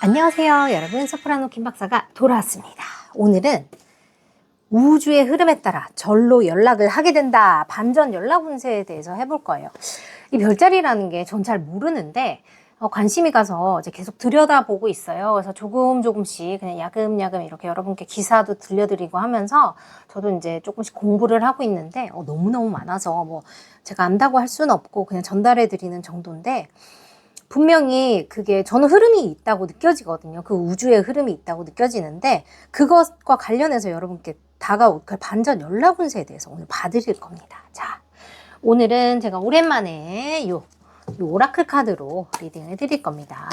안녕하세요 여러분, 소프라노 김 박사가 돌아왔습니다. 오늘은 우주의 흐름에 따라 절로 연락을 하게 된다, 반전 연락 운세에 대해서 해볼 거예요. 이 별자리라는 게 전 잘 모르는데 관심이 가서 이제 계속 들여다보고 있어요. 그래서 조금씩 그냥 야금야금 이렇게 여러분께 기사도 들려드리고 하면서 저도 이제 조금씩 공부를 하고 있는데 너무너무 많아서 뭐 제가 안다고 할 수는 없고 그냥 전달해 드리는 정도인데, 분명히 그게 저는 흐름이 있다고 느껴지거든요. 그 우주의 흐름이 있다고 느껴지는데, 그것과 관련해서 여러분께 다가올 그 반전 연락 운세에 대해서 오늘 봐드릴 겁니다. 자, 오늘은 제가 오랜만에 요 오라클 카드로 리딩을 해드릴 겁니다.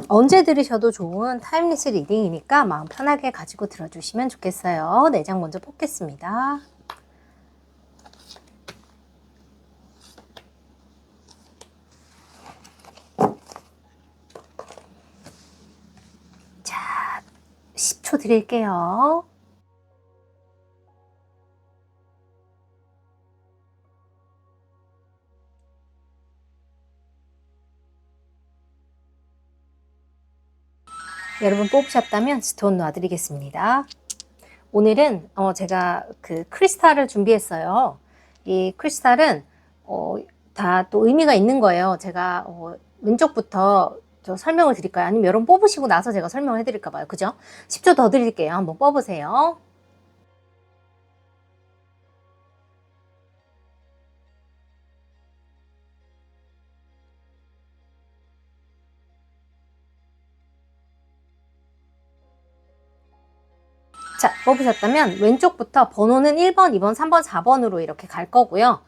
언제 들으셔도 좋은 타임리스 리딩이니까 마음 편하게 가지고 들어주시면 좋겠어요. 4장 먼저 뽑겠습니다. 자, 10초 드릴게요. 여러분 뽑으셨다면 스톤 놔드리겠습니다. 오늘은 제가 그 크리스탈을 준비했어요. 이 크리스탈은 다 또 의미가 있는 거예요. 제가 왼쪽부터 저 설명을 드릴까요? 아니면 여러분 뽑으시고 나서 제가 설명을 해드릴까 봐요. 그죠? 10초 더 드릴게요. 한번 뽑으세요. 자, 뽑으셨다면 왼쪽부터 번호는 1번, 2번, 3번, 4번으로 이렇게 갈 거고요.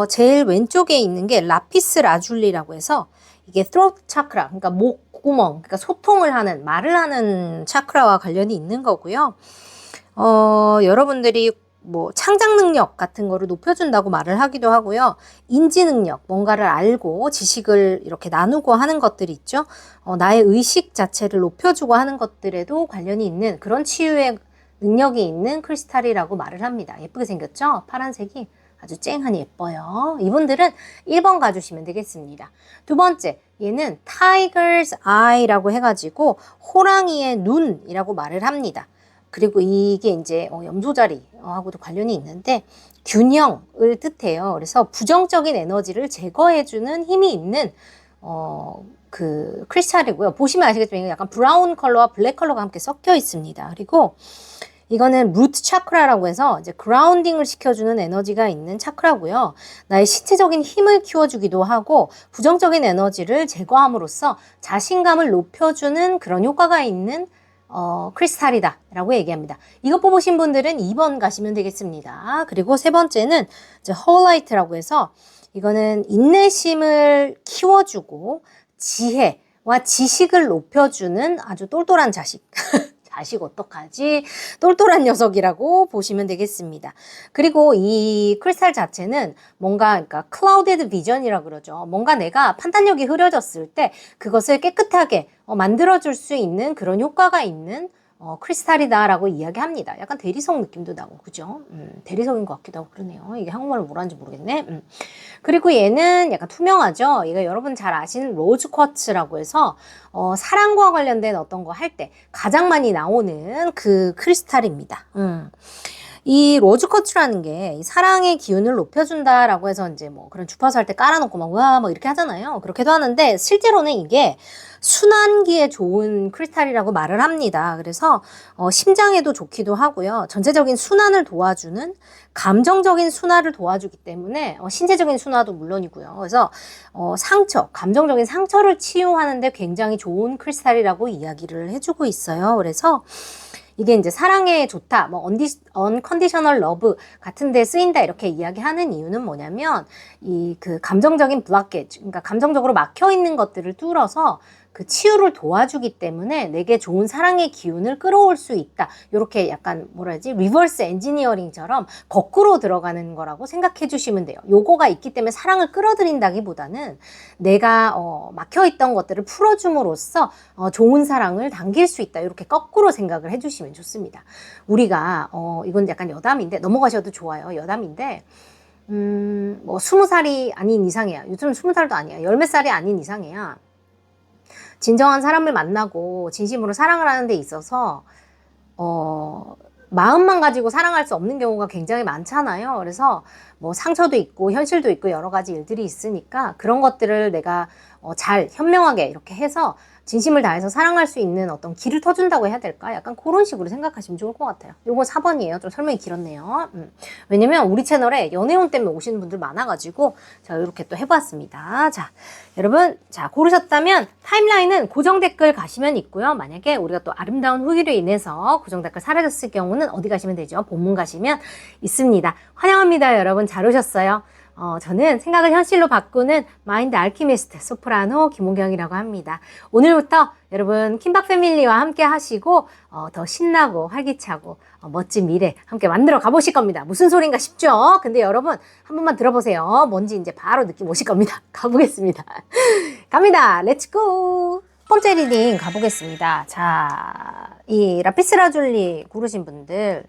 제일 왼쪽에 있는 게 라피스 라줄리라고 해서 이게 throat chakra, 그러니까 목구멍, 그러니까 소통을 하는, 말을 하는 차크라와 관련이 있는 거고요. 여러분들이 뭐 창작 능력 같은 거를 높여준다고 말을 하기도 하고요. 인지 능력, 뭔가를 알고 지식을 이렇게 나누고 하는 것들이 있죠. 나의 의식 자체를 높여주고 하는 것들에도 관련이 있는 그런 치유의 능력이 있는 크리스탈이라고 말을 합니다. 예쁘게 생겼죠? 파란색이 아주 쨍하니 예뻐요. 이분들은 1번 가주시면 되겠습니다. 두 번째, 얘는 Tiger's Eye라고 해가지고 호랑이의 눈이라고 말을 합니다. 그리고 이게 이제 염소자리하고도 관련이 있는데 균형을 뜻해요. 그래서 부정적인 에너지를 제거해주는 힘이 있는 그 크리스탈이고요. 보시면 아시겠지만 약간 브라운 컬러와 블랙 컬러가 함께 섞여 있습니다. 그리고 이거는 루트 차크라라고 해서 이제 그라운딩을 시켜주는 에너지가 있는 차크라고요. 나의 신체적인 힘을 키워주기도 하고 부정적인 에너지를 제거함으로써 자신감을 높여주는 그런 효과가 있는 크리스탈이다 라고 얘기합니다. 이거 뽑으신 분들은 2번 가시면 되겠습니다. 그리고 세 번째는 이제 홀라이트라고 해서 이거는 인내심을 키워주고 지혜와 지식을 높여주는 아주 똘똘한 자식. 자식 어떡하지? 똘똘한 녀석이라고 보시면 되겠습니다. 그리고 이 크리스탈 자체는 뭔가, 그러니까 클라우디드 비전이라고 그러죠. 뭔가 내가 판단력이 흐려졌을 때 그것을 깨끗하게 만들어줄 수 있는 그런 효과가 있는 크리스탈이다라고 이야기합니다. 약간 대리석 느낌도 나고, 그죠? 대리석인 것 같기도 하고 그러네요. 이게 한국말로 뭐라는지 모르겠네. 그리고 얘는 약간 투명하죠. 이거 여러분 잘 아시는 로즈 쿼츠라고 해서 사랑과 관련된 어떤 거 할 때 가장 많이 나오는 그 크리스탈입니다. 이 로즈 쿼츠라는 게 사랑의 기운을 높여준다라고 해서 이제 뭐 그런 주파수 할 때 깔아놓고 막 이렇게 하잖아요. 그렇게도 하는데 실제로는 이게 순환기에 좋은 크리스탈이라고 말을 합니다. 그래서 심장에도 좋기도 하고요. 전체적인 순환을 도와주는, 감정적인 순환을 도와주기 때문에 신체적인 순환도 물론이고요. 그래서 감정적인 상처를 치유하는데 굉장히 좋은 크리스탈이라고 이야기를 해주고 있어요. 그래서 이게 이제 사랑에 좋다, 뭐 unconditional love 같은 데 쓰인다 이렇게 이야기하는 이유는 뭐냐면 이 그 감정적인 블락게이지, 그러니까 감정적으로 막혀 있는 것들을 뚫어서 그 치유를 도와주기 때문에 내게 좋은 사랑의 기운을 끌어올 수 있다. 이렇게 약간 뭐라 해야지? 리버스 엔지니어링처럼 거꾸로 들어가는 거라고 생각해 주시면 돼요. 요거가 있기 때문에 사랑을 끌어들인다기보다는 내가 막혀있던 것들을 풀어줌으로써 좋은 사랑을 당길 수 있다. 이렇게 거꾸로 생각을 해주시면 좋습니다. 우리가 이건 약간 여담인데 넘어가셔도 좋아요. 여담인데 뭐 20살이 아닌 이상이야. 요즘 20살도 아니야. 열 몇 살이 아닌 이상이야. 진정한 사람을 만나고 진심으로 사랑을 하는 데 있어서 마음만 가지고 사랑할 수 없는 경우가 굉장히 많잖아요. 그래서 뭐 상처도 있고 현실도 있고 여러 가지 일들이 있으니까 그런 것들을 내가 잘 현명하게 이렇게 해서 진심을 다해서 사랑할 수 있는 어떤 길을 터준다고 해야 될까? 약간 그런 식으로 생각하시면 좋을 것 같아요. 요거 4번이에요. 좀 설명이 길었네요. 왜냐면 우리 채널에 연애운 때문에 오시는 분들 많아가지고 제가 이렇게 또 해봤습니다. 자, 여러분, 자, 고르셨다면 타임라인은 고정 댓글 가시면 있고요. 만약에 우리가 또 아름다운 후기로 인해서 고정 댓글 사라졌을 경우는 어디 가시면 되죠? 본문 가시면 있습니다. 환영합니다. 여러분, 잘 오셨어요. 저는 생각을 현실로 바꾸는 마인드 알키미스트 소프라노 김은경이라고 합니다. 오늘부터 여러분 킴박 패밀리와 함께 하시고 더 신나고 활기차고 멋진 미래 함께 만들어 가보실 겁니다. 무슨 소린가 싶죠? 근데 여러분 한 번만 들어보세요. 뭔지 이제 바로 느낌 오실 겁니다. 가보겠습니다. 갑니다. 렛츠고! 첫 번째 리딩 가보겠습니다. 자, 이 라피스라줄리 고르신 분들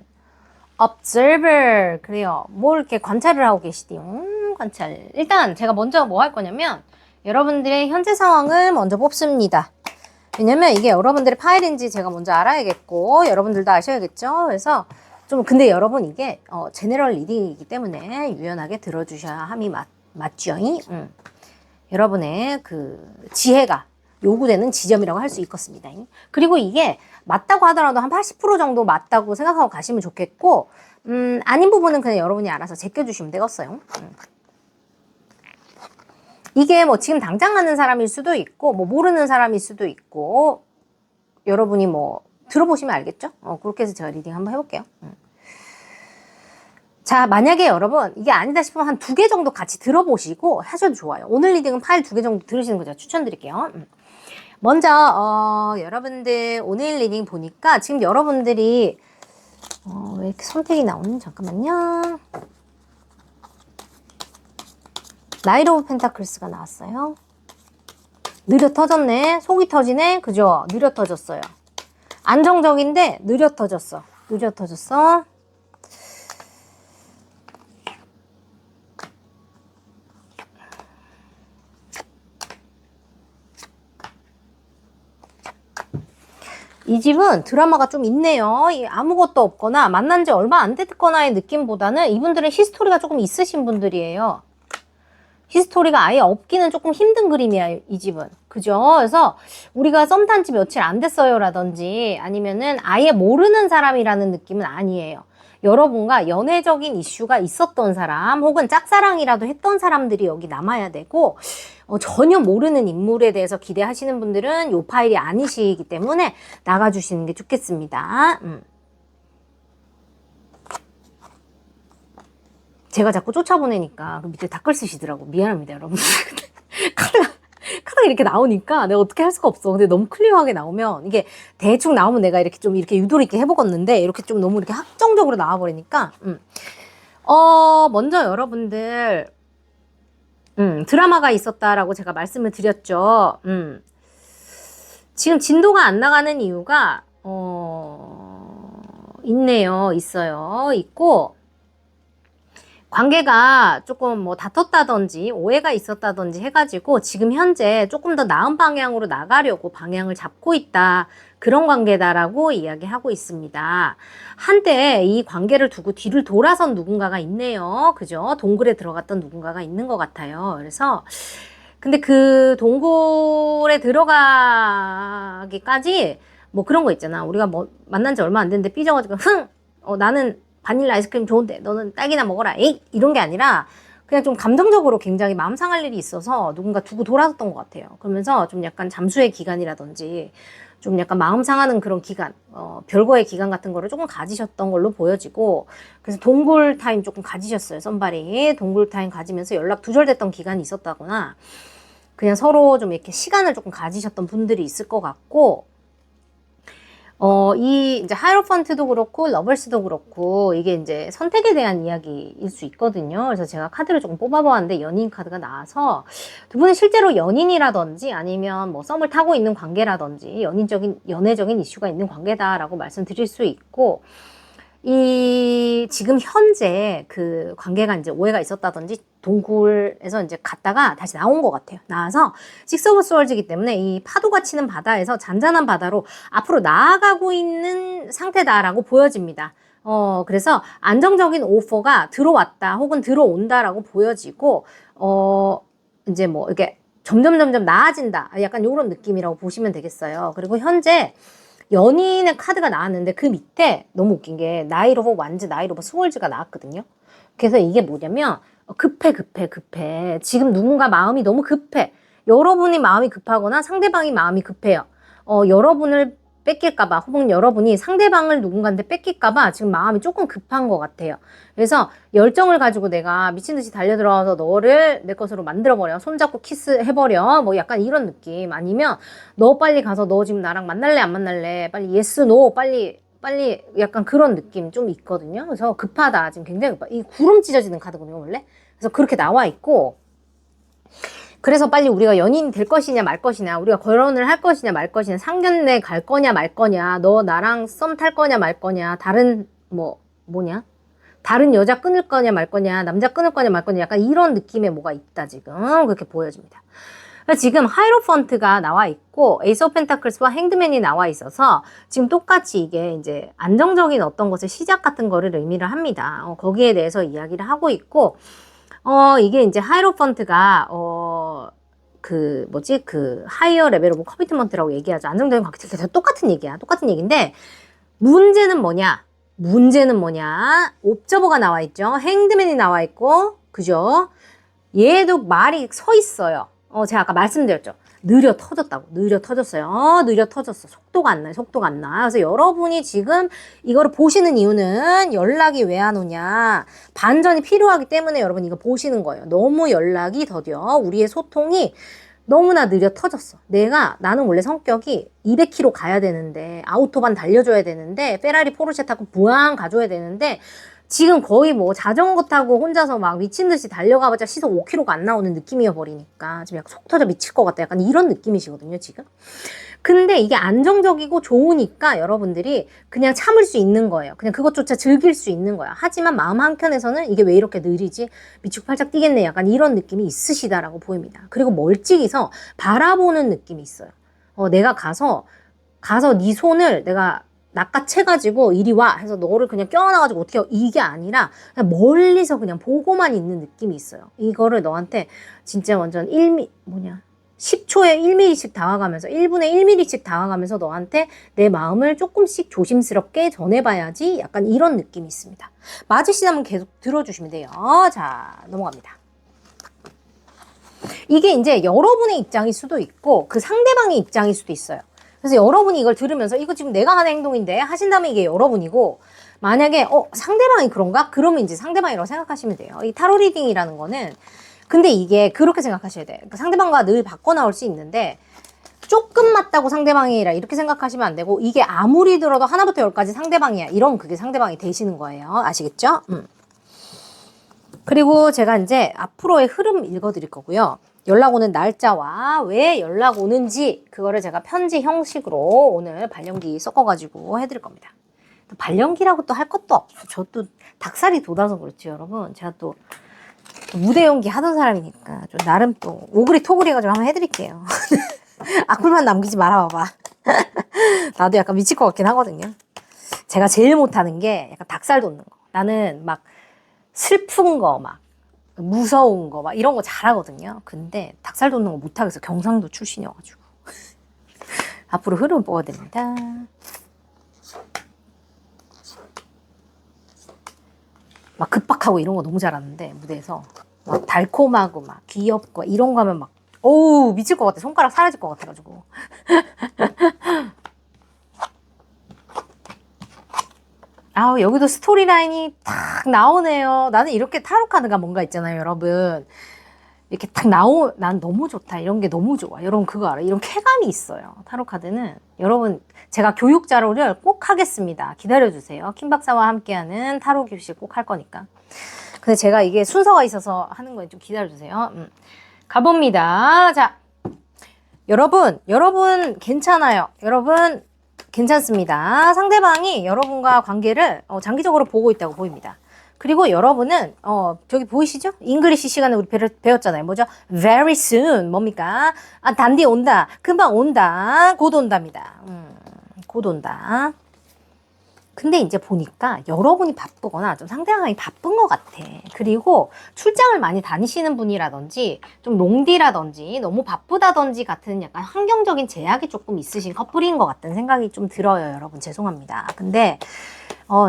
observer 그래요. 뭘 이렇게 관찰을 하고 계시디요. 관찰. 일단 제가 먼저 뭐 할 거냐면 여러분들의 현재 상황을 먼저 뽑습니다. 왜냐면 이게 여러분들의 파일인지 제가 먼저 알아야겠고 여러분들도 아셔야겠죠. 그래서 좀 근데 여러분 이게 제너럴 리딩이기 때문에 유연하게 들어주셔야 함이 맞죠. 여러분의 그 지혜가 요구되는 지점이라고 할 수 있겠습니다. 그리고 이게 맞다고 하더라도 한 80% 정도 맞다고 생각하고 가시면 좋겠고 아닌 부분은 그냥 여러분이 알아서 제껴주시면 되겠어요. 이게 뭐 지금 당장 하는 사람일 수도 있고 뭐 모르는 사람일 수도 있고 여러분이 뭐 들어보시면 알겠죠? 그렇게 해서 제가 리딩 한번 해볼게요. 자, 만약에 여러분 이게 아니다 싶으면 한 2개 정도 같이 들어보시고 하셔도 좋아요. 오늘 리딩은 파일 2개 정도 들으시는 거 제가 추천드릴게요. 먼저 여러분들 오늘 리딩 보니까 지금 여러분들이 왜 이렇게 선택이 나오는 잠깐만요. 나이트 오브 펜타클스가 나왔어요. 느려 터졌네. 속이 터지네. 그죠? 느려 터졌어요. 안정적인데 느려 터졌어. 느려 터졌어. 이 집은 드라마가 좀 있네요. 아무것도 없거나 만난 지 얼마 안 됐거나의 느낌보다는 이분들은 히스토리가 조금 있으신 분들이에요. 히스토리가 아예 없기는 조금 힘든 그림이야, 이 집은. 그죠? 그래서 우리가 썸 탄 지 며칠 안 됐어요 라든지 아니면은 아예 모르는 사람이라는 느낌은 아니에요. 여러분과 연애적인 이슈가 있었던 사람 혹은 짝사랑이라도 했던 사람들이 여기 남아야 되고 전혀 모르는 인물에 대해서 기대하시는 분들은 요 파일이 아니시기 때문에 나가주시는 게 좋겠습니다. 제가 자꾸 쫓아보내니까 그 밑에 댓글 쓰시더라고. 미안합니다, 여러분. 카드가 이렇게 나오니까 내가 어떻게 할 수가 없어. 근데 너무 클리어하게 나오면 이게 대충 나오면 내가 이렇게 좀 이렇게 유도리 있게 해보겠는데 이렇게 좀 너무 이렇게 확정적으로 나와버리니까 먼저 여러분들 드라마가 있었다라고 제가 말씀을 드렸죠. 지금 진도가 안 나가는 이유가 있네요. 있어요. 있고 관계가 조금 뭐 다퉜다든지 오해가 있었다든지 해가지고 지금 현재 조금 더 나은 방향으로 나가려고 방향을 잡고 있다. 그런 관계다라고 이야기하고 있습니다. 한때 이 관계를 두고 뒤를 돌아선 누군가가 있네요. 그죠? 동굴에 들어갔던 누군가가 있는 것 같아요. 그래서 근데 그 동굴에 들어가기까지 뭐 그런 거 있잖아. 우리가 뭐 만난 지 얼마 안 됐는데 삐져가지고 나는 바닐라 아이스크림 좋은데 너는 딸기나 먹어라. 에이! 이런 게 아니라 그냥 좀 감정적으로 굉장히 마음 상할 일이 있어서 누군가 두고 돌아섰던 것 같아요. 그러면서 좀 약간 잠수의 기간이라든지 좀 약간 마음 상하는 그런 기간, 별거의 기간 같은 거를 조금 가지셨던 걸로 보여지고 그래서 동굴 타임 조금 가지셨어요. 썸바리. 동굴 타임 가지면서 연락 두절됐던 기간이 있었다거나 그냥 서로 좀 이렇게 시간을 조금 가지셨던 분들이 있을 것 같고, 이 이제 하이로펀트도 그렇고 러벌스도 그렇고 이게 이제 선택에 대한 이야기일 수 있거든요. 그래서 제가 카드를 조금 뽑아보았는데 연인 카드가 나와서 두 분은 실제로 연인이라든지 아니면 뭐 썸을 타고 있는 관계라든지 연애적인 이슈가 있는 관계다라고 말씀드릴 수 있고, 이 지금 현재 그 관계가 이제 오해가 있었다든지 동굴에서 이제 갔다가 다시 나온 것 같아요. 나와서 식스 오브 스월즈이기 때문에 이 파도가 치는 바다에서 잔잔한 바다로 앞으로 나아가고 있는 상태다라고 보여집니다. 그래서 안정적인 오퍼가 들어왔다 혹은 들어온다라고 보여지고, 이제 뭐 이렇게 점점 나아진다. 약간 이런 느낌이라고 보시면 되겠어요. 그리고 현재 연인의 카드가 나왔는데 그 밑에 너무 웃긴 게 나이트 오브 완즈, 나이트 오브 스월즈가 나왔거든요. 그래서 이게 뭐냐면 급해. 지금 누군가 마음이 너무 급해. 여러분이 마음이 급하거나 상대방이 마음이 급해요. 여러분을 뺏길까봐 혹은 여러분이 상대방을 누군가한테 뺏길까봐 지금 마음이 조금 급한 것 같아요. 그래서 열정을 가지고 내가 미친 듯이 달려들어와서 너를 내 것으로 만들어버려. 손잡고 키스해버려. 뭐 약간 이런 느낌. 아니면 너 빨리 가서 너 지금 나랑 만날래 안 만날래? 빨리 예스 노 빨리 약간 그런 느낌 좀 있거든요. 그래서 급하다. 지금 굉장히 급하다. 이 구름 찢어지는 카드거든요, 원래. 그래서 그렇게 나와 있고, 그래서 빨리 우리가 연인이 될 것이냐 말 것이냐, 우리가 결혼을 할 것이냐 말 것이냐, 상견례 갈 거냐 말 거냐, 너 나랑 썸 탈 거냐 말 거냐, 다른 다른 여자 끊을 거냐 말 거냐, 남자 끊을 거냐 말 거냐, 약간 이런 느낌의 뭐가 있다 지금 그렇게 보여집니다. 지금 하이로펀트가 나와 있고 에이스 오브 펜타클스와 행드맨이 나와 있어서 지금 똑같이 이게 이제 안정적인 어떤 것의 시작 같은 거를 의미를 합니다. 거기에 대해서 이야기를 하고 있고, 이게 이제 하이로펀트가, 하이어 레벨 오브 커미트먼트라고 얘기하죠. 안정적인 관계. 똑같은 얘기야. 똑같은 얘기인데, 문제는 뭐냐? 옵저버가 나와 있죠. 행드맨이 나와 있고, 그죠? 얘도 말이 서 있어요. 제가 아까 말씀드렸죠. 느려 터졌어요. 느려 터졌어. 속도가 안 나. 그래서 여러분이 지금 이거를 보시는 이유는 연락이 왜 안 오냐. 반전이 필요하기 때문에 여러분 이거 보시는 거예요. 너무 연락이 더뎌. 우리의 소통이 너무나 느려 터졌어. 나는 원래 성격이 200km 가야 되는데, 아우토반 달려줘야 되는데, 페라리 포르쉐 타고 부항 가줘야 되는데, 지금 거의 뭐 자전거 타고 혼자서 막 미친 듯이 달려가봤자 시속 5km가 안 나오는 느낌이어 버리니까 지금 약간 속 터져 미칠 것 같다. 약간 이런 느낌이시거든요, 지금. 근데 이게 안정적이고 좋으니까 여러분들이 그냥 참을 수 있는 거예요. 그냥 그것조차 즐길 수 있는 거야. 하지만 마음 한켠에서는 이게 왜 이렇게 느리지? 미치고 팔짝 뛰겠네. 약간 이런 느낌이 있으시다라고 보입니다. 그리고 멀찍이서 바라보는 느낌이 있어요. 내가 가서 네 손을 내가 낚아채가지고 이리 와 해서 너를 그냥 껴안아가지고 어떻게 해. 이게 아니라 그냥 멀리서 그냥 보고만 있는 느낌이 있어요. 이거를 너한테 진짜 완전 10초에 1mm씩 다가가면서 1분에 1mm씩 다가가면서 너한테 내 마음을 조금씩 조심스럽게 전해봐야지, 약간 이런 느낌이 있습니다. 맞으시다면 계속 들어주시면 돼요. 자, 넘어갑니다. 이게 이제 여러분의 입장일 수도 있고 그 상대방의 입장일 수도 있어요. 그래서 여러분이 이걸 들으면서 이거 지금 내가 하는 행동인데 하신다면 이게 여러분이고, 만약에 상대방이 그런가? 그러면 이제 상대방이라고 생각하시면 돼요. 이 타로 리딩이라는 거는, 근데 이게 그렇게 생각하셔야 돼요. 그러니까 상대방과 늘 바꿔 나올 수 있는데 조금 맞다고 상대방이라 이렇게 생각하시면 안 되고, 이게 아무리 들어도 하나부터 열까지 상대방이야. 이런 그게 상대방이 되시는 거예요. 아시겠죠? 그리고 제가 이제 앞으로의 흐름 읽어드릴 거고요. 연락 오는 날짜와 왜 연락 오는지 그거를 제가 편지 형식으로 오늘 발령기 섞어가지고 해드릴 겁니다. 또 발령기라고 또 할 것도 없어. 저 또 닭살이 돋아서 그렇지 여러분. 제가 또 무대 연기 하던 사람이니까 좀 나름 또 오그리 토그리 해가지고 한번 해드릴게요. 악플만 남기지 말아봐봐. 나도 약간 미칠 것 같긴 하거든요. 제가 제일 못하는 게 약간 닭살 돋는 거. 나는 막 슬픈 거, 막 무서운 거, 막 이런 거 잘하거든요. 근데 닭살 돋는 거 못하겠어. 경상도 출신이어가지고. 앞으로 흐름을 뽑아드립니다. 막 급박하고 이런 거 너무 잘하는데 무대에서 막 달콤하고 막 귀엽고 이런 거 하면 막 어우 미칠 것 같아. 손가락 사라질 것 같아가지고. 아우 여기도 스토리라인이 딱 나오네요. 나는 이렇게 타로 카드가 뭔가 있잖아요, 여러분. 이렇게 딱 난 너무 좋다. 이런 게 너무 좋아. 여러분 그거 알아요? 이런 쾌감이 있어요. 타로 카드는. 여러분, 제가 교육 자료를 꼭 하겠습니다. 기다려주세요. 킴 박사와 함께하는 타로 교실 꼭 할 거니까. 근데 제가 이게 순서가 있어서 하는 거에 좀 기다려주세요. 가봅니다. 자, 여러분 괜찮아요. 여러분 괜찮습니다. 상대방이 여러분과 관계를 장기적으로 보고 있다고 보입니다. 그리고 여러분은 저기 보이시죠? 잉글리시 시간에 우리 배웠잖아요. 뭐죠? Very soon 뭡니까? 아, 단디 온다. 금방 온다. 곧 온답니다. 곧 온다. 근데 이제 보니까 여러분이 바쁘거나 좀 상대방이 바쁜 것 같아. 그리고 출장을 많이 다니시는 분이라든지 좀 롱디라든지 너무 바쁘다든지 같은 약간 환경적인 제약이 조금 있으신 커플인 것 같다는 생각이 좀 들어요. 여러분 죄송합니다. 근데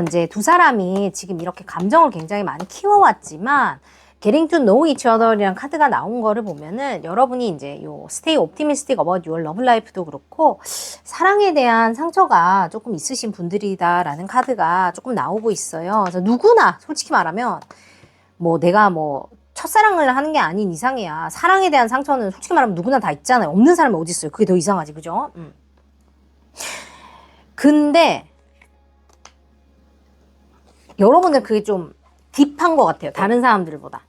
이제 두 사람이 지금 이렇게 감정을 굉장히 많이 키워왔지만 Getting to know each other이란 카드가 나온 거를 보면은 여러분이 이제 요 Stay optimistic about your love life도 그렇고 사랑에 대한 상처가 조금 있으신 분들이다라는 카드가 조금 나오고 있어요. 그래서 누구나 솔직히 말하면 뭐 내가 뭐 첫사랑을 하는 게 아닌 이상이야. 사랑에 대한 상처는 솔직히 말하면 누구나 다 있잖아요. 없는 사람이 어디 있어요. 그게 더 이상하지, 그죠? 근데 여러분은 그게 좀 딥한 것 같아요. 다른 사람들보다.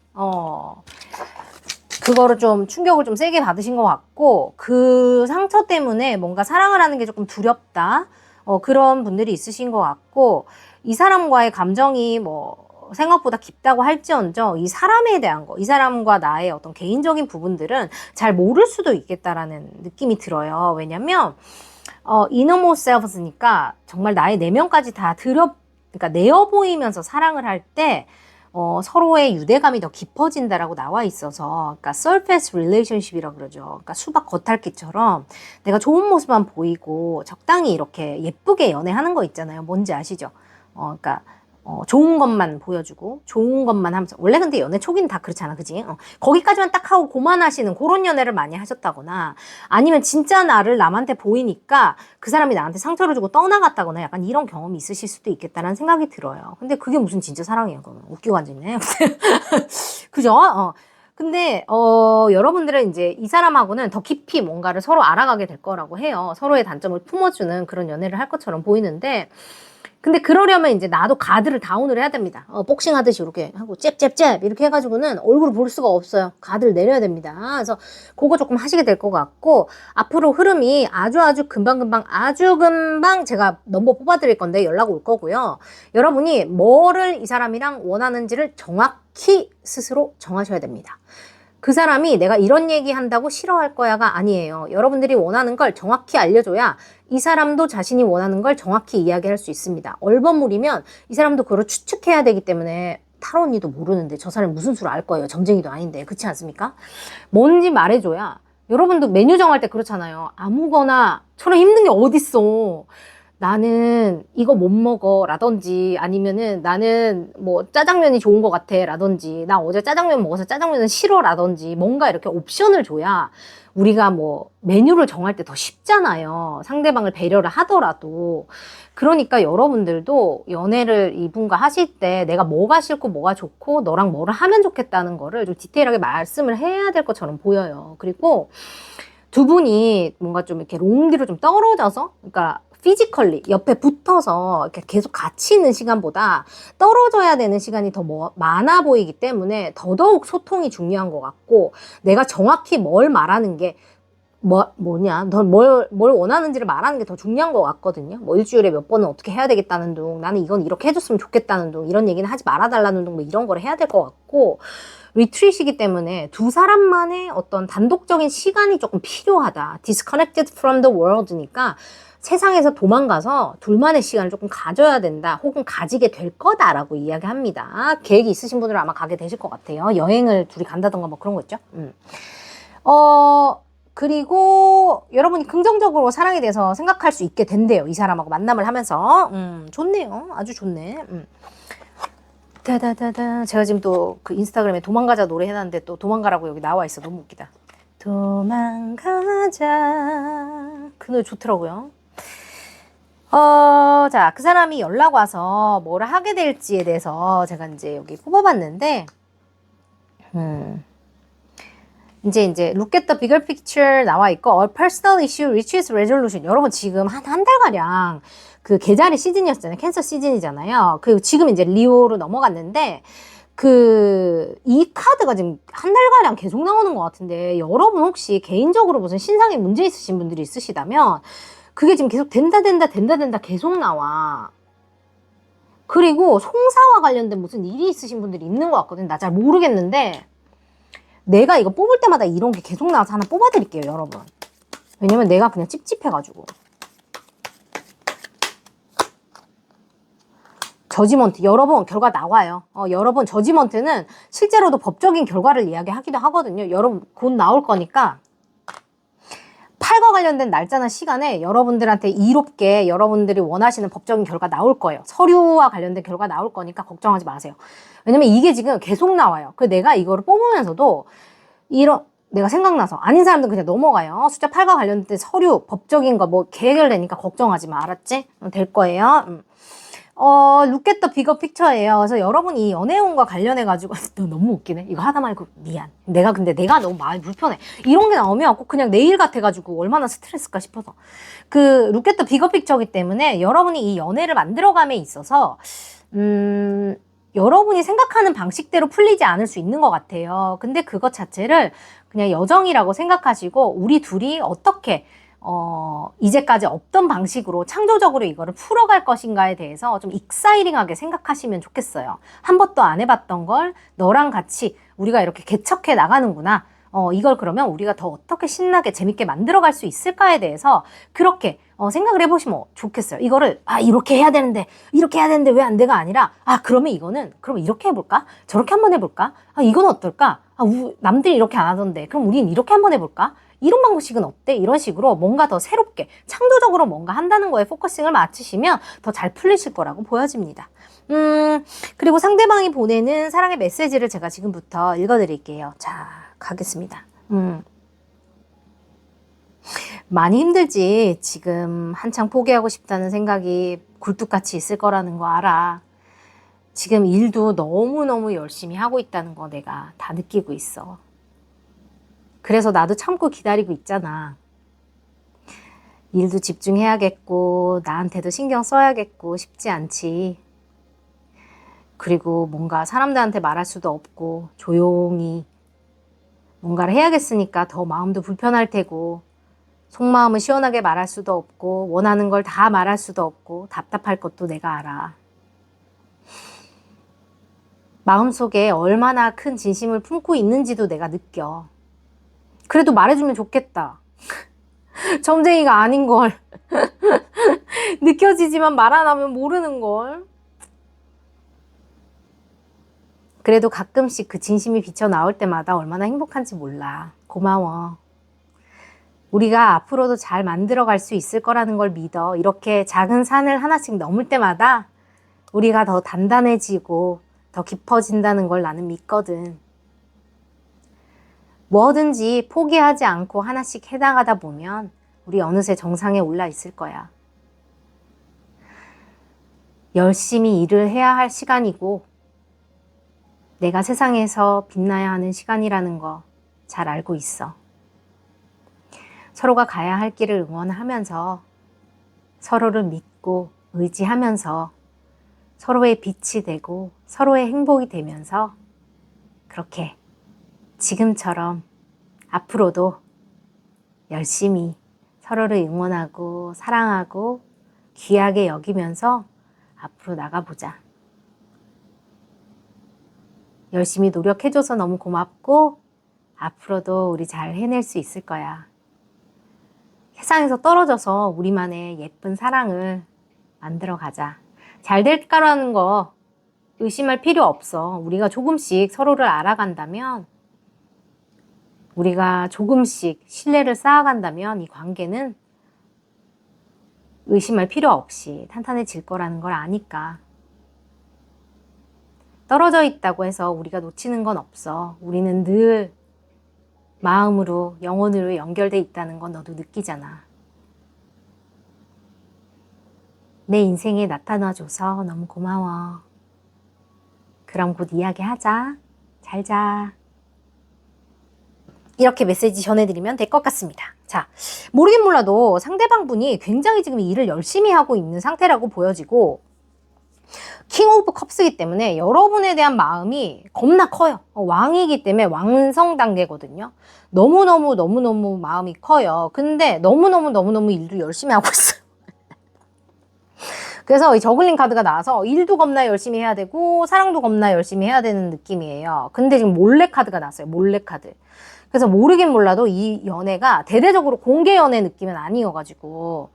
그거를 좀 충격을 좀 세게 받으신 것 같고 그 상처 때문에 뭔가 사랑을 하는 게 조금 두렵다. 그런 분들이 있으신 것 같고 이 사람과의 감정이 뭐 생각보다 깊다고 할지언정 이 사람에 대한 거, 이 사람과 나의 어떤 개인적인 부분들은 잘 모를 수도 있겠다라는 느낌이 들어요. 왜냐면 innermost selfs니까 정말 나의 내면까지 다 그러니까 내어 보이면서 사랑을 할 때 서로의 유대감이 더 깊어진다라고 나와 있어서, 그러니까 surface relationship이라고 그러죠. 그러니까 수박 겉핥기처럼 내가 좋은 모습만 보이고 적당히 이렇게 예쁘게 연애하는 거 있잖아요. 뭔지 아시죠? 그러니까 좋은 것만 보여주고 좋은 것만 하면서 원래 근데 연애 초기는 다 그렇잖아, 그지? 거기까지만 딱 하고 그만하시는 그런 연애를 많이 하셨다거나 아니면 진짜 나를 남한테 보이니까 그 사람이 나한테 상처를 주고 떠나갔다거나 약간 이런 경험이 있으실 수도 있겠다는 생각이 들어요. 근데 그게 무슨 진짜 사랑이에요, 그러면. 웃기고 앉아있네. 그죠? 근데 여러분들은 이제 이 사람하고는 더 깊이 뭔가를 서로 알아가게 될 거라고 해요. 서로의 단점을 품어주는 그런 연애를 할 것처럼 보이는데 근데 그러려면 이제 나도 가드를 다운을 해야 됩니다. 복싱 하듯이 이렇게 하고 잽잽잽 이렇게 해가지고는 얼굴을 볼 수가 없어요. 가드를 내려야 됩니다. 그래서 그거 조금 하시게 될 것 같고 앞으로 흐름이 아주 금방 제가 넘버 뽑아드릴 건데 연락 올 거고요. 여러분이 뭐를 이 사람이랑 원하는지를 정확히 스스로 정하셔야 됩니다. 그 사람이 내가 이런 얘기 한다고 싫어할 거야가 아니에요. 여러분들이 원하는 걸 정확히 알려줘야 이 사람도 자신이 원하는 걸 정확히 이야기할 수 있습니다. 얼버무리면 이 사람도 그걸 추측해야 되기 때문에 타로 언니도 모르는데 저 사람이 무슨 수를 알 거예요. 점쟁이도 아닌데. 그렇지 않습니까? 뭔지 말해줘야 여러분도 메뉴 정할 때 그렇잖아요. 아무거나 저런 힘든 게 어딨어. 나는 이거 못 먹어 라든지 아니면은 나는 뭐 짜장면이 좋은 것 같아 라든지 나 어제 짜장면 먹어서 짜장면은 싫어 라든지 뭔가 이렇게 옵션을 줘야 우리가 뭐 메뉴를 정할 때 더 쉽잖아요. 상대방을 배려를 하더라도. 그러니까 여러분들도 연애를 이분과 하실 때 내가 뭐가 싫고 뭐가 좋고 너랑 뭐를 하면 좋겠다는 거를 좀 디테일하게 말씀을 해야 될 것처럼 보여요. 그리고 두 분이 뭔가 좀 이렇게 롱디로 좀 떨어져서 그러니까 피지컬리 옆에 붙어서 이렇게 계속 같이 있는 시간보다 떨어져야 되는 시간이 더 많아 보이기 때문에 더더욱 소통이 중요한 것 같고 내가 정확히 뭘 말하는 게 뭐냐, 뭘 원하는지를 말하는 게 더 중요한 것 같거든요. 뭐 일주일에 몇 번은 어떻게 해야 되겠다는 둥, 나는 이건 이렇게 해줬으면 좋겠다는 둥, 이런 얘기는 하지 말아달라는 둥, 뭐 이런 걸 해야 될 것 같고 리트릿이기 때문에 두 사람만의 어떤 단독적인 시간이 조금 필요하다. Disconnected from the world니까 세상에서 도망가서 둘만의 시간을 조금 가져야 된다. 혹은 가지게 될 거다라고 이야기합니다. 계획이 있으신 분들은 아마 가게 되실 것 같아요. 여행을 둘이 간다던가 뭐 그런 거 있죠. 그리고 여러분이 긍정적으로 사랑에 대해서 생각할 수 있게 된대요. 이 사람하고 만남을 하면서. 좋네요. 아주 좋네. 다다다다. 제가 지금 또 그 인스타그램에 도망가자 노래 해놨는데 또 도망가라고 여기 나와 있어. 너무 웃기다. 도망가자. 그 노래 좋더라고요. 자, 그 사람이 연락 와서 뭐를 하게 될지에 대해서 제가 이제 여기 뽑아봤는데, 이제 look at the bigger picture 나와 있고 a personal issue reaches resolution. 여러분 지금 한 달가량 그 계절의 시즌이었잖아요. 캔서 시즌이잖아요. 그리고 지금 이제 리오로 넘어갔는데 이 카드가 지금 한 달가량 계속 나오는 것 같은데 여러분 혹시 개인적으로 무슨 신상에 문제 있으신 분들이 있으시다면 그게 지금 계속 된다 계속 나와. 그리고 송사와 관련된 무슨 일이 있으신 분들이 있는 것 같거든요. 나 잘 모르겠는데 내가 이거 뽑을 때마다 이런 게 계속 나와서 하나 뽑아드릴게요, 여러분. 왜냐면 내가 그냥 찝찝해가지고. 저지먼트. 여러분, 결과 나와요. 여러분, 저지먼트는 실제로도 법적인 결과를 이야기하기도 하거든요. 여러분, 곧 나올 거니까. 팔과 관련된 날짜나 시간에 여러분들한테 이롭게 여러분들이 원하시는 법적인 결과 나올 거예요. 서류와 관련된 결과 나올 거니까 걱정하지 마세요. 왜냐면 이게 지금 계속 나와요. 내가 이거를 뽑으면서도 내가 생각나서 아닌 사람들은 그냥 넘어가요. 숫자 8과 관련된 서류, 법적인 거 뭐 해결되니까 걱정하지 마. 알았지? 될 거예요. look at the bigger picture예요. 그래서 여러분이 연애운과 관련해가지고 너무 웃기네. 이거 하다 말고 미안. 근데 내가 너무 마음이 불편해. 이런 게 나오면 꼭 그냥 내일 같아가지고 얼마나 스트레스일까 싶어서. look at the bigger picture이기 때문에 여러분이 이 연애를 만들어감에 있어서 여러분이 생각하는 방식대로 풀리지 않을 수 있는 것 같아요. 근데 그것 자체를 그냥 여정이라고 생각하시고 우리 둘이 어떻게 이제까지 없던 방식으로 창조적으로 이거를 풀어갈 것인가에 대해서 좀 익사이링하게 생각하시면 좋겠어요. 한 번도 안 해봤던 걸 너랑 같이 우리가 이렇게 개척해 나가는구나. 이걸 그러면 우리가 더 어떻게 신나게 재밌게 만들어갈 수 있을까에 대해서 그렇게 생각을 해보시면 좋겠어요. 이거를 이렇게 해야 되는데 왜 안 돼가 아니라 그러면 이거는 그럼 이렇게 해볼까? 저렇게 한번 해볼까? 이건 어떨까? 남들이 이렇게 안 하던데 그럼 우린 이렇게 한번 해볼까? 이런 방식은 어때? 이런 식으로 뭔가 더 새롭게 창조적으로 뭔가 한다는 거에 포커싱을 맞추시면 더 잘 풀리실 거라고 보여집니다. 그리고 상대방이 보내는 사랑의 메시지를 제가 지금부터 읽어드릴게요. 자, 가겠습니다. 많이 힘들지. 지금 한창 포기하고 싶다는 생각이 굴뚝같이 있을 거라는 거 알아. 지금 일도 너무너무 열심히 하고 있다는 거 내가 다 느끼고 있어. 그래서 나도 참고 기다리고 있잖아. 일도 집중해야겠고 나한테도 신경 써야겠고 쉽지 않지. 그리고 뭔가 사람들한테 말할 수도 없고 조용히 뭔가를 해야겠으니까 더 마음도 불편할 테고 속마음을 시원하게 말할 수도 없고 원하는 걸 다 말할 수도 없고 답답할 것도 내가 알아. 마음속에 얼마나 큰 진심을 품고 있는지도 내가 느껴. 그래도 말해주면 좋겠다. 점쟁이가 아닌걸. 느껴지지만 말 안 하면 모르는걸. 그래도 가끔씩 그 진심이 비쳐 나올 때마다 얼마나 행복한지 몰라. 고마워. 우리가 앞으로도 잘 만들어갈 수 있을 거라는 걸 믿어. 이렇게 작은 산을 하나씩 넘을 때마다 우리가 더 단단해지고 더 깊어진다는 걸 나는 믿거든. 뭐든지 포기하지 않고 하나씩 해나가다 보면 우리 어느새 정상에 올라 있을 거야. 열심히 일을 해야 할 시간이고 내가 세상에서 빛나야 하는 시간이라는 거 잘 알고 있어. 서로가 가야 할 길을 응원하면서 서로를 믿고 의지하면서 서로의 빛이 되고 서로의 행복이 되면서 그렇게 지금처럼 앞으로도 열심히 서로를 응원하고 사랑하고 귀하게 여기면서 앞으로 나가보자. 열심히 노력해줘서 너무 고맙고 앞으로도 우리 잘 해낼 수 있을 거야. 세상에서 떨어져서 우리만의 예쁜 사랑을 만들어 가자. 잘 될까라는 거 의심할 필요 없어. 우리가 조금씩 서로를 알아간다면 우리가 조금씩 신뢰를 쌓아간다면 이 관계는 의심할 필요 없이 탄탄해질 거라는 걸 아니까. 떨어져 있다고 해서 우리가 놓치는 건 없어. 우리는 늘 마음으로, 영혼으로 연결돼 있다는 건 너도 느끼잖아. 내 인생에 나타나줘서 너무 고마워. 그럼 곧 이야기하자. 잘 자. 이렇게 메시지 전해드리면 될 것 같습니다. 자, 모르긴 몰라도 상대방 분이 굉장히 지금 일을 열심히 하고 있는 상태라고 보여지고 킹 오브 컵스이기 때문에 여러분에 대한 마음이 겁나 커요. 왕이기 때문에 왕성 단계거든요. 너무너무 마음이 커요. 근데 너무너무 일도 열심히 하고 있어요. 그래서 이 저글링 카드가 나와서 일도 겁나 열심히 해야 되고 사랑도 겁나 열심히 해야 되는 느낌이에요. 근데 지금 몰래 카드가 나왔어요. 몰래 카드. 그래서 모르긴 몰라도 이 연애가 대대적으로 공개 연애 느낌은 아니어가지고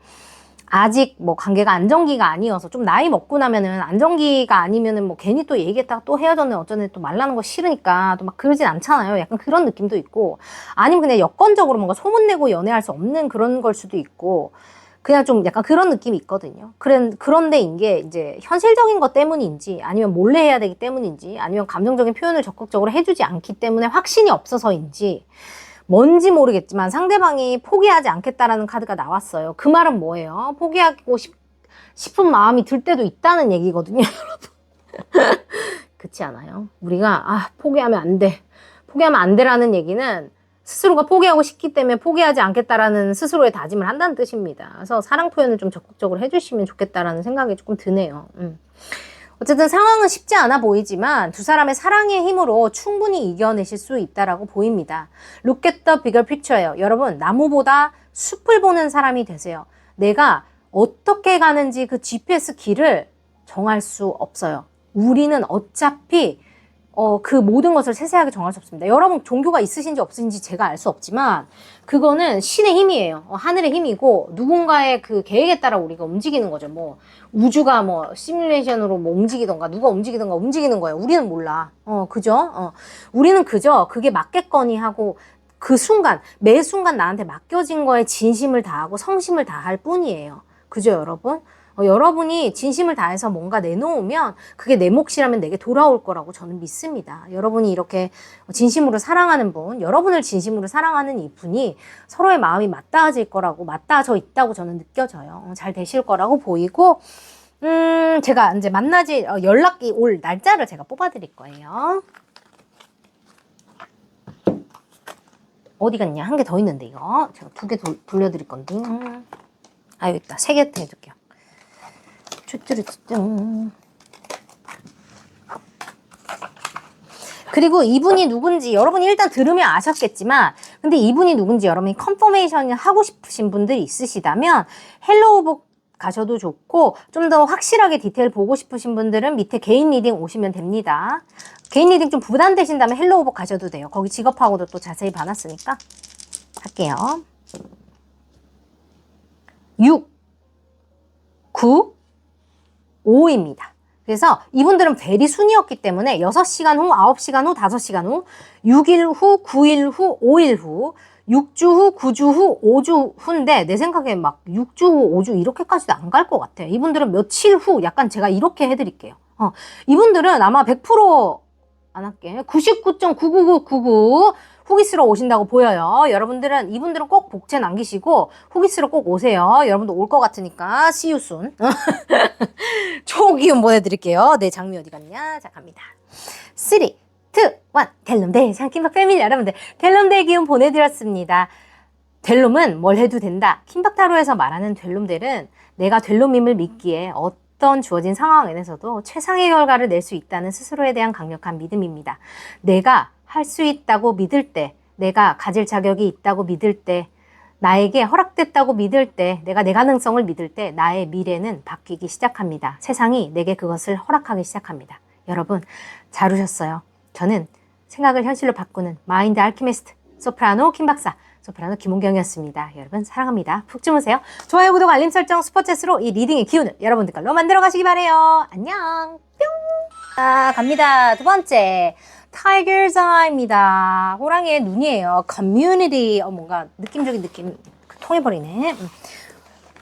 아직 뭐 관계가 안정기가 아니어서 좀 나이 먹고 나면은 안정기가 아니면은 뭐 괜히 또 얘기했다가 또 헤어졌네 어쩌네 또 말라는 거 싫으니까 또 막 그러진 않잖아요. 약간 그런 느낌도 있고 아니면 그냥 여건적으로 뭔가 소문내고 연애할 수 없는 그런 걸 수도 있고 그냥 좀 약간 그런 느낌이 있거든요. 그런데 이게 이제 현실적인 것 때문인지 아니면 몰래 해야 되기 때문인지 아니면 감정적인 표현을 적극적으로 해주지 않기 때문에 확신이 없어서인지 뭔지 모르겠지만 상대방이 포기하지 않겠다라는 카드가 나왔어요. 그 말은 뭐예요? 포기하고 싶은 마음이 들 때도 있다는 얘기거든요, 여러분. 그렇지 않아요? 우리가 포기하면 안 돼. 포기하면 안 돼라는 얘기는 스스로가 포기하고 싶기 때문에 포기하지 않겠다라는 스스로의 다짐을 한다는 뜻입니다. 그래서 사랑 표현을 좀 적극적으로 해주시면 좋겠다라는 생각이 조금 드네요. 어쨌든 상황은 쉽지 않아 보이지만 두 사람의 사랑의 힘으로 충분히 이겨내실 수 있다라고 보입니다. Look at the bigger picture예요. 여러분, 나무보다 숲을 보는 사람이 되세요. 내가 어떻게 가는지 그 GPS 길을 정할 수 없어요. 우리는 어차피 그 모든 것을 세세하게 정할 수 없습니다. 여러분 종교가 있으신지 없으신지 제가 알 수 없지만 그거는 신의 힘이에요. 하늘의 힘이고 누군가의 그 계획에 따라 우리가 움직이는 거죠. 뭐 우주가 뭐 시뮬레이션으로 뭐 움직이던가 누가 움직이던가 움직이는 거예요. 우리는 몰라. 그죠? 우리는 그저 그게 맞겠거니 하고 그 순간 매 순간 나한테 맡겨진 거에 진심을 다하고 성심을 다할 뿐이에요. 그죠, 여러분? 여러분이 진심을 다해서 뭔가 내놓으면 그게 내 몫이라면 내게 돌아올 거라고 저는 믿습니다. 여러분이 이렇게 진심으로 사랑하는 분, 여러분을 진심으로 사랑하는 이 분이 서로의 마음이 맞닿아질 거라고, 맞닿아져 있다고 저는 느껴져요. 잘 되실 거라고 보이고, 제가 이제 연락이 올 날짜를 제가 뽑아드릴 거예요. 어디 갔냐? 한 개 더 있는데, 이거. 제가 2개 돌려드릴 건데. 여기 있다. 3개 해줄게요. 그리고 이분이 누군지 여러분이 일단 들으면 아셨겠지만 근데 이분이 누군지 여러분이 컨퍼메이션을 하고 싶으신 분들이 있으시다면 헬로우북 가셔도 좋고 좀 더 확실하게 디테일 보고 싶으신 분들은 밑에 개인 리딩 오시면 됩니다. 개인 리딩 좀 부담되신다면 헬로우북 가셔도 돼요. 거기 직업하고도 또 자세히 봐놨으니까 할게요. 6, 9, 5입니다. 그래서 이분들은 벨이 순이었기 때문에 6시간 후, 9시간 후, 5시간 후, 6일 후, 9일 후, 5일 후, 6주 후, 9주 후, 5주 후인데 내 생각에 막 6주 후, 5주 이렇게까지도 안 갈 것 같아요. 이분들은 며칠 후 약간 제가 이렇게 해드릴게요. 이분들은 아마 100%안 할게. 99.99999 후기스로 오신다고 보여요. 이분들은 꼭 복채 남기시고 후기스로 꼭 오세요. 여러분도 올 것 같으니까 see you soon. 초기운 보내드릴게요. 네, 장미 어디 갔냐? 자, 갑니다. 3, 2, 1. 델롬대 킹박 패밀리 여러분들 델롬대 기운 보내드렸습니다. 델롬은 뭘 해도 된다. 킹박타로에서 말하는 델롬델은 내가 델롬임을 믿기에 어떤 주어진 상황에서도 최상의 결과를 낼 수 있다는 스스로에 대한 강력한 믿음입니다. 내가 할 수 있다고 믿을 때, 내가 가질 자격이 있다고 믿을 때, 나에게 허락됐다고 믿을 때, 내가 내 가능성을 믿을 때 나의 미래는 바뀌기 시작합니다. 세상이 내게 그것을 허락하기 시작합니다. 여러분 잘 오셨어요. 저는 생각을 현실로 바꾸는 마인드 알키미스트 소프라노 김박사, 소프라노 김은경이었습니다. 여러분 사랑합니다. 푹 주무세요. 좋아요, 구독, 알림 설정, 슈퍼챗으로 이 리딩의 기운을 여러분들 걸로 만들어 가시기 바래요. 안녕. 뿅. 갑니다. 두 번째. Tiger's Eye입니다. 호랑이의 눈이에요. Community. 뭔가 느낌적인 느낌 통해버리네.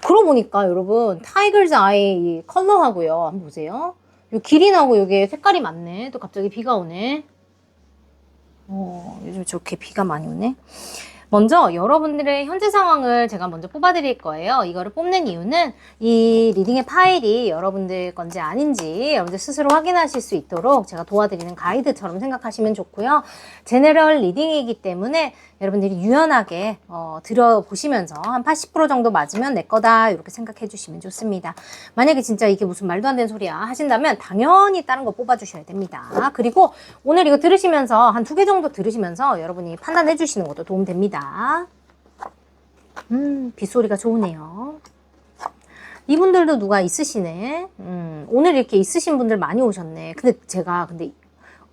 그러고 보니까 여러분 Tiger's Eye 컬러하고요. 한번 보세요. 요 기린하고 요게 색깔이 맞네. 또 갑자기 비가 오네. 요즘 저렇게 비가 많이 오네. 먼저 여러분들의 현재 상황을 제가 먼저 뽑아드릴 거예요. 이거를 뽑는 이유는 이 리딩의 파일이 여러분들 건지 아닌지 여러분들 스스로 확인하실 수 있도록 제가 도와드리는 가이드처럼 생각하시면 좋고요. 제너럴 리딩이기 때문에 여러분들이 유연하게 들어보시면서 한 80% 정도 맞으면 내 거다 이렇게 생각해 주시면 좋습니다. 만약에 진짜 이게 무슨 말도 안 되는 소리야 하신다면 당연히 다른 거 뽑아주셔야 됩니다. 그리고 오늘 이거 들으시면서 한 2개 정도 들으시면서 여러분이 판단해 주시는 것도 도움됩니다. 빗소리가 좋으네요. 이분들도 누가 있으시네. 오늘 이렇게 있으신 분들 많이 오셨네. 근데 제가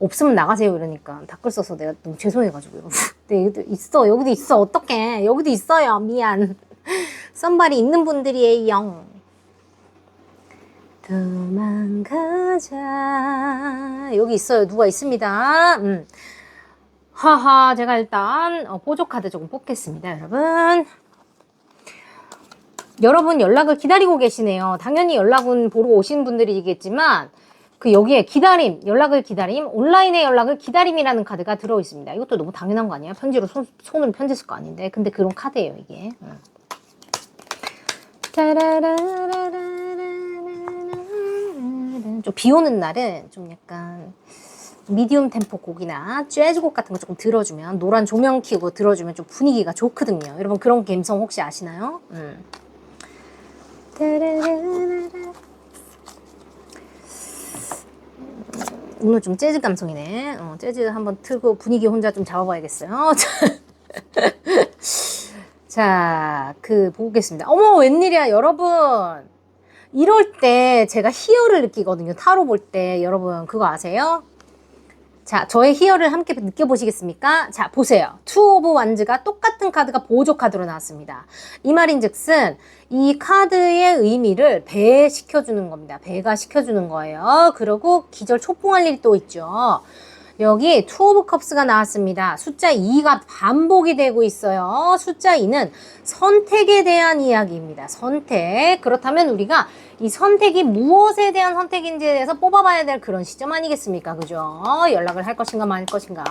없으면 나가세요 이러니까 댓글 써서 내가 너무 죄송해가지고요. 네, 여기도 있어 어떡해. 여기도 있어요. 미안. 썸발이 있는 분들이에요. 도망가자. 여기 있어요. 누가 있습니다. 하하, 제가 일단 보조 카드 조금 뽑겠습니다, 여러분. 여러분 연락을 기다리고 계시네요. 당연히 연락은 보러 오신 분들이겠지만 여기에 기다림, 연락을 기다림, 온라인의 연락을 기다림이라는 카드가 들어 있습니다. 이것도 너무 당연한 거 아니에요? 편지로 손으로 편지 쓸 거 아닌데. 근데 그런 카드예요, 이게. 좀 비 오는 날은 좀 약간 미디움 템포 곡이나 재즈곡 같은 거 조금 들어주면, 노란 조명 켜고 들어주면 좀 분위기가 좋거든요. 여러분 그런 감성 혹시 아시나요? 오늘 좀 재즈 감성이네. 재즈 한번 틀고 분위기 혼자 좀 잡아봐야겠어요. 자, 보겠습니다. 어머, 웬일이야, 여러분. 이럴 때 제가 희열을 느끼거든요. 타로 볼 때. 여러분, 그거 아세요? 자, 저의 희열을 함께 느껴보시겠습니까? 자, 보세요. 투 오브 완즈가 똑같은 카드가 보조 카드로 나왔습니다. 이 말인 즉슨 이 카드의 의미를 배시켜주는 겁니다. 배가 시켜주는 거예요. 그리고 기절 초풍할 일이 또 있죠. 여기 투 오브 컵스가 나왔습니다. 숫자 2가 반복이 되고 있어요. 숫자 2는 선택에 대한 이야기입니다. 선택. 그렇다면 우리가 이 선택이 무엇에 대한 선택인지에 대해서 뽑아봐야 될 그런 시점 아니겠습니까? 그죠? 연락을 할 것인가 말 것인가.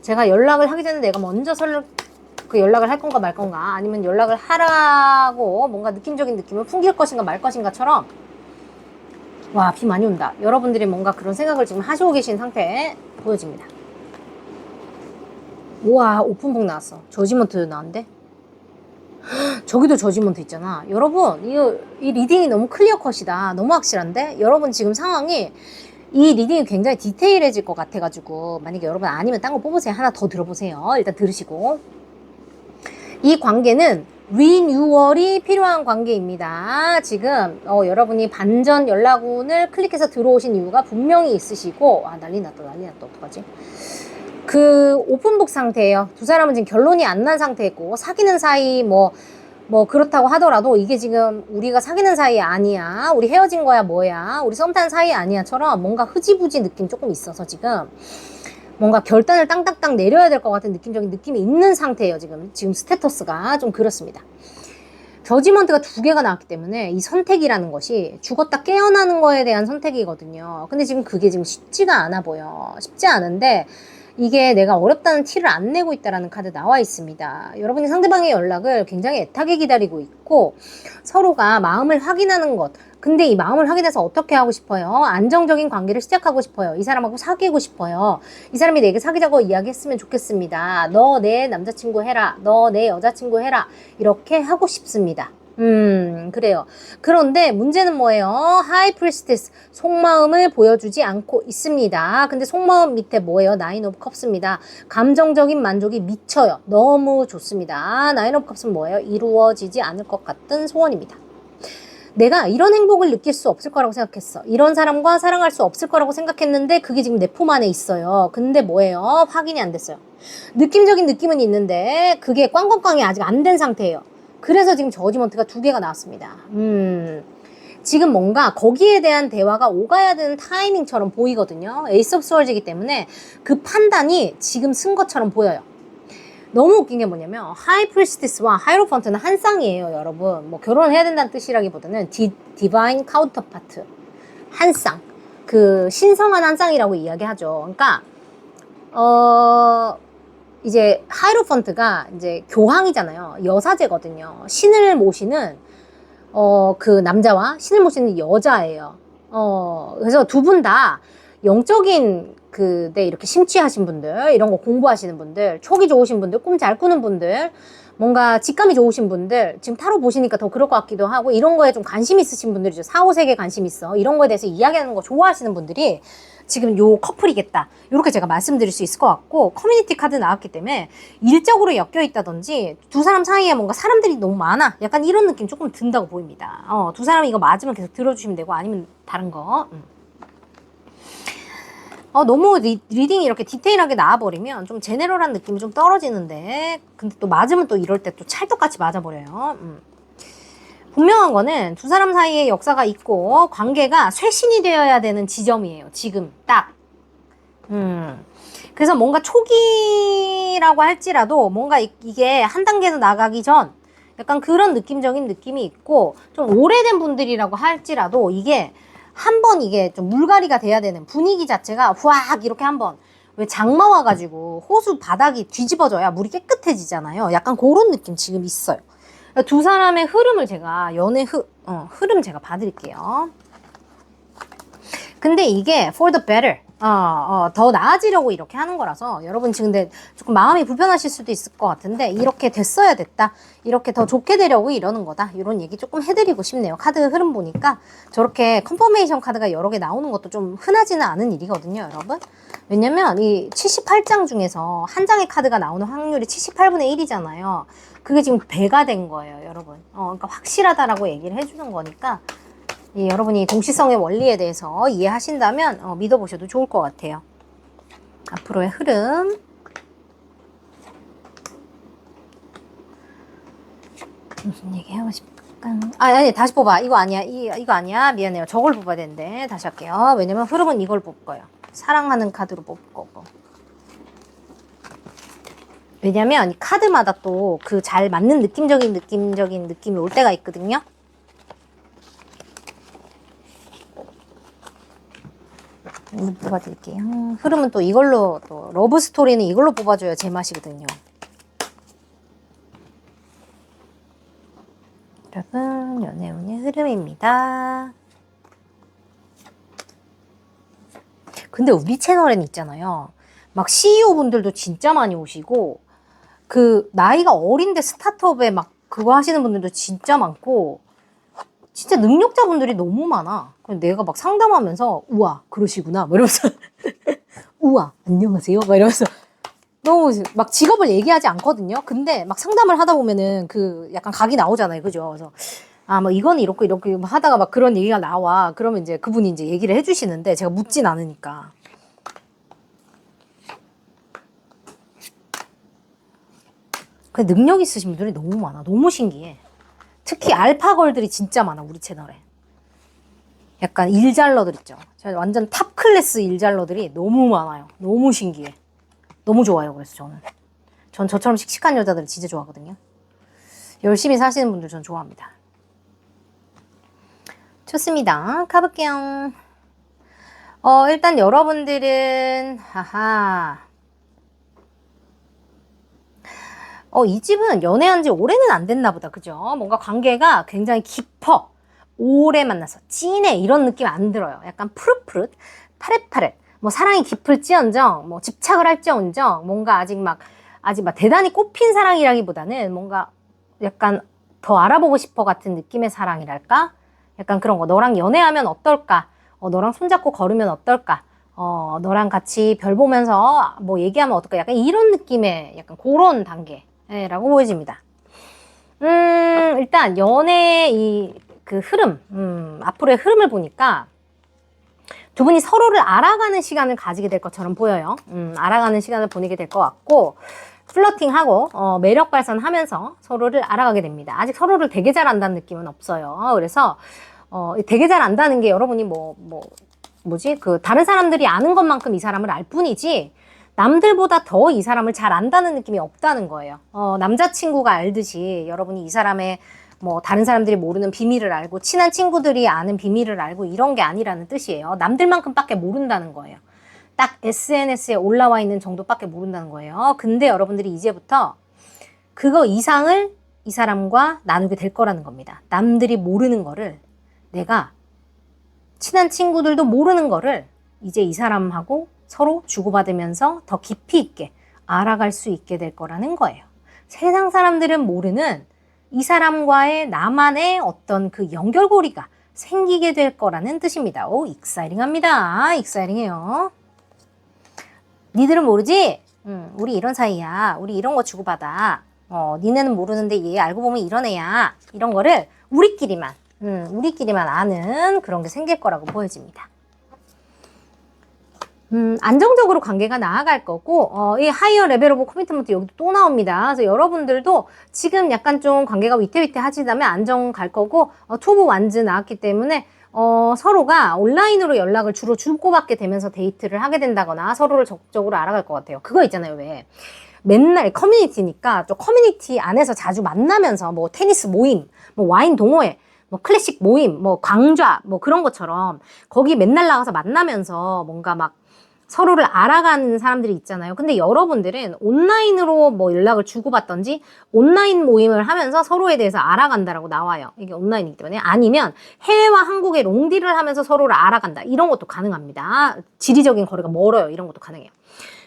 제가 연락을 하기 전에 내가 먼저 연락을 할 건가 말 건가, 아니면 연락을 하라고 뭔가 느낌적인 느낌을 풍길 것인가 말 것인가처럼. 와, 비 많이 온다. 여러분들이 뭔가 그런 생각을 지금 하시고 계신 상태에 보여집니다. 우와, 오픈북 나왔어. 저지먼트 나왔는데? 저기도 저지먼트 있잖아. 여러분, 이 리딩이 너무 클리어 컷이다. 너무 확실한데? 여러분 지금 상황이, 이 리딩이 굉장히 디테일해질 것 같아가지고, 만약에 여러분 아니면 딴 거 뽑으세요. 하나 더 들어보세요. 일단 들으시고. 이 관계는 리뉴얼이 필요한 관계입니다. 지금 여러분이 반전 연락운을 클릭해서 들어오신 이유가 분명히 있으시고, 난리 났다 어떡하지? 오픈북 상태예요. 두 사람은 지금 결론이 안 난 상태고, 사귀는 사이 그렇다고 하더라도 이게 지금 우리가 사귀는 사이 아니야, 우리 헤어진 거야 뭐야, 우리 썸 탄 사이 아니야처럼 뭔가 흐지부지 느낌 조금 있어서 지금 뭔가 결단을 땅땅땅 내려야 될 것 같은 느낌적인 느낌이 있는 상태예요. 지금 스테터스가 좀 그렇습니다. 저지먼트가 2개가 나왔기 때문에 이 선택이라는 것이 죽었다 깨어나는 거에 대한 선택이거든요. 근데 지금 그게 지금 쉽지가 않아 보여. 쉽지 않은데 이게 내가 어렵다는 티를 안 내고 있다라는 카드 나와 있습니다. 여러분이 상대방의 연락을 굉장히 애타게 기다리고 있고, 서로가 마음을 확인하는 것. 근데 이 마음을 확인해서 어떻게 하고 싶어요? 안정적인 관계를 시작하고 싶어요. 이 사람하고 사귀고 싶어요. 이 사람이 내게 사귀자고 이야기했으면 좋겠습니다. 너 내 남자친구 해라. 너 내 여자친구 해라. 이렇게 하고 싶습니다. 그래요. 그런데 문제는 뭐예요? 하이 프리스티스, 속마음을 보여주지 않고 있습니다. 근데 속마음 밑에 뭐예요? 나인 오브 컵스입니다. 감정적인 만족이 미쳐요. 너무 좋습니다. 나인 오브 컵스는 뭐예요? 이루어지지 않을 것 같은 소원입니다. 내가 이런 행복을 느낄 수 없을 거라고 생각했어. 이런 사람과 사랑할 수 없을 거라고 생각했는데 그게 지금 내 품 안에 있어요. 근데 뭐예요? 확인이 안 됐어요. 느낌적인 느낌은 있는데 그게 꽝꽝꽝이 아직 안 된 상태예요. 그래서 지금 저지먼트가 2개가 나왔습니다. 지금 뭔가 거기에 대한 대화가 오가야 되는 타이밍처럼 보이거든요. 에이스 오브 스월즈이기 때문에 그 판단이 지금 쓴 것처럼 보여요. 너무 웃긴 게 뭐냐면 하이 프리스티스와 하이로펀트는 한 쌍이에요, 여러분. 결혼해야 된다는 뜻이라기보다는 디바인 카운터파트, 한 쌍. 신성한 한 쌍이라고 이야기하죠. 그러니까 이제 하이로펀트가 이제 교황이잖아요. 여사제거든요. 신을 모시는 그 남자와 신을 모시는 여자예요. 그래서 두 분 다 영적인 데 이렇게 심취하신 분들, 이런 거 공부하시는 분들, 촉이 좋으신 분들, 꿈 잘 꾸는 분들, 뭔가 직감이 좋으신 분들, 지금 타로 보시니까 더 그럴 것 같기도 하고, 이런 거에 좀 관심 있으신 분들이죠. 4, 5색에 관심 있어. 이런 거에 대해서 이야기하는 거 좋아하시는 분들이 지금 요 커플이겠다. 이렇게 제가 말씀드릴 수 있을 것 같고, 커뮤니티 카드 나왔기 때문에 일적으로 엮여 있다든지, 두 사람 사이에 뭔가 사람들이 너무 많아. 약간 이런 느낌 조금 든다고 보입니다. 두 사람이 이거 맞으면 계속 들어주시면 되고, 아니면 다른 거. 너무 리딩이 이렇게 디테일하게 나와버리면 좀 제네럴한 느낌이 좀 떨어지는데, 근데 또 맞으면 또 이럴 때 또 찰떡같이 맞아버려요. 분명한 거는 두 사람 사이에 역사가 있고 관계가 쇄신이 되어야 되는 지점이에요. 지금 딱. 그래서 뭔가 초기라고 할지라도 뭔가 이게 한 단계 더 나가기 전 약간 그런 느낌적인 느낌이 있고, 좀 오래된 분들이라고 할지라도 이게 한번 이게 좀 물갈이가 돼야 되는 분위기 자체가 후악 이렇게 한번, 왜 장마 와가지고 호수 바닥이 뒤집어져야 물이 깨끗해지잖아요. 약간 그런 느낌 지금 있어요. 두 사람의 흐름을 제가 흐름 제가 봐드릴게요. 근데 이게 for the better, 더 나아지려고 이렇게 하는 거라서 여러분 지금 근데 조금 마음이 불편하실 수도 있을 것 같은데, 이렇게 됐어야 됐다, 이렇게 더 좋게 되려고 이러는 거다, 이런 얘기 조금 해드리고 싶네요. 카드 흐름 보니까 저렇게 컨퍼메이션 카드가 여러 개 나오는 것도 좀 흔하지는 않은 일이거든요, 여러분. 왜냐면 이 78장 중에서 한 장의 카드가 나오는 확률이 78분의 1이잖아요. 그게 지금 배가 된 거예요, 여러분. 그러니까 확실하다라고 얘기를 해주는 거니까, 여러분이 동시성의 원리에 대해서 이해하신다면 믿어보셔도 좋을 것 같아요. 앞으로의 흐름. 무슨 얘기 하고 싶을까? 아니, 다시 뽑아. 이거 아니야. 이거 아니야. 미안해요. 저걸 뽑아야 되는데. 다시 할게요. 왜냐면 흐름은 이걸 뽑을 거예요. 사랑하는 카드로 뽑을 거고. 왜냐면 이 카드마다 또 그 잘 맞는 느낌적인 느낌이 올 때가 있거든요. 이거 뽑아드릴게요. 흐름은 또 이걸로, 또 러브 스토리는 이걸로 뽑아줘야 제맛이거든요. 여러분, 연애운의 흐름입니다. 근데 우리 채널에는 있잖아요, 막 CEO 분들도 진짜 많이 오시고, 그 나이가 어린데 스타트업에 막 그거 하시는 분들도 진짜 많고, 진짜 능력자분들이 너무 많아. 내가 막 상담하면서 우와 그러시구나 막 이러면서 우와 안녕하세요 막 이러면서, 너무 막 직업을 얘기하지 않거든요. 근데 막 상담을 하다 보면은 그 약간 각이 나오잖아요, 그죠? 그래서 뭐 이거는 이렇게 하다가 막 그런 얘기가 나와. 그러면 이제 그분이 이제 얘기를 해주시는데 제가 묻진 않으니까. 그 능력 있으신 분들이 너무 많아. 너무 신기해. 특히 알파걸들이 진짜 많아, 우리 채널에. 약간 일잘러들 있죠. 완전 탑 클래스 일잘러들이 너무 많아요. 너무 신기해. 너무 좋아요. 그래서 전 저처럼 씩씩한 여자들 진짜 좋아하거든요. 열심히 사시는 분들 전 좋아합니다. 좋습니다. 가볼게요. 일단 여러분들은 이 집은 연애한 지 오래는 안 됐나 보다. 그죠? 뭔가 관계가 굉장히 깊어. 오래 만나서 찐해 이런 느낌 안 들어요. 약간 푸릇푸릇, 파릇파릇. 뭐 사랑이 깊을지언정, 뭐 집착을 할지언정, 뭔가 아직 막 대단히 꽃핀 사랑이라기보다는 뭔가 약간 더 알아보고 싶어 같은 느낌의 사랑이랄까? 약간 그런 거. 너랑 연애하면 어떨까? 너랑 손잡고 걸으면 어떨까? 너랑 같이 별 보면서 뭐 얘기하면 어떨까? 약간 이런 느낌의 약간 그런 단계라고 보여집니다. 일단 연애 그 흐름, 앞으로의 흐름을 보니까 두 분이 서로를 알아가는 시간을 가지게 될 것처럼 보여요. 알아가는 시간을 보내게 될 것 같고, 플러팅하고 매력 발산하면서 서로를 알아가게 됩니다. 아직 서로를 되게 잘 안다는 느낌은 없어요. 그래서 되게 잘 안다는 게 여러분이 다른 사람들이 아는 것만큼 이 사람을 알 뿐이지 남들보다 더 이 사람을 잘 안다는 느낌이 없다는 거예요. 남자친구가 알듯이 여러분이 이 사람의 다른 사람들이 모르는 비밀을 알고, 친한 친구들이 아는 비밀을 알고, 이런 게 아니라는 뜻이에요. 남들만큼밖에 모른다는 거예요. 딱 SNS에 올라와 있는 정도밖에 모른다는 거예요. 근데 여러분들이 이제부터 그거 이상을 이 사람과 나누게 될 거라는 겁니다. 남들이 모르는 거를, 내가 친한 친구들도 모르는 거를 이제 이 사람하고 서로 주고받으면서 더 깊이 있게 알아갈 수 있게 될 거라는 거예요. 세상 사람들은 모르는 이 사람과의 나만의 어떤 그 연결고리가 생기게 될 거라는 뜻입니다. 오, 익사이링합니다. 익사이링해요. 니들은 모르지? 우리 이런 사이야. 우리 이런 거 주고받아. 니네는 모르는데 얘 알고 보면 이런 애야. 이런 거를 우리끼리만 아는 그런 게 생길 거라고 보여집니다. 안정적으로 관계가 나아갈 거고, 이 하이어 레벨 오브 커미트먼트 여기도 또 나옵니다. 그래서 여러분들도 지금 약간 좀 관계가 위태위태하지다면 안정 갈 거고, 투브 완즈 나왔기 때문에, 서로가 온라인으로 연락을 주로 주고받게 되면서 데이트를 하게 된다거나 서로를 적극적으로 알아갈 것 같아요. 그거 있잖아요, 왜. 맨날 커뮤니티니까 좀 커뮤니티 안에서 자주 만나면서 뭐 테니스 모임, 뭐 와인 동호회, 뭐 클래식 모임, 뭐 광좌, 뭐 그런 것처럼 거기 맨날 나가서 만나면서 뭔가 막 서로를 알아가는 사람들이 있잖아요. 근데 여러분들은 온라인으로 뭐 연락을 주고받던지 온라인 모임을 하면서 서로에 대해서 알아간다라고 나와요. 이게 온라인이기 때문에. 아니면 해외와 한국의 롱디를 하면서 서로를 알아간다. 이런 것도 가능합니다. 지리적인 거리가 멀어요. 이런 것도 가능해요.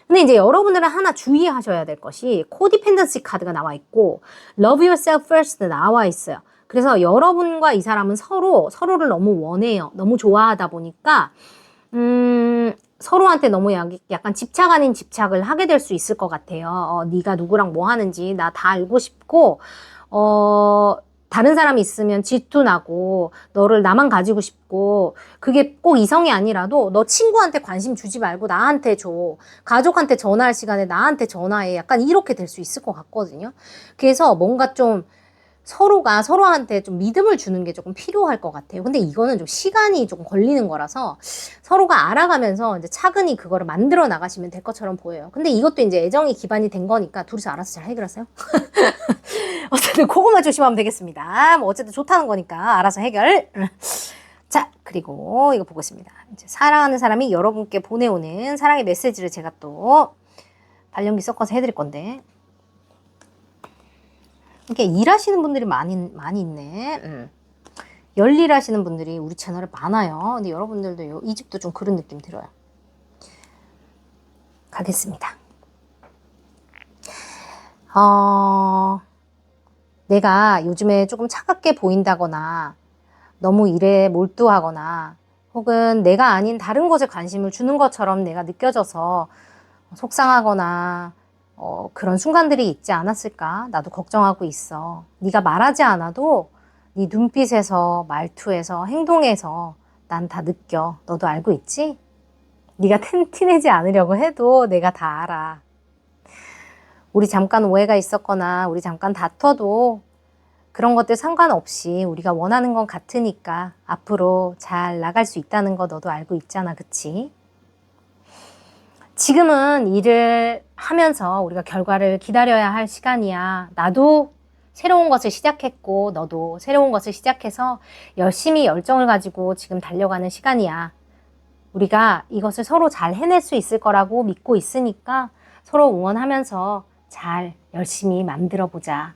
근데 이제 여러분들은 하나 주의하셔야 될 것이 코디펜던시 카드가 나와 있고 Love Yourself First 나와 있어요. 그래서 여러분과 이 사람은 서로를 너무 원해요. 너무 좋아하다 보니까 서로한테 너무 약간 집착 아닌 집착을 하게 될 수 있을 것 같아요. 네가 누구랑 뭐 하는지 나 다 알고 싶고 다른 사람이 있으면 질투나고 너를 나만 가지고 싶고 그게 꼭 이성이 아니라도 너 친구한테 관심 주지 말고 나한테 줘. 가족한테 전화할 시간에 나한테 전화해. 약간 이렇게 될 수 있을 것 같거든요. 그래서 뭔가 좀 서로가 서로한테 좀 믿음을 주는 게 조금 필요할 것 같아요. 근데 이거는 좀 시간이 조금 걸리는 거라서 서로가 알아가면서 이제 차근히 그거를 만들어 나가시면 될 것처럼 보여요. 근데 이것도 이제 애정이 기반이 된 거니까 둘이서 알아서 잘 해결하세요. 어쨌든 그거만 조심하면 되겠습니다. 뭐 어쨌든 좋다는 거니까 알아서 해결. 자, 그리고 이거 보고 있습니다. 이제 사랑하는 사람이 여러분께 보내오는 사랑의 메시지를 제가 또 발연기 섞어서 해드릴 건데. 이렇게 일하시는 분들이 많이 있네. 열일하시는 분들이 우리 채널에 많아요. 근데 여러분들도 이 집도 좀 그런 느낌 들어요. 가겠습니다. 내가 요즘에 조금 차갑게 보인다거나 너무 일에 몰두하거나 혹은 내가 아닌 다른 것에 관심을 주는 것처럼 내가 느껴져서 속상하거나 그런 순간들이 있지 않았을까? 나도 걱정하고 있어. 네가 말하지 않아도 네 눈빛에서, 말투에서, 행동에서 난 다 느껴. 너도 알고 있지? 네가 티내지 않으려고 해도 내가 다 알아. 우리 잠깐 오해가 있었거나 우리 잠깐 다퉈도 그런 것들 상관없이 우리가 원하는 건 같으니까 앞으로 잘 나갈 수 있다는 거 너도 알고 있잖아. 그치? 지금은 일을 하면서 우리가 결과를 기다려야 할 시간이야. 나도 새로운 것을 시작했고 너도 새로운 것을 시작해서 열심히 열정을 가지고 지금 달려가는 시간이야. 우리가 이것을 서로 잘 해낼 수 있을 거라고 믿고 있으니까 서로 응원하면서 잘 열심히 만들어 보자.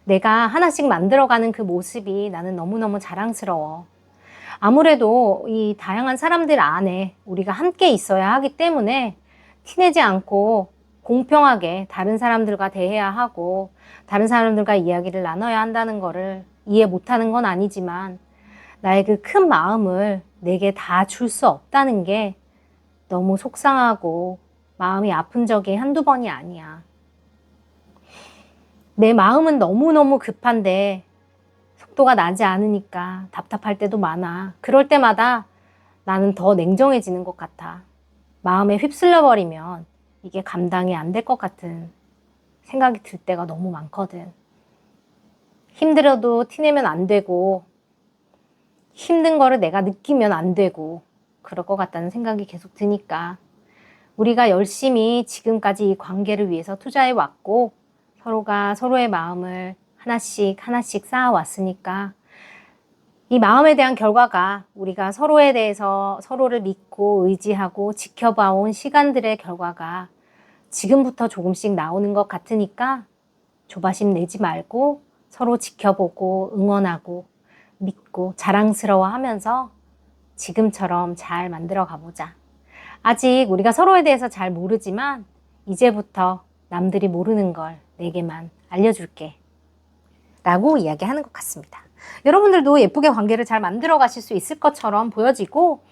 내가 하나씩 만들어가는 그 모습이 나는 너무너무 자랑스러워. 아무래도 이 다양한 사람들 안에 우리가 함께 있어야 하기 때문에 티내지 않고 공평하게 다른 사람들과 대해야 하고 다른 사람들과 이야기를 나눠야 한다는 거를 이해 못하는 건 아니지만 나의 그 큰 마음을 내게 다 줄 수 없다는 게 너무 속상하고 마음이 아픈 적이 한두 번이 아니야. 내 마음은 너무너무 급한데 속도가 나지 않으니까 답답할 때도 많아. 그럴 때마다 나는 더 냉정해지는 것 같아. 마음에 휩쓸려 버리면 이게 감당이 안 될 것 같은 생각이 들 때가 너무 많거든. 힘들어도 티내면 안 되고 힘든 거를 내가 느끼면 안 되고 그럴 것 같다는 생각이 계속 드니까 우리가 열심히 지금까지 이 관계를 위해서 투자해 왔고 서로가 서로의 마음을 하나씩 하나씩 쌓아왔으니까 이 마음에 대한 결과가 우리가 서로에 대해서 서로를 믿고 의지하고 지켜봐온 시간들의 결과가 지금부터 조금씩 나오는 것 같으니까 조바심 내지 말고 서로 지켜보고 응원하고 믿고 자랑스러워하면서 지금처럼 잘 만들어 가보자. 아직 우리가 서로에 대해서 잘 모르지만 이제부터 남들이 모르는 걸 내게만 알려줄게 라고 이야기하는 것 같습니다. 여러분들도 예쁘게 관계를 잘 만들어 가실 수 있을 것처럼 보여지고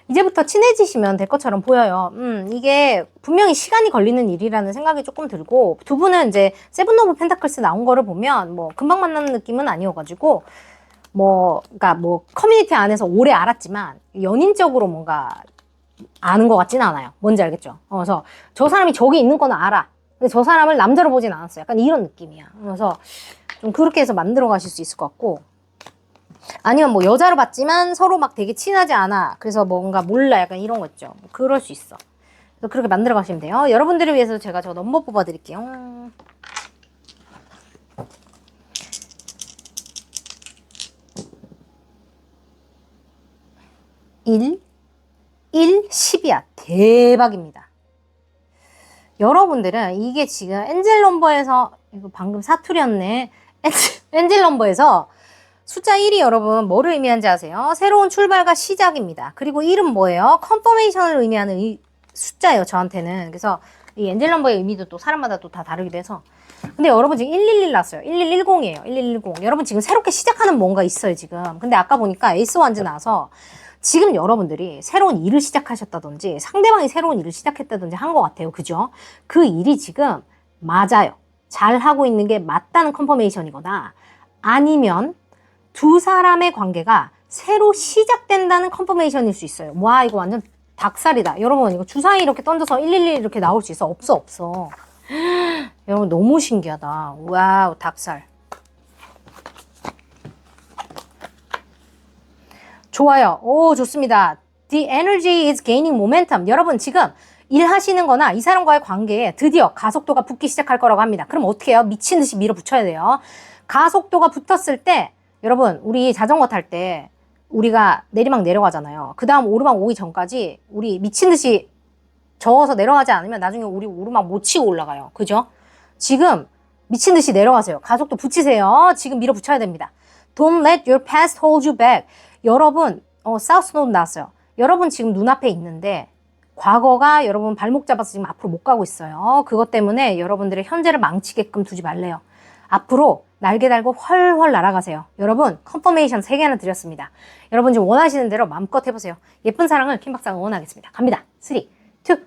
이제부터 친해지시면 될 것처럼 보여요. 이게 분명히 시간이 걸리는 일이라는 생각이 조금 들고 두 분은 이제 세븐 오브 펜타클스 나온 거를 보면 뭐 금방 만나는 느낌은 아니어가지고 그러니까 커뮤니티 안에서 오래 알았지만 연인적으로 뭔가 아는 것 같지는 않아요. 뭔지 알겠죠? 그래서 저 사람이 저기 있는 거는 알아. 근데 저 사람을 남자로 보진 않았어요. 약간 이런 느낌이야. 그래서 좀 그렇게 해서 만들어 가실 수 있을 것 같고 아니면 뭐 여자로 봤지만 서로 막 되게 친하지 않아. 그래서 뭔가 몰라. 약간 이런 거 있죠. 그럴 수 있어. 그래서 그렇게 만들어 가시면 돼요. 여러분들을 위해서 제가 저 넘버 뽑아 드릴게요. 1, 10이야. 대박입니다. 여러분들은 이게 지금 엔젤 넘버에서 이거 방금 사투리였네. 엔젤 넘버에서 숫자 1이 여러분 뭐를 의미하는지 아세요? 새로운 출발과 시작입니다. 그리고 1은 뭐예요? 컨퍼메이션을 의미하는 숫자예요. 저한테는. 그래서 이 엔젤 넘버의 의미도 또 사람마다 또 다 다르기도 해서. 근데 여러분 지금 111 났어요. 1110이에요. 1110. 여러분 지금 새롭게 시작하는 뭔가 있어요. 지금. 근데 아까 보니까 에이스 완즈 나와서 지금 여러분들이 새로운 일을 시작하셨다든지 상대방이 새로운 일을 시작했다든지 한 것 같아요. 그죠? 그 일이 지금 맞아요. 잘하고 있는 게 맞다는 컨퍼메이션이거나 아니면 두 사람의 관계가 새로 시작된다는 컨퍼메이션일 수 있어요. 와 이거 완전 닭살이다. 여러분 이거 주사위 이렇게 던져서 111 이렇게 나올 수 있어? 없어. 여러분 너무 신기하다. 와우 닭살. 좋아요. 오 좋습니다. The energy is gaining momentum. 여러분 지금 일하시는 거나 이 사람과의 관계에 드디어 가속도가 붙기 시작할 거라고 합니다. 그럼 어떻게 해요? 미친 듯이 밀어붙여야 돼요. 가속도가 붙었을 때 여러분 우리 자전거 탈 때 우리가 내리막 내려가잖아요. 그 다음 오르막 오기 전까지 우리 미친 듯이 저어서 내려가지 않으면 나중에 우리 오르막 못 치고 올라가요. 그죠? 지금 미친 듯이 내려가세요. 가속도 붙이세요. 지금 밀어붙여야 됩니다. Don't let your past hold you back. 여러분 사우스 노드 나왔어요. 여러분 지금 눈앞에 있는데 과거가 여러분 발목 잡아서 지금 앞으로 못 가고 있어요. 그것 때문에 여러분들의 현재를 망치게끔 두지 말래요. 앞으로 날개 달고 훨훨 날아가세요. 여러분 컨퍼메이션 3개나 드렸습니다. 여러분 지금 원하시는 대로 마음껏 해보세요. 예쁜 사랑을 킴박사가 응원하겠습니다. 갑니다. 3, 2, 1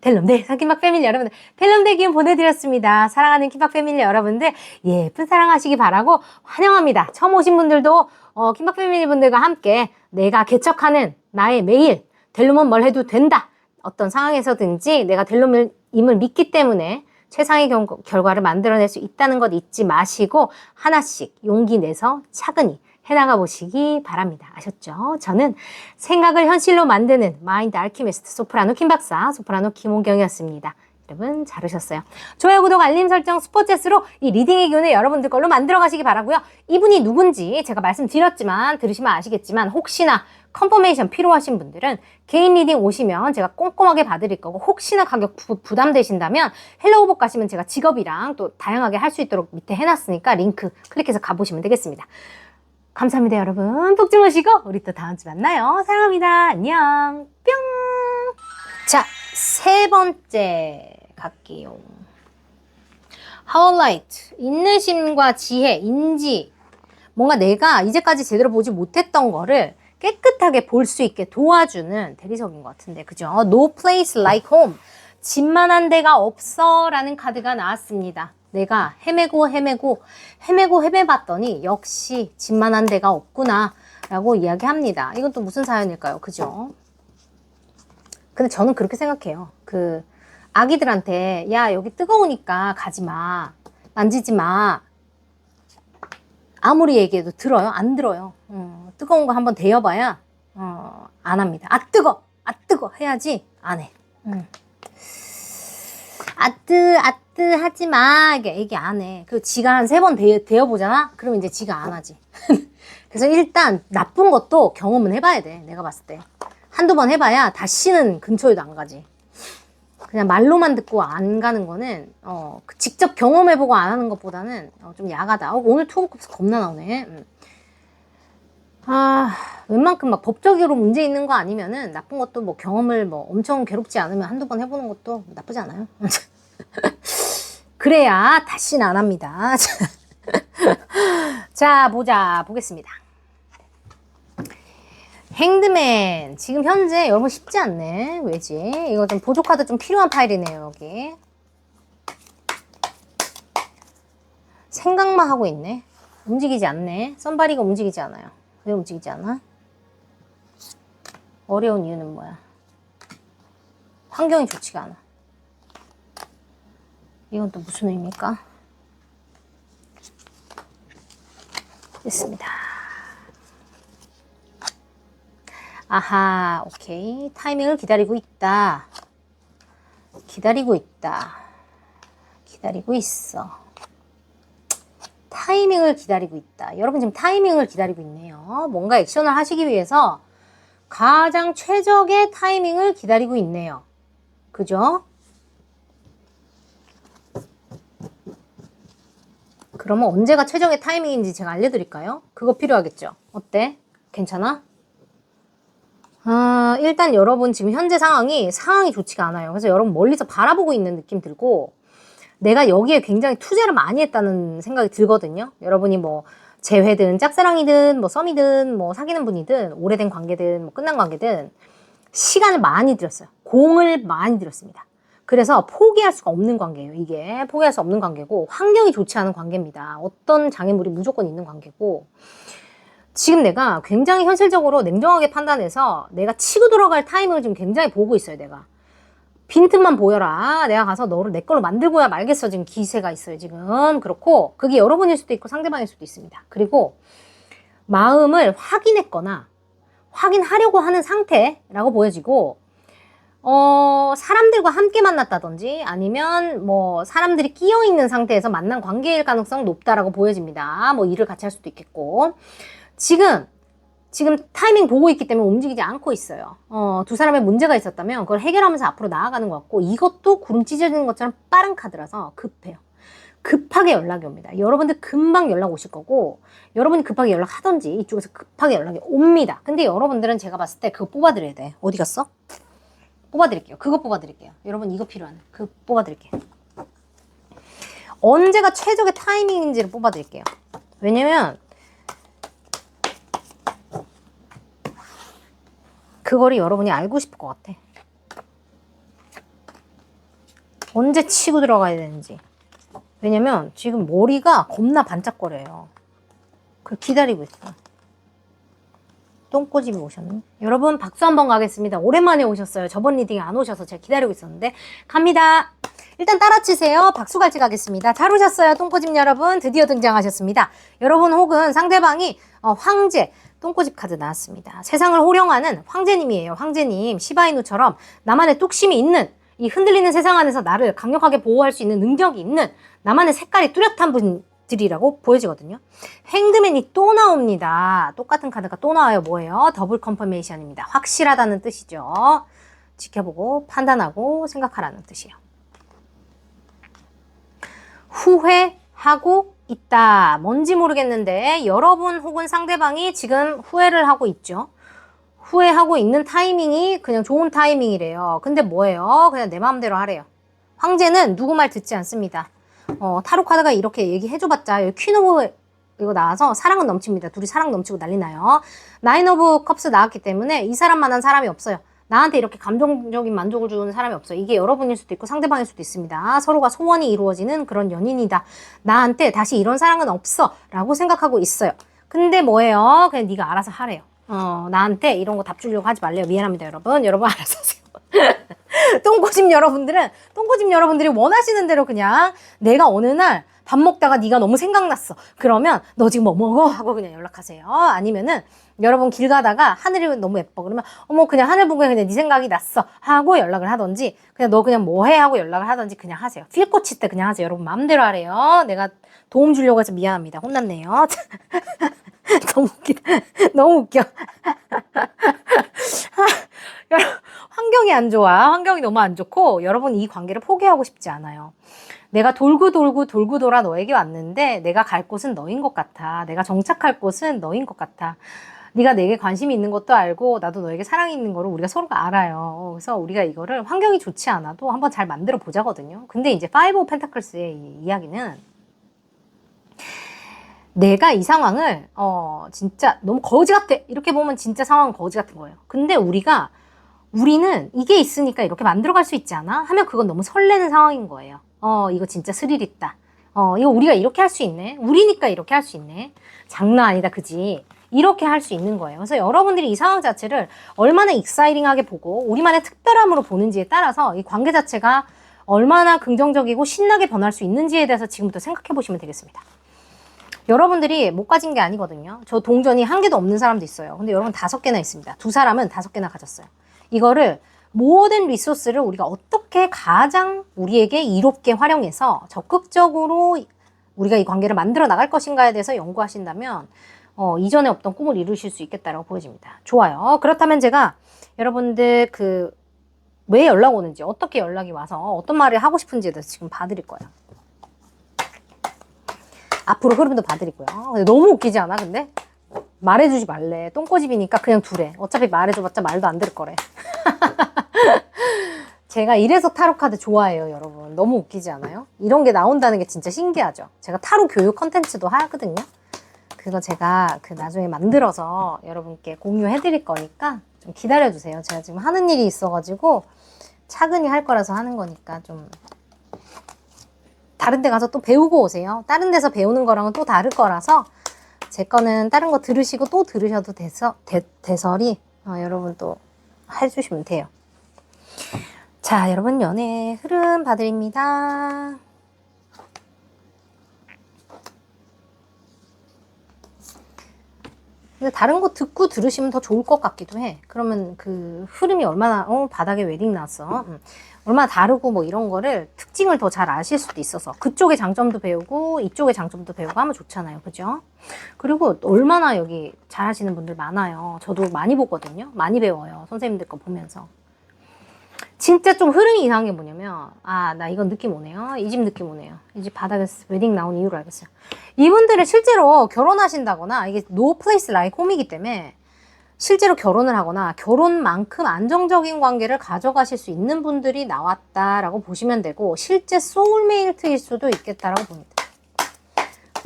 델럼대 킴박 패밀리 여러분들 델럼대 기운 보내드렸습니다. 사랑하는 킴박 패밀리 여러분들 예쁜 사랑하시기 바라고 환영합니다. 처음 오신 분들도 킴박 패밀리 분들과 함께 내가 개척하는 나의 매일 델럼은 뭘 해도 된다. 어떤 상황에서든지 내가 델럼임을 믿기 때문에 최상의 결과를 만들어낼 수 있다는 것 잊지 마시고 하나씩 용기 내서 차근히 해나가 보시기 바랍니다. 아셨죠? 저는 생각을 현실로 만드는 마인드 알키미스트 소프라노 김박사, 소프라노 김홍경이었습니다. 여러분 잘 오셨어요. 좋아요, 구독, 알림 설정, 스포츠스로 이 리딩의 기운을 여러분들 걸로 만들어 가시기 바라고요. 이분이 누군지 제가 말씀드렸지만 들으시면 아시겠지만 혹시나 컨퍼메이션 필요하신 분들은 개인 리딩 오시면 제가 꼼꼼하게 봐드릴 거고 혹시나 가격 부담되신다면 헬로우복 가시면 제가 직업이랑 또 다양하게 할 수 있도록 밑에 해놨으니까 링크 클릭해서 가보시면 되겠습니다. 감사합니다 여러분. 푹 주무시고 우리 또 다음 주에 만나요. 사랑합니다. 안녕. 뿅. 자, 3번째 갈게요. 하울라이트. 인내심과 지혜, 인지. 뭔가 내가 이제까지 제대로 보지 못했던 거를 깨끗하게 볼 수 있게 도와주는 대리석인 것 같은데 그죠? No place like home. 집만한 데가 없어 라는 카드가 나왔습니다. 내가 헤매봤더니 역시 집만한 데가 없구나 라고 이야기합니다. 이건 또 무슨 사연일까요? 그죠? 근데 저는 그렇게 생각해요. 아기들한테 야 여기 뜨거우니까 가지마 만지지 마 아무리 얘기해도 들어요? 안 들어요. 뜨거운 거 한번 데워봐야 안 합니다. 아 뜨거 해야지 안 해. 아뜨 하지 마. 이게 얘기 안 해. 지가 한 3번 데워보잖아? 그러면 이제 지가 안 하지. 그래서 일단 나쁜 것도 경험은 해봐야 돼. 내가 봤을 때. 한두 번 해봐야 다시는 근처에도 안 가지. 그냥 말로만 듣고 안 가는 거는 직접 경험해보고 안 하는 것보다는 좀 야하다. 오늘 투어급수 겁나 나오네. 웬만큼 막 법적으로 문제 있는 거 아니면은 나쁜 것도 뭐 경험을 뭐 엄청 괴롭지 않으면 한두 번 해보는 것도 나쁘지 않아요. 그래야 다시는 안 합니다. 자, 보겠습니다. 행드맨. 지금 현재 여러분 쉽지 않네. 왜지? 이거 좀 보조카드 좀 필요한 파일이네요, 여기. 생각만 하고 있네. 움직이지 않네. 썬바리가 움직이지 않아요. 왜 움직이지 않아? 어려운 이유는 뭐야? 환경이 좋지가 않아. 이건 또 무슨 의미일까? 됐습니다. 아하, 오케이. 타이밍을 기다리고 있다. 기다리고 있다. 기다리고 있어. 타이밍을 기다리고 있다. 여러분 지금 타이밍을 기다리고 있네요. 뭔가 액션을 하시기 위해서 가장 최적의 타이밍을 기다리고 있네요. 그죠? 그러면 언제가 최적의 타이밍인지 제가 알려드릴까요? 그거 필요하겠죠? 어때? 괜찮아? 일단 여러분 지금 현재 상황이 좋지가 않아요. 그래서 여러분 멀리서 바라보고 있는 느낌 들고 내가 여기에 굉장히 투자를 많이 했다는 생각이 들거든요. 여러분이 뭐 재회든 짝사랑이든 뭐 썸이든 뭐 사귀는 분이든 오래된 관계든 뭐 끝난 관계든 시간을 많이 들였어요. 공을 많이 들였습니다. 그래서 포기할 수가 없는 관계예요. 이게 포기할 수 없는 관계고 환경이 좋지 않은 관계입니다. 어떤 장애물이 무조건 있는 관계고 지금 내가 굉장히 현실적으로 냉정하게 판단해서 내가 치고 들어갈 타이밍을 지금 굉장히 보고 있어요. 내가 빈틈만 보여라. 내가 가서 너를 내 걸로 만들고야 말겠어. 지금 기세가 있어요. 지금 그렇고 그게 여러분일 수도 있고 상대방일 수도 있습니다. 그리고 마음을 확인했거나 확인하려고 하는 상태라고 보여지고 사람들과 함께 만났다든지 아니면 뭐 사람들이 끼어 있는 상태에서 만난 관계일 가능성 높다라고 보여집니다. 뭐 일을 같이 할 수도 있겠고 지금 타이밍 보고 있기 때문에 움직이지 않고 있어요. 두 사람의 문제가 있었다면 그걸 해결하면서 앞으로 나아가는 것 같고 이것도 구름 찢어지는 것처럼 빠른 카드라서 급해요. 급하게 연락이 옵니다. 여러분들 금방 연락 오실 거고 여러분이 급하게 연락하던지 이쪽에서 급하게 연락이 옵니다. 근데 여러분들은 제가 봤을 때 그거 뽑아드려야 돼. 어디 갔어? 뽑아드릴게요. 그거 뽑아드릴게요. 여러분 이거 필요한 그거 뽑아드릴게요. 언제가 최적의 타이밍인지를 뽑아드릴게요. 왜냐면 그거를 여러분이 알고 싶을 것 같아. 언제 치고 들어가야 되는지. 왜냐면 지금 머리가 겁나 반짝거려요. 그걸 기다리고 있어. 똥꼬집이 오셨네. 여러분 박수 한번 가겠습니다. 오랜만에 오셨어요. 저번 리딩에 안 오셔서 제가 기다리고 있었는데 갑니다. 일단 따라치세요. 박수 갈지 가겠습니다. 잘 오셨어요. 똥꼬집 여러분 드디어 등장하셨습니다. 여러분 혹은 상대방이 황제 똥꼬집 카드 나왔습니다. 세상을 호령하는 황제님이에요. 황제님 시바이누처럼 나만의 뚝심이 있는 이 흔들리는 세상 안에서 나를 강력하게 보호할 수 있는 능력이 있는 나만의 색깔이 뚜렷한 분들이라고 보여지거든요. 행드맨이 또 나옵니다. 똑같은 카드가 또 나와요. 뭐예요? 더블 컨퍼메이션입니다. 확실하다는 뜻이죠. 지켜보고 판단하고 생각하라는 뜻이에요. 후회하고 있다. 뭔지 모르겠는데 여러분 혹은 상대방이 지금 후회를 하고 있죠. 후회하고 있는 타이밍이 그냥 좋은 타이밍이래요. 근데 뭐예요? 그냥 내 마음대로 하래요. 황제는 누구 말 듣지 않습니다. 타로 카드가 이렇게 얘기해줘봤자 여기 퀸 오브 이거 나와서 사랑은 넘칩니다. 둘이 사랑 넘치고 난리 나요. 나인 오브 컵스 나왔기 때문에 이 사람만한 사람이 없어요. 나한테 이렇게 감정적인 만족을 주는 사람이 없어요. 이게 여러분일 수도 있고 상대방일 수도 있습니다. 서로가 소원이 이루어지는 그런 연인이다. 나한테 다시 이런 사랑은 없어 라고 생각하고 있어요. 근데 뭐예요? 그냥 네가 알아서 하래요. 나한테 이런 거 답 주려고 하지 말래요. 미안합니다 여러분. 여러분 알아서 하세요. 똥꼬집 여러분들이 원하시는 대로 그냥 내가 어느 날 밥 먹다가 네가 너무 생각났어. 그러면 너 지금 뭐 먹어? 하고 그냥 연락하세요. 아니면은 여러분 길 가다가 하늘이 너무 예뻐. 그러면 어머 그냥 하늘 보고 그냥 네 생각이 났어. 하고 연락을 하던지 그냥 너 그냥 뭐 해? 하고 연락을 하던지 그냥 하세요. 필꽃일 때 그냥 하세요. 여러분 마음대로 하래요. 내가 도움 주려고 해서 미안합니다. 혼났네요. 너무 웃기다. 너무 웃겨. 환경이 안 좋아. 환경이 너무 안 좋고 여러분 이 관계를 포기하고 싶지 않아요. 내가 돌고 돌고 돌고 돌아 너에게 왔는데 내가 갈 곳은 너인 것 같아. 내가 정착할 곳은 너인 것 같아. 네가 내게 관심이 있는 것도 알고 나도 너에게 사랑이 있는 거를 우리가 서로가 알아요. 그래서 우리가 이거를 환경이 좋지 않아도 한번 잘 만들어 보자거든요. 근데 이제 파이브 오브 펜타클스의 이야기는 내가 이 상황을 진짜 너무 거지 같아 이렇게 보면 진짜 상황은 거지 같은 거예요. 근데 우리는 이게 있으니까 이렇게 만들어갈 수 있지 않아? 하면 그건 너무 설레는 상황인 거예요. 이거 진짜 스릴 있다. 이거 우리가 이렇게 할 수 있네. 우리니까 이렇게 할 수 있네. 장난 아니다, 그지? 이렇게 할 수 있는 거예요. 그래서 여러분들이 이 상황 자체를 얼마나 익사이팅하게 보고 우리만의 특별함으로 보는지에 따라서 이 관계 자체가 얼마나 긍정적이고 신나게 변할 수 있는지에 대해서 지금부터 생각해 보시면 되겠습니다. 여러분들이 못 가진 게 아니거든요. 저 동전이 한 개도 없는 사람도 있어요. 근데 여러분 5개나 있습니다. 두 사람은 5개나 가졌어요. 이거를 모든 리소스를 우리가 어떻게 가장 우리에게 이롭게 활용해서 적극적으로 우리가 이 관계를 만들어 나갈 것인가에 대해서 연구하신다면 이전에 없던 꿈을 이루실 수 있겠다라고 보여집니다. 좋아요. 그렇다면 제가 여러분들 왜 연락 오는지 어떻게 연락이 와서 어떤 말을 하고 싶은지에 대해서 지금 봐드릴 거예요. 앞으로 흐름도 봐드리고요. 근데 너무 웃기지 않아 근데? 말해주지 말래. 똥꼬집이니까 그냥 두래. 어차피 말해줘봤자 말도 안 들을 거래. 제가 이래서 타로 카드 좋아해요, 여러분. 너무 웃기지 않아요? 이런 게 나온다는 게 진짜 신기하죠. 제가 타로 교육 컨텐츠도 하거든요. 그거 제가 나중에 만들어서 여러분께 공유해드릴 거니까 좀 기다려주세요. 제가 지금 하는 일이 있어가지고 차근히 할 거라서 하는 거니까 좀 다른 데 가서 또 배우고 오세요. 다른 데서 배우는 거랑은 또 다를 거라서 제 거는 다른 거 들으시고 또 들으셔도 대설이 여러분 또 해주시면 돼요. 자, 여러분 연애 흐름 봐드립니다. 근데 다른 거 듣고 들으시면 더 좋을 것 같기도 해. 그러면 그 흐름이 얼마나 바닥에 웨딩 났어. 얼마나 다르고 뭐 이런 거를 특징을 더 잘 아실 수도 있어서 그쪽의 장점도 배우고 이쪽의 장점도 배우고 하면 좋잖아요. 그죠? 그리고 얼마나 여기 잘 하시는 분들 많아요. 저도 많이 보거든요. 많이 배워요. 선생님들 거 보면서. 진짜 좀 흐름이 이상한 게 뭐냐면 나 이건 느낌 오네요. 이 집 느낌 오네요. 이 집 바닥에 웨딩 나온 이유를 알겠어요. 이분들은 실제로 결혼하신다거나 이게 no place like home이기 때문에 실제로 결혼을 하거나 결혼만큼 안정적인 관계를 가져가실 수 있는 분들이 나왔다라고 보시면 되고 실제 소울메이트일 수도 있겠다라고 봅니다.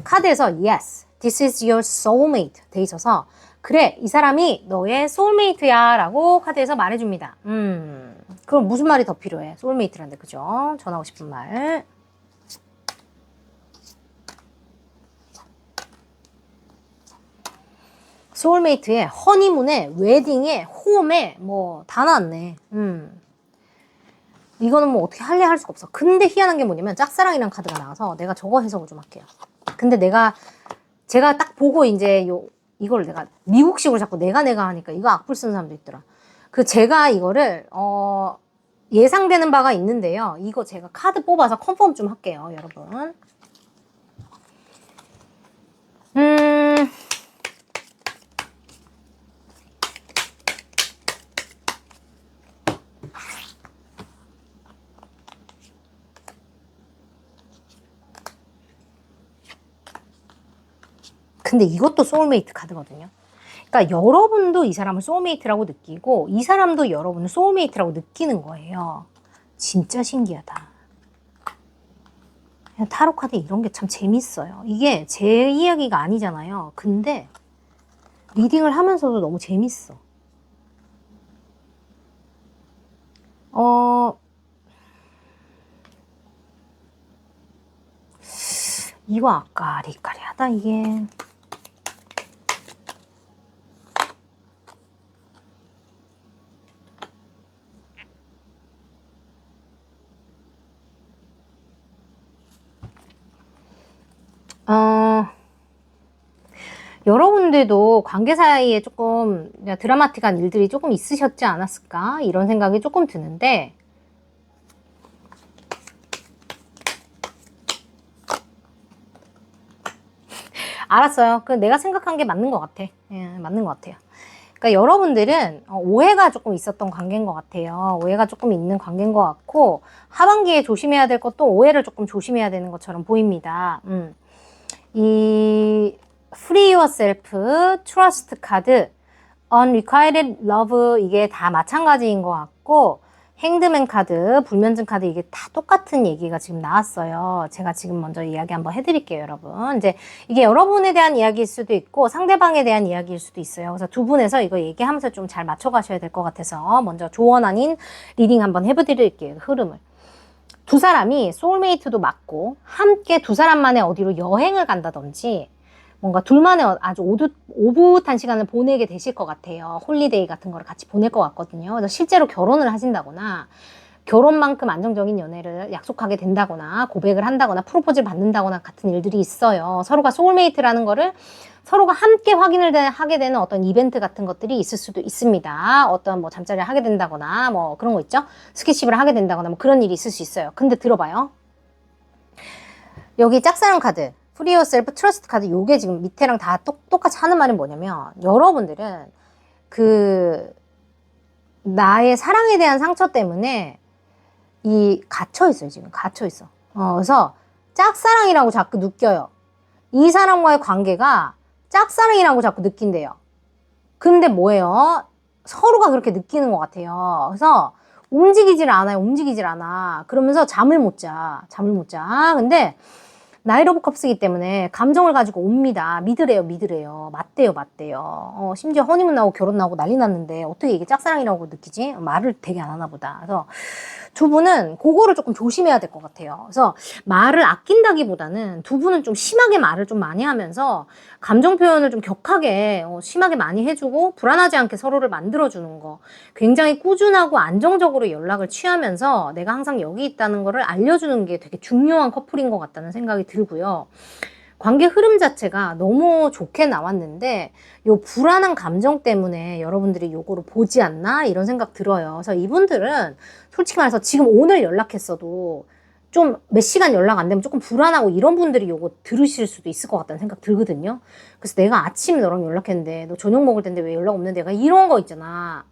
카드에서 yes, this is your soulmate 돼 있어서 그래, 이 사람이 너의 소울메이트야 라고 카드에서 말해줍니다. 그럼 무슨 말이 더 필요해? 소울메이트란데, 그죠? 전하고 싶은 말. 소울메이트에 허니문에 웨딩에 홈에 뭐 다 나왔네. 이거는 뭐 어떻게 할 수가 없어. 근데 희한한 게 뭐냐면 짝사랑이라는 카드가 나와서 내가 저거 해석을 좀 할게요. 근데 제가 딱 보고 이제 이걸 내가 미국식으로 자꾸 내가 하니까 이거 악플 쓰는 사람도 있더라. 제가 이거를 예상되는 바가 있는데요. 이거 제가 카드 뽑아서 컨펌 좀 할게요, 여러분. 근데 이것도 소울메이트 카드거든요. 그러니까 여러분도 이 사람을 소울메이트라고 느끼고 이 사람도 여러분을 소울메이트라고 느끼는 거예요. 진짜 신기하다. 타로 카드 이런 게 참 재밌어요. 이게 제 이야기가 아니잖아요. 근데 리딩을 하면서도 너무 재밌어. 이거 아까리까리하다 이게. 여러분들도 관계 사이에 조금 드라마틱한 일들이 조금 있으셨지 않았을까? 이런 생각이 조금 드는데, 알았어요. 그 내가 생각한 게 맞는 것 같아. 예, 맞는 것 같아요. 그러니까 여러분들은 오해가 조금 있었던 관계인 것 같아요. 오해가 조금 있는 관계인 것 같고, 하반기에 조심해야 될 것도 오해를 조금 조심해야 되는 것처럼 보입니다. 이 Free Yourself, Trust 카드, Unrequited Love 이게 다 마찬가지인 것 같고, 행드맨 카드, 불면증 카드 이게 다 똑같은 얘기가 지금 나왔어요. 제가 지금 먼저 이야기 한번 해드릴게요, 여러분. 이제 이게 여러분에 대한 이야기일 수도 있고 상대방에 대한 이야기일 수도 있어요. 그래서 두 분에서 이거 얘기하면서 좀 잘 맞춰가셔야 될 것 같아서 먼저 조언 아닌 리딩 한번 해드릴게요, 흐름을. 두 사람이 소울메이트도 맞고 함께 두 사람만의 어디로 여행을 간다든지 뭔가 둘만의 아주 오붓한 시간을 보내게 되실 것 같아요. 홀리데이 같은 거를 같이 보낼 것 같거든요. 그래서 실제로 결혼을 하신다거나 결혼만큼 안정적인 연애를 약속하게 된다거나 고백을 한다거나 프로포즈를 받는다거나 같은 일들이 있어요. 서로가 소울메이트라는 거를 서로가 함께 확인을 하게 되는 어떤 이벤트 같은 것들이 있을 수도 있습니다. 어떤 뭐 잠자리를 하게 된다거나 뭐 그런 거 있죠. 스킨십을 하게 된다거나 뭐 그런 일이 있을 수 있어요. 근데 들어봐요. 여기 짝사랑 카드, Free Yourself, Trust 카드 요게 지금 밑에랑 다 똑같이 하는 말은 뭐냐면 여러분들은 그 나의 사랑에 대한 상처 때문에 갇혀있어요. 지금 갇혀있어. 그래서 짝사랑이라고 자꾸 느껴요. 이 사람과의 관계가 짝사랑이라고 자꾸 느낀대요. 근데 뭐예요? 서로가 그렇게 느끼는 것 같아요. 그래서 움직이질 않아. 그러면서 잠을 못 자. 근데 나이 오브 컵스이기 때문에 감정을 가지고 옵니다. 믿으래요. 맞대요. 심지어 허니문 나오고 결혼 나오고 난리 났는데 어떻게 이게 짝사랑이라고 느끼지? 말을 되게 안 하나 보다. 그래서 두 분은 그거를 조금 조심해야 될 것 같아요. 그래서 말을 아낀다기보다는 두 분은 좀 심하게 말을 좀 많이 하면서 감정 표현을 좀 격하게 심하게 많이 해주고 불안하지 않게 서로를 만들어주는 거. 굉장히 꾸준하고 안정적으로 연락을 취하면서 내가 항상 여기 있다는 거를 알려주는 게 되게 중요한 커플인 것 같다는 생각이 들고요. 관계 흐름 자체가 너무 좋게 나왔는데 요 불안한 감정 때문에 여러분들이 요거를 보지 않나 이런 생각 들어요. 그래서 이분들은 솔직히 말해서 지금 오늘 연락했어도 좀 몇 시간 연락 안 되면 조금 불안하고 이런 분들이 요거 들으실 수도 있을 것 같다는 생각 들거든요. 그래서 내가 아침에 너랑 연락했는데 너 저녁 먹을 텐데 왜 연락 없는데 내가 이런 거 있잖아.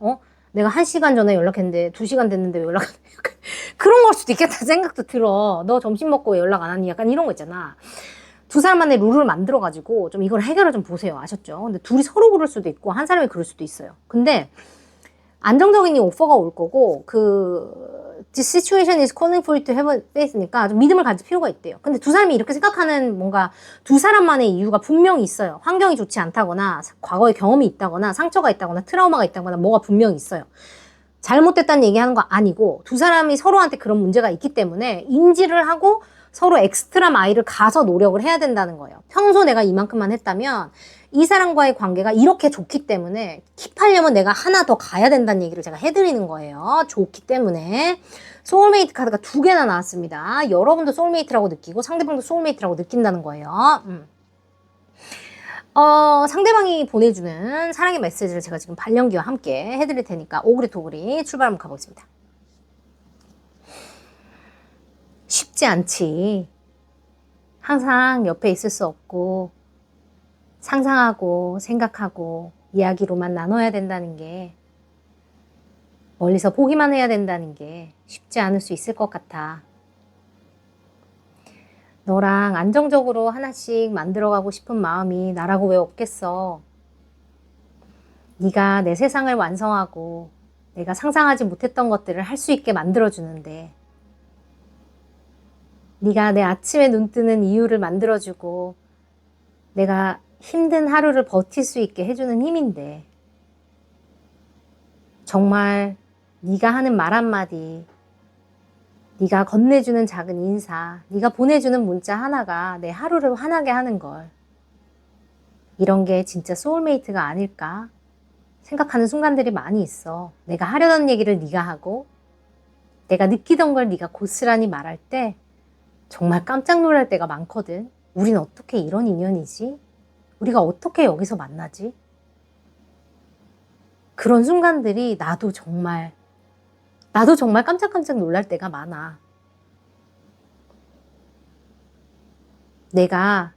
내가 1시간 전에 연락했는데 2시간 됐는데 왜 연락 안 해? 그런 걸 수도 있겠다 생각도 들어. 너 점심 먹고 왜 연락 안 하니? 약간 이런 거 있잖아. 두 사람만의 룰을 만들어가지고 좀 이걸 해결을 좀 보세요. 아셨죠? 근데 둘이 서로 그럴 수도 있고 한 사람이 그럴 수도 있어요. 근데 안정적인 이 오퍼가 올 거고 This situation is calling for you to have a faith니까 좀 믿음을 가질 필요가 있대요. 근데 두 사람이 이렇게 생각하는 뭔가 두 사람만의 이유가 분명히 있어요. 환경이 좋지 않다거나 과거에 경험이 있다거나 상처가 있다거나 트라우마가 있다거나 뭐가 분명히 있어요. 잘못됐다는 얘기하는 거 아니고 두 사람이 서로한테 그런 문제가 있기 때문에 인지를 하고 서로 엑스트라 마일을 가서 노력을 해야 된다는 거예요. 평소 내가 이만큼만 했다면 이 사람과의 관계가 이렇게 좋기 때문에 킵하려면 내가 하나 더 가야 된다는 얘기를 제가 해드리는 거예요. 좋기 때문에. 소울메이트 카드가 2개나 나왔습니다. 여러분도 소울메이트라고 느끼고 상대방도 소울메이트라고 느낀다는 거예요. 상대방이 보내주는 사랑의 메시지를 제가 지금 발령기와 함께 해드릴 테니까 오그리도그리 출발 한번 가보겠습니다. 쉽지 않지. 항상 옆에 있을 수 없고 상상하고 생각하고 이야기로만 나눠야 된다는 게 멀리서 보기만 해야 된다는 게 쉽지 않을 수 있을 것 같아. 너랑 안정적으로 하나씩 만들어가고 싶은 마음이 나라고 왜 없겠어. 네가 내 세상을 완성하고 내가 상상하지 못했던 것들을 할 수 있게 만들어주는데 네가 내 아침에 눈 뜨는 이유를 만들어주고 내가 힘든 하루를 버틸 수 있게 해주는 힘인데 정말 네가 하는 말 한마디, 네가 건네주는 작은 인사, 네가 보내주는 문자 하나가 내 하루를 환하게 하는 걸 이런 게 진짜 소울메이트가 아닐까 생각하는 순간들이 많이 있어. 내가 하려던 얘기를 네가 하고 내가 느끼던 걸 네가 고스란히 말할 때 정말 깜짝 놀랄 때가 많거든. 우린 어떻게 이런 인연이지? 우리가 어떻게 여기서 만나지? 그런 순간들이 나도 정말 깜짝깜짝 놀랄 때가 많아. 내가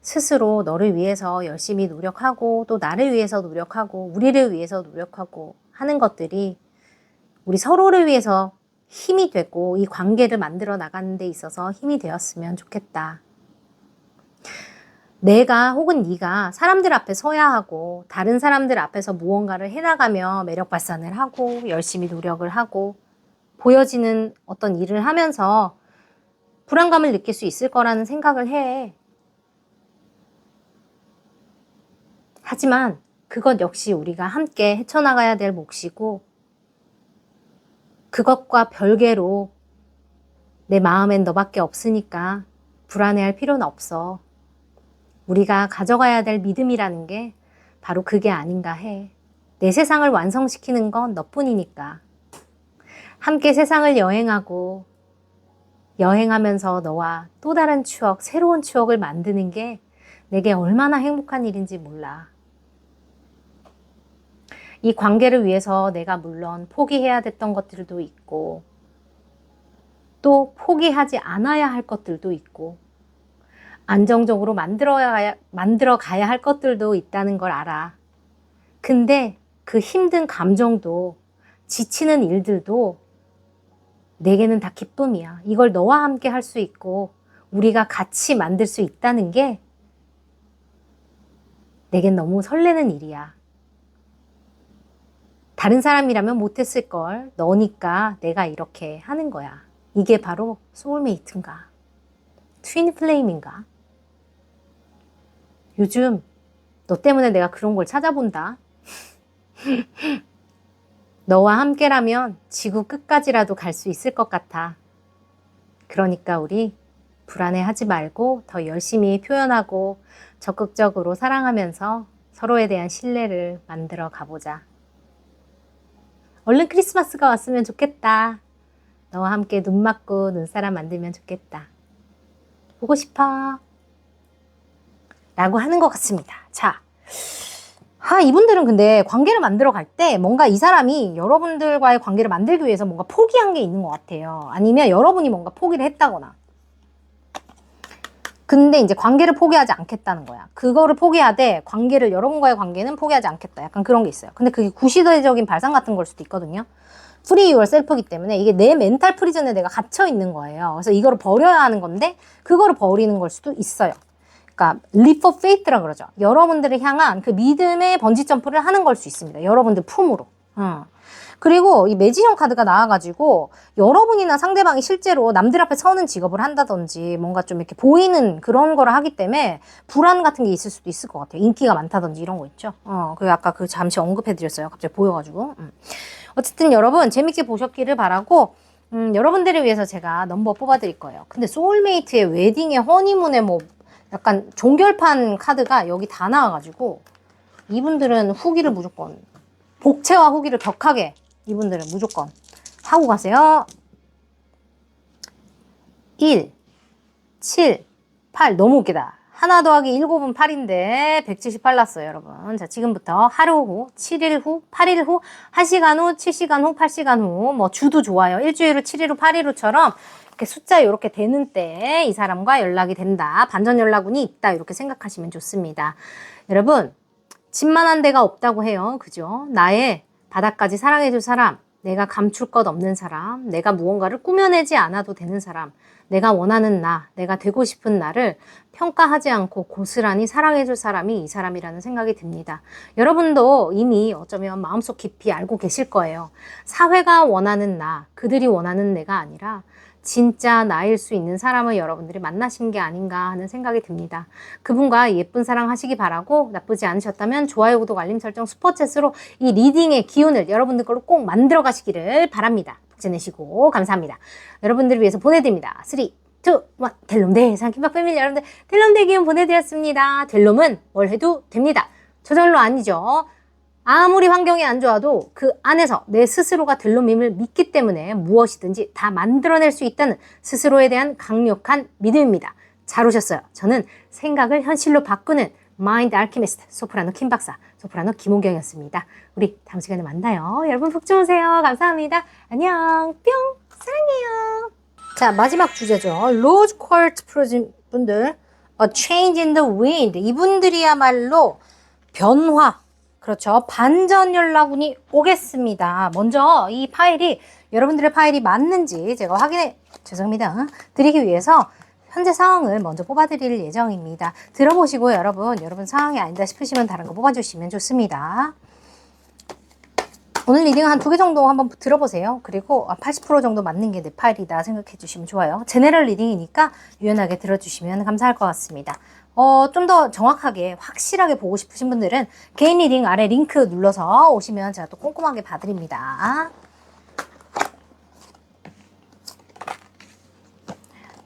스스로 너를 위해서 열심히 노력하고 또 나를 위해서 노력하고 우리를 위해서 노력하고 하는 것들이 우리 서로를 위해서 힘이 되고 이 관계를 만들어 나가는 데 있어서 힘이 되었으면 좋겠다. 내가 혹은 네가 사람들 앞에 서야 하고 다른 사람들 앞에서 무언가를 해나가며 매력 발산을 하고 열심히 노력을 하고 보여지는 어떤 일을 하면서 불안감을 느낄 수 있을 거라는 생각을 해. 하지만 그것 역시 우리가 함께 헤쳐나가야 될 몫이고 그것과 별개로 내 마음엔 너밖에 없으니까 불안해할 필요는 없어. 우리가 가져가야 될 믿음이라는 게 바로 그게 아닌가 해. 내 세상을 완성시키는 건 너뿐이니까. 함께 세상을 여행하고 여행하면서 너와 또 다른 추억, 새로운 추억을 만드는 게 내게 얼마나 행복한 일인지 몰라. 이 관계를 위해서 내가 물론 포기해야 됐던 것들도 있고 또 포기하지 않아야 할 것들도 있고 안정적으로 만들어 가야 할 것들도 있다는 걸 알아. 근데 그 힘든 감정도 지치는 일들도 내게는 다 기쁨이야. 이걸 너와 함께 할 수 있고 우리가 같이 만들 수 있다는 게 내겐 너무 설레는 일이야. 다른 사람이라면 못했을 걸 너니까 내가 이렇게 하는 거야. 이게 바로 소울메이트인가? 트윈 플레임인가? 요즘 너 때문에 내가 그런 걸 찾아본다. 너와 함께라면 지구 끝까지라도 갈 수 있을 것 같아. 그러니까 우리 불안해하지 말고 더 열심히 표현하고 적극적으로 사랑하면서 서로에 대한 신뢰를 만들어 가보자. 얼른 크리스마스가 왔으면 좋겠다. 너와 함께 눈 맞고 눈사람 만들면 좋겠다. 보고 싶어. 라고 하는 것 같습니다. 자, 이분들은 근데 관계를 만들어 갈 때 뭔가 이 사람이 여러분들과의 관계를 만들기 위해서 뭔가 포기한 게 있는 것 같아요. 아니면 여러분이 뭔가 포기를 했다거나. 근데 이제 관계를 포기하지 않겠다는 거야. 그거를 포기하되 관계를, 여러분과의 관계는 포기하지 않겠다. 약간 그런 게 있어요. 근데 그게 구시대적인 발상 같은 걸 수도 있거든요. 프리 유얼 셀프이기 때문에 이게 내 멘탈 프리즌에 내가 갇혀 있는 거예요. 그래서 이거를 버려야 하는 건데 그거를 버리는 걸 수도 있어요. 그러니까 leap of faith라 그러죠. 여러분들을 향한 그 믿음의 번지 점프를 하는 걸 수 있습니다. 여러분들 품으로. 그리고 이 매지형 카드가 나와가지고 여러분이나 상대방이 실제로 남들 앞에 서는 직업을 한다든지 뭔가 좀 이렇게 보이는 그런 거를 하기 때문에 불안 같은 게 있을 수도 있을 것 같아요. 인기가 많다든지 이런 거 있죠. 그 아까 그 잠시 언급해드렸어요. 갑자기 보여가지고. 어쨌든 여러분 재밌게 보셨기를 바라고 여러분들을 위해서 제가 넘버 뽑아드릴 거예요. 근데 소울메이트의 웨딩의 허니문의 뭐 약간 종결판 카드가 여기 다 나와가지고 이분들은 후기를 무조건 복채와 후기를 격하게 이분들은 무조건 하고 가세요. 1, 7, 8 너무 웃기다. 하나 더하기 7은 8인데 178 났어요, 여러분. 자, 지금부터 하루 후, 7일 후, 8일 후, 1시간 후, 7시간 후, 8시간 후, 뭐 주도 좋아요. 일주일 후, 7일 후, 8일 후처럼 이렇게 숫자 이렇게 되는 때 이 사람과 연락이 된다. 반전 연락운이 있다. 이렇게 생각하시면 좋습니다. 여러분, 집만한 데가 없다고 해요. 그죠? 나의 바닥까지 사랑해줄 사람, 내가 감출 것 없는 사람, 내가 무언가를 꾸며내지 않아도 되는 사람, 내가 원하는 나, 내가 되고 싶은 나를 평가하지 않고 고스란히 사랑해줄 사람이 이 사람이라는 생각이 듭니다. 여러분도 이미 어쩌면 마음속 깊이 알고 계실 거예요. 사회가 원하는 나, 그들이 원하는 내가 아니라 진짜 나일 수 있는 사람을 여러분들이 만나신 게 아닌가 하는 생각이 듭니다. 그분과 예쁜 사랑 하시기 바라고 나쁘지 않으셨다면 좋아요, 구독, 알림 설정, 슈퍼챗으로 이 리딩의 기운을 여러분들 걸로 꼭 만들어 가시기를 바랍니다. 복제 내시고 감사합니다. 여러분들을 위해서 보내드립니다. 3, 2, 1 델롬대 상킴박 패밀리 여러분들 델롬대 기운 보내드렸습니다. 델롬은 뭘 해도 됩니다. 저절로 아니죠. 아무리 환경이 안 좋아도 그 안에서 내 스스로가 델롬임을 믿기 때문에 무엇이든지 다 만들어낼 수 있다는 스스로에 대한 강력한 믿음입니다. 잘 오셨어요. 저는 생각을 현실로 바꾸는 마인드 알키미스트 소프라노 김 박사, 소프라노 김호경이었습니다. 우리 다음 시간에 만나요. 여러분 푹 주무세요. 감사합니다. 안녕. 뿅. 사랑해요. 자, 마지막 주제죠. 로즈 쿼트 프로진 분들 A change in the wind. 이분들이야말로 변화. 그렇죠. 반전 연락운이 오겠습니다. 먼저 이 파일이 여러분들의 파일이 맞는지 제가 죄송합니다. 드리기 위해서 현재 상황을 먼저 뽑아드릴 예정입니다. 들어보시고 여러분 상황이 아니다 싶으시면 다른 거 뽑아주시면 좋습니다. 오늘 리딩 한 2개 정도 한번 들어보세요. 그리고 80% 정도 맞는 게 내 파일이다 생각해 주시면 좋아요. 제네럴 리딩이니까 유연하게 들어주시면 감사할 것 같습니다. 좀 더 정확하게 확실하게 보고 싶으신 분들은 개인 리딩 아래 링크 눌러서 오시면 제가 또 꼼꼼하게 봐드립니다.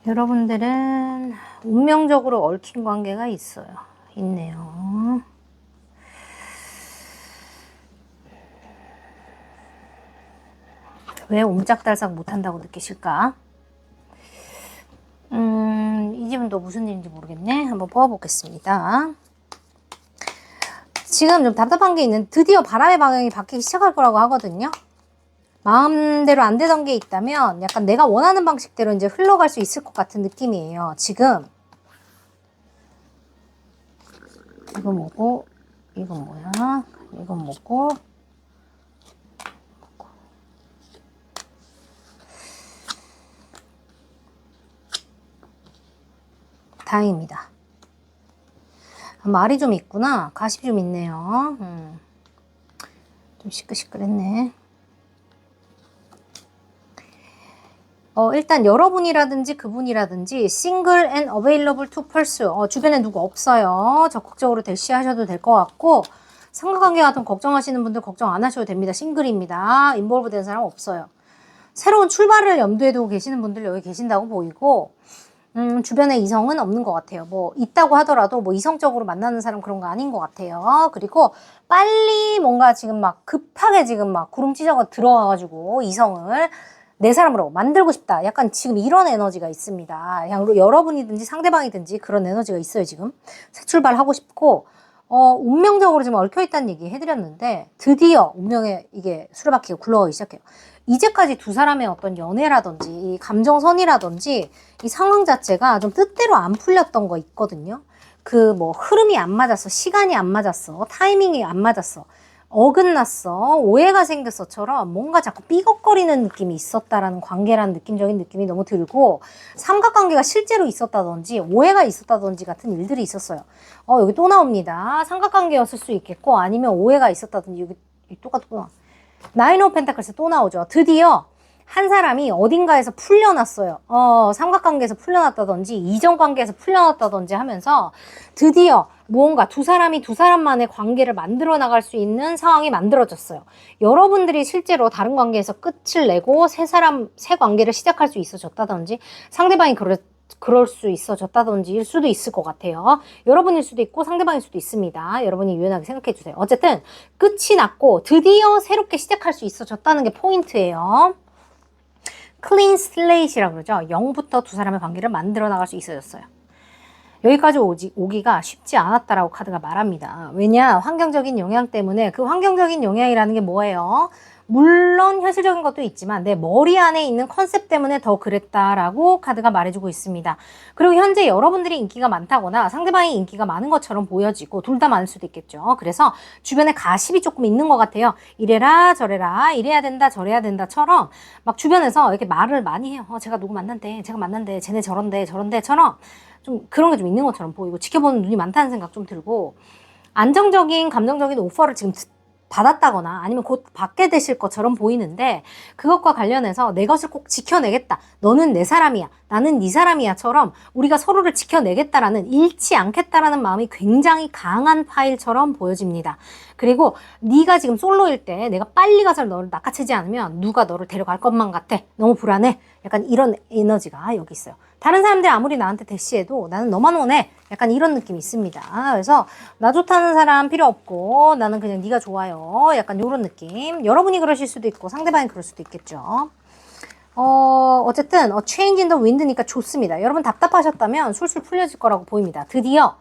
여러분들은 운명적으로 얽힌 관계가 있네요. 왜 옴짝달싹 못한다고 느끼실까? 이 집은 또 무슨 일인지 모르겠네. 한번 뽑아보겠습니다. 지금 좀 답답한 게 있는, 드디어 바람의 방향이 바뀌기 시작할 거라고 하거든요. 마음대로 안 되던 게 있다면 약간 내가 원하는 방식대로 이제 흘러갈 수 있을 것 같은 느낌이에요. 지금 이거 뭐고, 이건 뭐야? 이건 뭐고, 다행입니다. 말이 좀 있구나. 가십이 좀 있네요. 좀 시끌시끌했네. 일단 여러분이라든지 그분이라든지 single and available to pursue. 주변에 누구 없어요. 적극적으로 대시하셔도 될 것 같고, 삼각관계 같은 걱정하시는 분들 걱정 안 하셔도 됩니다. 싱글입니다. 인볼브 된 사람 없어요. 새로운 출발을 염두에 두고 계시는 분들 여기 계신다고 보이고, 주변에 이성은 없는 것 같아요. 뭐 있다고 하더라도 뭐 이성적으로 만나는 사람 그런 거 아닌 것 같아요. 그리고 빨리 뭔가 지금 막 급하게 지금 막 구름치자가 들어와가지고 이성을 내 사람으로 만들고 싶다. 약간 지금 이런 에너지가 있습니다. 그냥 여러분이든지 상대방이든지 그런 에너지가 있어요. 지금 새 출발하고 싶고, 운명적으로 지금 얽혀있다는 얘기 해드렸는데 드디어 운명에 이게 수레바퀴가 굴러가기 시작해요. 이제까지 두 사람의 어떤 연애라든지 이 감정선이라든지 이 상황 자체가 좀 뜻대로 안 풀렸던 거 있거든요. 그 뭐 흐름이 안 맞았어, 시간이 안 맞았어, 타이밍이 안 맞았어, 어긋났어, 오해가 생겼어처럼 뭔가 자꾸 삐걱거리는 느낌이 있었다라는 관계라는 느낌적인 느낌이 너무 들고, 삼각관계가 실제로 있었다든지 오해가 있었다든지 같은 일들이 있었어요. 여기 또 나옵니다. 삼각관계였을 수 있겠고 아니면 오해가 있었다든지. 여기 똑같구나. 나인 오브 펜타클스 또 나오죠. 드디어 한 사람이 어딘가에서 풀려났어요. 삼각관계에서 풀려났다든지 이전 관계에서 풀려났다든지 하면서 드디어 무언가 두 사람만의 관계를 만들어 나갈 수 있는 상황이 만들어졌어요. 여러분들이 실제로 다른 관계에서 끝을 내고 새 관계를 시작할 수 있어졌다든지, 상대방이 그럴 수 있어졌다든지일 수도 있을 것 같아요. 여러분일 수도 있고 상대방일 수도 있습니다. 여러분이 유연하게 생각해 주세요. 어쨌든 끝이 났고 드디어 새롭게 시작할 수 있어졌다는 게 포인트예요. 클린 슬레이트라고 그러죠. 0부터 두 사람의 관계를 만들어 나갈 수 있어졌어요. 여기까지 오기가 쉽지 않았다라고 카드가 말합니다. 왜냐? 환경적인 영향 때문에. 그 환경적인 영향이라는 게 뭐예요? 물론 현실적인 것도 있지만 내 머리 안에 있는 컨셉 때문에 더 그랬다라고 카드가 말해주고 있습니다. 그리고 현재 여러분들이 인기가 많다거나 상대방이 인기가 많은 것처럼 보여지고, 둘 다 많을 수도 있겠죠. 그래서 주변에 가십이 조금 있는 것 같아요. 이래라 저래라, 이래야 된다 저래야 된다처럼 막 주변에서 이렇게 말을 많이 해요. 제가 누구 만난대, 제가 만난대, 쟤네 저런데처럼 좀 그런 게 좀 있는 것처럼 보이고, 지켜보는 눈이 많다는 생각 좀 들고, 안정적인 감정적인 오퍼를 지금 받았다거나 아니면 곧 받게 되실 것처럼 보이는데, 그것과 관련해서 내 것을 꼭 지켜내겠다, 너는 내 사람이야, 나는 네 사람이야처럼 우리가 서로를 지켜내겠다라는, 잃지 않겠다라는 마음이 굉장히 강한 파일처럼 보여집니다. 그리고 네가 지금 솔로일 때 내가 빨리 가서 너를 낚아채지 않으면 누가 너를 데려갈 것만 같아, 너무 불안해, 약간 이런 에너지가 여기 있어요. 다른 사람들이 아무리 나한테 대시해도 나는 너만 원해, 약간 이런 느낌이 있습니다. 그래서 나 좋다는 사람 필요 없고 나는 그냥 네가 좋아요, 약간 이런 느낌. 여러분이 그러실 수도 있고 상대방이 그럴 수도 있겠죠. 어쨌든 change in the wind니까 좋습니다. 여러분 답답하셨다면 술술 풀려질 거라고 보입니다. 드디어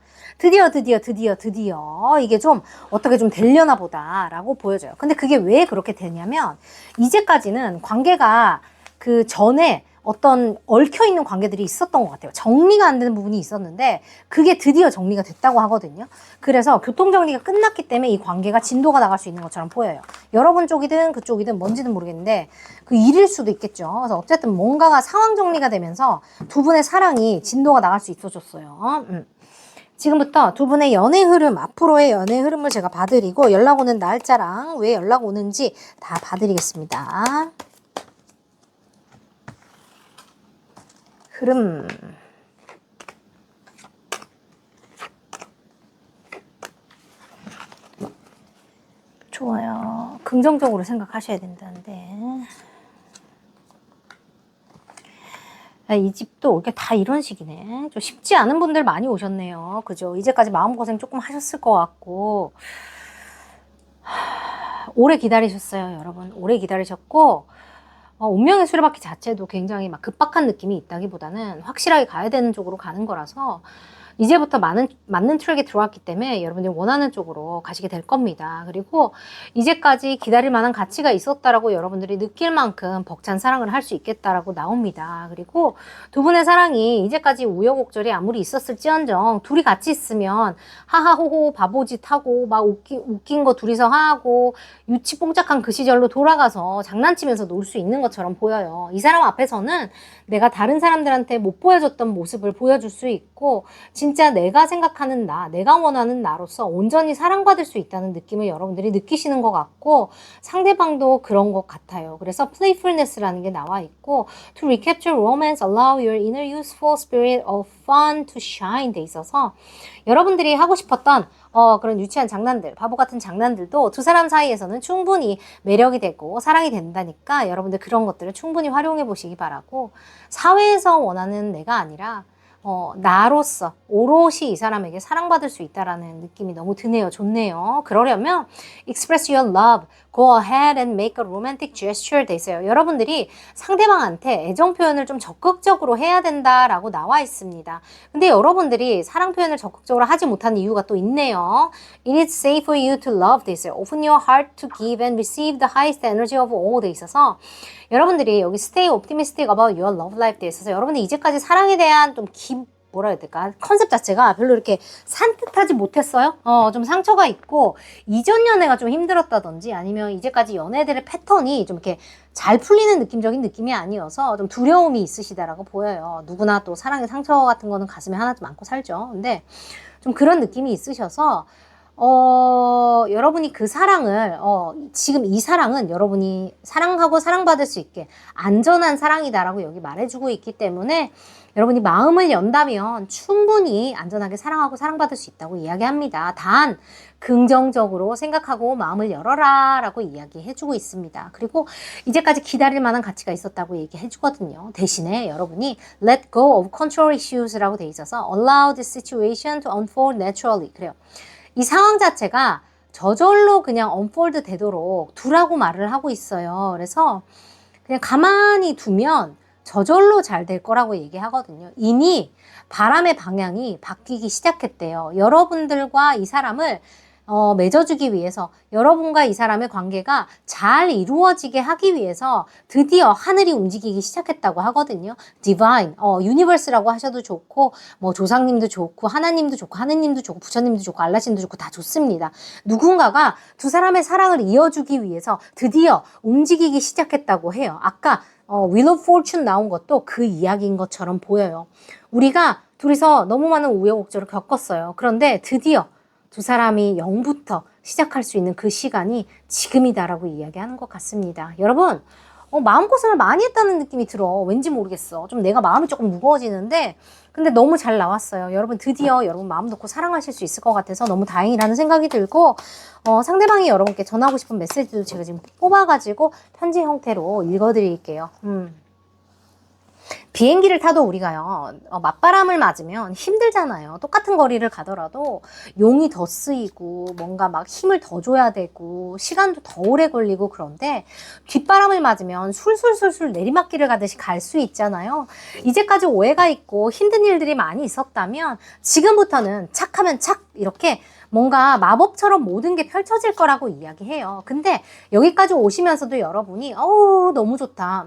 이게 좀 어떻게 좀 되려나 보다라고 보여져요. 근데 그게 왜 그렇게 되냐면, 이제까지는 관계가 그 전에 어떤 얽혀있는 관계들이 있었던 것 같아요. 정리가 안 되는 부분이 있었는데 그게 드디어 정리가 됐다고 하거든요. 그래서 교통정리가 끝났기 때문에 이 관계가 진도가 나갈 수 있는 것처럼 보여요. 여러분 쪽이든 그쪽이든 뭔지는 모르겠는데 그 일일 수도 있겠죠. 그래서 어쨌든 뭔가가 상황 정리가 되면서 두 분의 사랑이 진도가 나갈 수 있어졌어요. 지금부터 두 분의 연애 흐름, 앞으로의 연애 흐름을 제가 봐드리고 연락 오는 날짜랑 왜 연락 오는지 다 봐드리겠습니다. 흐름. 좋아요. 긍정적으로 생각하셔야 된다는데. 이 집도 이게 다 이런 식이네. 좀 쉽지 않은 분들 많이 오셨네요. 그죠? 이제까지 마음고생 조금 하셨을 것 같고. 오래 기다리셨어요, 여러분. 오래 기다리셨고, 운명의 수레바퀴 자체도 굉장히 막 급박한 느낌이 있다기보다는 확실하게 가야 되는 쪽으로 가는 거라서 이제부터 맞는 트랙에 들어왔기 때문에 여러분들이 원하는 쪽으로 가시게 될 겁니다. 그리고 이제까지 기다릴 만한 가치가 있었다라고 여러분들이 느낄 만큼 벅찬 사랑을 할 수 있겠다라고 나옵니다. 그리고 두 분의 사랑이 이제까지 우여곡절이 아무리 있었을지언정 둘이 같이 있으면 하하호호 바보짓 하고 막 웃긴 거 둘이서 하고 유치뽕짝한 그 시절로 돌아가서 장난치면서 놀 수 있는 것처럼 보여요. 이 사람 앞에서는 내가 다른 사람들한테 못 보여줬던 모습을 보여줄 수 있고 진짜 내가 생각하는 나, 내가 원하는 나로서 온전히 사랑받을 수 있다는 느낌을 여러분들이 느끼시는 것 같고 상대방도 그런 것 같아요. 그래서 playfulness라는 게 나와 있고 to recapture romance, allow your inner youthful spirit of fun to shine 돼 있어서 여러분들이 하고 싶었던 그런 유치한 장난들, 바보 같은 장난들도 두 사람 사이에서는 충분히 매력이 되고 사랑이 된다니까 여러분들 그런 것들을 충분히 활용해 보시기 바라고 사회에서 원하는 내가 아니라 나로서 오롯이 이 사람에게 사랑받을 수 있다라는 느낌이 너무 드네요. 좋네요. 그러려면 express your love, go ahead and make a romantic gesture 돼 있어요. 여러분들이 상대방한테 애정 표현을 좀 적극적으로 해야 된다라고 나와 있습니다. 근데 여러분들이 사랑 표현을 적극적으로 하지 못하는 이유가 또 있네요. It is safe for you to love 돼 있어요. Open your heart to give and receive the highest energy of all 돼 있어서 여러분들이 여기 stay optimistic about your love life 돼 있어서 여러분들이 이제까지 사랑에 대한 좀 뭐라 해야 될까? 컨셉 자체가 별로 이렇게 산뜻하지 못했어요. 좀 상처가 있고 이전 연애가 좀 힘들었다든지 아니면 이제까지 연애들의 패턴이 좀 이렇게 잘 풀리는 느낌적인 느낌이 아니어서 좀 두려움이 있으시다라고 보여요. 누구나 또 사랑의 상처 같은 거는 가슴에 하나 좀 안고 살죠. 근데 좀 그런 느낌이 있으셔서 여러분이 그 사랑을, 지금 이 사랑은 여러분이 사랑하고 사랑받을 수 있게 안전한 사랑이다라고 여기 말해주고 있기 때문에 여러분이 마음을 연다면 충분히 안전하게 사랑하고 사랑받을 수 있다고 이야기합니다. 단, 긍정적으로 생각하고 마음을 열어라 라고 이야기해주고 있습니다. 그리고 이제까지 기다릴 만한 가치가 있었다고 얘기해주거든요. 대신에 여러분이 let go of control issues 라고 돼 있어서 allow this situation to unfold naturally. 그래요. 이 상황 자체가 저절로 그냥 unfold 되도록 두라고 말을 하고 있어요. 그래서 그냥 가만히 두면 저절로 잘 될 거라고 얘기하거든요. 이미 바람의 방향이 바뀌기 시작했대요. 여러분들과 이 사람을 맺어주기 위해서 여러분과 이 사람의 관계가 잘 이루어지게 하기 위해서 드디어 하늘이 움직이기 시작했다고 하거든요. Divine, Universe라고 하셔도 좋고 뭐 조상님도 좋고 하나님도 좋고 하느님도 좋고 부처님도 좋고 알라신도 좋고 다 좋습니다. 누군가가 두 사람의 사랑을 이어주기 위해서 드디어 움직이기 시작했다고 해요. 아까 Wheel of Fortune 나온 것도 그 이야기인 것처럼 보여요. 우리가 둘이서 너무 많은 우여곡절을 겪었어요. 그런데 드디어 두 사람이 0부터 시작할 수 있는 그 시간이 지금이다라고 이야기하는 것 같습니다. 여러분, 마음고생을 많이 했다는 느낌이 들어. 왠지 모르겠어. 좀 내가 마음이 조금 무거워지는데 근데 너무 잘 나왔어요. 여러분 드디어 여러분 마음 놓고 사랑하실 수 있을 것 같아서 너무 다행이라는 생각이 들고 상대방이 여러분께 전하고 싶은 메시지도 제가 지금 뽑아가지고 편지 형태로 읽어드릴게요. 비행기를 타도 우리가요, 맞바람을 맞으면 힘들잖아요. 똑같은 거리를 가더라도 용이 더 쓰이고 뭔가 막 힘을 더 줘야 되고 시간도 더 오래 걸리고 그런데 뒷바람을 맞으면 술술술술 내리막길을 가듯이 갈 수 있잖아요. 이제까지 오해가 있고 힘든 일들이 많이 있었다면 지금부터는 착하면 착 이렇게 뭔가 마법처럼 모든 게 펼쳐질 거라고 이야기해요. 근데 여기까지 오시면서도 여러분이 너무 좋다.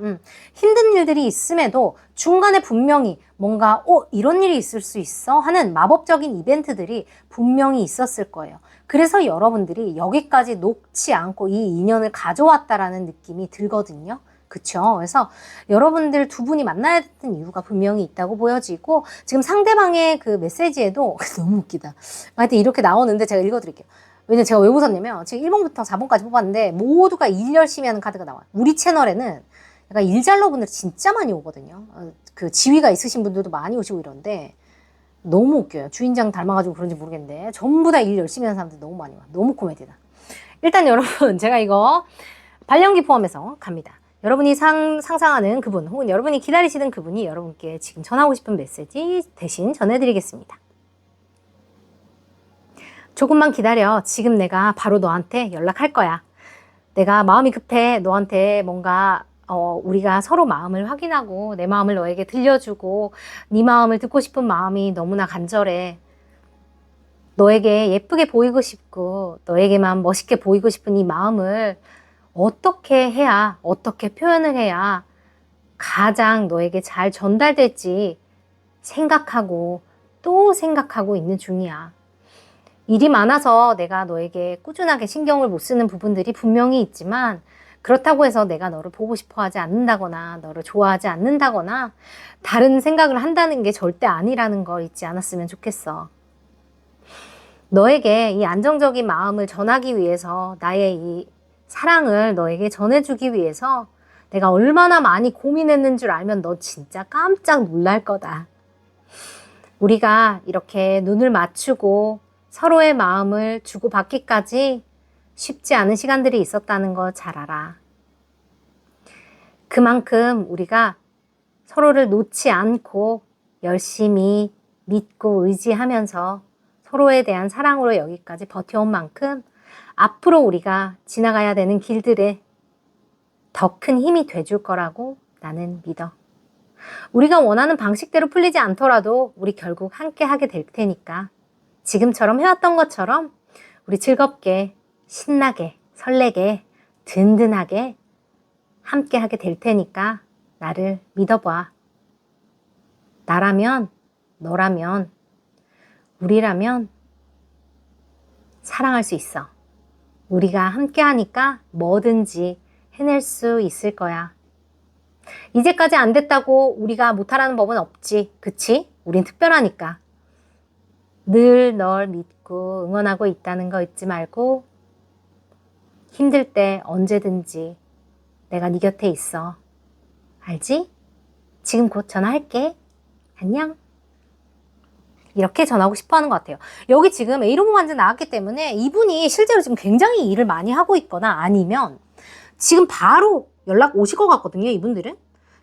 힘든 일들이 있음에도 중간에 분명히 뭔가 이런 일이 있을 수 있어 하는 마법적인 이벤트들이 분명히 있었을 거예요. 그래서 여러분들이 여기까지 녹지 않고 이 인연을 가져왔다라는 느낌이 들거든요. 그쵸? 그래서 여러분들 두 분이 만나야 됐던 이유가 분명히 있다고 보여지고, 지금 상대방의 그 메시지에도 너무 웃기다. 하여튼 이렇게 나오는데 제가 읽어드릴게요. 왜냐면 제가 왜 웃었냐면 지금 1번부터 4번까지 뽑았는데 모두가 일 열심히 하는 카드가 나와요. 우리 채널에는 약간 일잘러 분들 진짜 많이 오거든요. 그 지위가 있으신 분들도 많이 오시고 이런데 너무 웃겨요. 주인장 닮아가지고 그런지 모르겠는데 전부 다 일 열심히 하는 사람들 너무 많이 와. 너무 코미디다. 일단 여러분 제가 이거 발령기 포함해서 갑니다. 여러분이 상상하는 그분 혹은 여러분이 기다리시는 그분이 여러분께 지금 전하고 싶은 메시지 대신 전해드리겠습니다. 조금만 기다려. 지금 내가 바로 너한테 연락할 거야. 내가 마음이 급해. 너한테 뭔가 우리가 서로 마음을 확인하고 내 마음을 너에게 들려주고 네 마음을 듣고 싶은 마음이 너무나 간절해. 너에게 예쁘게 보이고 싶고 너에게만 멋있게 보이고 싶은 이 마음을 어떻게 해야, 어떻게 표현을 해야 가장 너에게 잘 전달될지 생각하고 또 생각하고 있는 중이야. 일이 많아서 내가 너에게 꾸준하게 신경을 못 쓰는 부분들이 분명히 있지만 그렇다고 해서 내가 너를 보고 싶어 하지 않는다거나 너를 좋아하지 않는다거나 다른 생각을 한다는 게 절대 아니라는 걸 잊지 않았으면 좋겠어. 너에게 이 안정적인 마음을 전하기 위해서 나의 이 사랑을 너에게 전해주기 위해서 내가 얼마나 많이 고민했는 줄 알면 너 진짜 깜짝 놀랄 거다. 우리가 이렇게 눈을 맞추고 서로의 마음을 주고받기까지 쉽지 않은 시간들이 있었다는 거 잘 알아. 그만큼 우리가 서로를 놓지 않고 열심히 믿고 의지하면서 서로에 대한 사랑으로 여기까지 버텨온 만큼 앞으로 우리가 지나가야 되는 길들에 더 큰 힘이 돼줄 거라고 나는 믿어. 우리가 원하는 방식대로 풀리지 않더라도 우리 결국 함께 하게 될 테니까 지금처럼 해왔던 것처럼 우리 즐겁게, 신나게, 설레게, 든든하게 함께 하게 될 테니까 나를 믿어봐. 나라면, 너라면, 우리라면 사랑할 수 있어. 우리가 함께 하니까 뭐든지 해낼 수 있을 거야. 이제까지 안 됐다고 우리가 못하라는 법은 없지. 그치? 우린 특별하니까. 늘 널 믿고 응원하고 있다는 거 잊지 말고 힘들 때 언제든지 내가 네 곁에 있어. 알지? 지금 곧 전화할게. 안녕. 이렇게 전하고 싶어 하는 것 같아요. 여기 지금 A로브 반지 나왔기 때문에 이분이 실제로 지금 굉장히 일을 많이 하고 있거나 아니면 지금 바로 연락 오실 것 같거든요, 이분들은.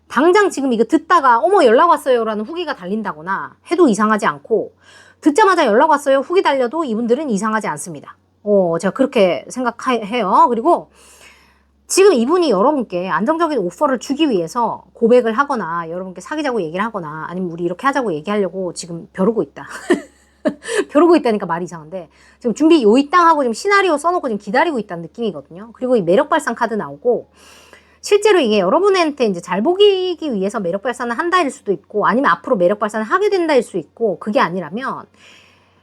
당장 지금 이거 듣다가 어머 연락 왔어요 라는 후기가 달린다거나 해도 이상하지 않고 듣자마자 연락 왔어요 후기 달려도 이분들은 이상하지 않습니다. 제가 그렇게 생각해요. 그리고 지금 이분이 여러분께 안정적인 오퍼를 주기 위해서 고백을 하거나 여러분께 사귀자고 얘기를 하거나 아니면 우리 이렇게 하자고 얘기하려고 지금 벼르고 있다. 벼르고 있다니까 말이 이상한데 지금 준비 요이땅 하고 지금 시나리오 써놓고 지금 기다리고 있다는 느낌이거든요. 그리고 이 매력 발산 카드 나오고 실제로 이게 여러분한테 이제 잘 보이기 위해서 매력 발산을 한다일 수도 있고 아니면 앞으로 매력 발산을 하게 된다일 수 있고 그게 아니라면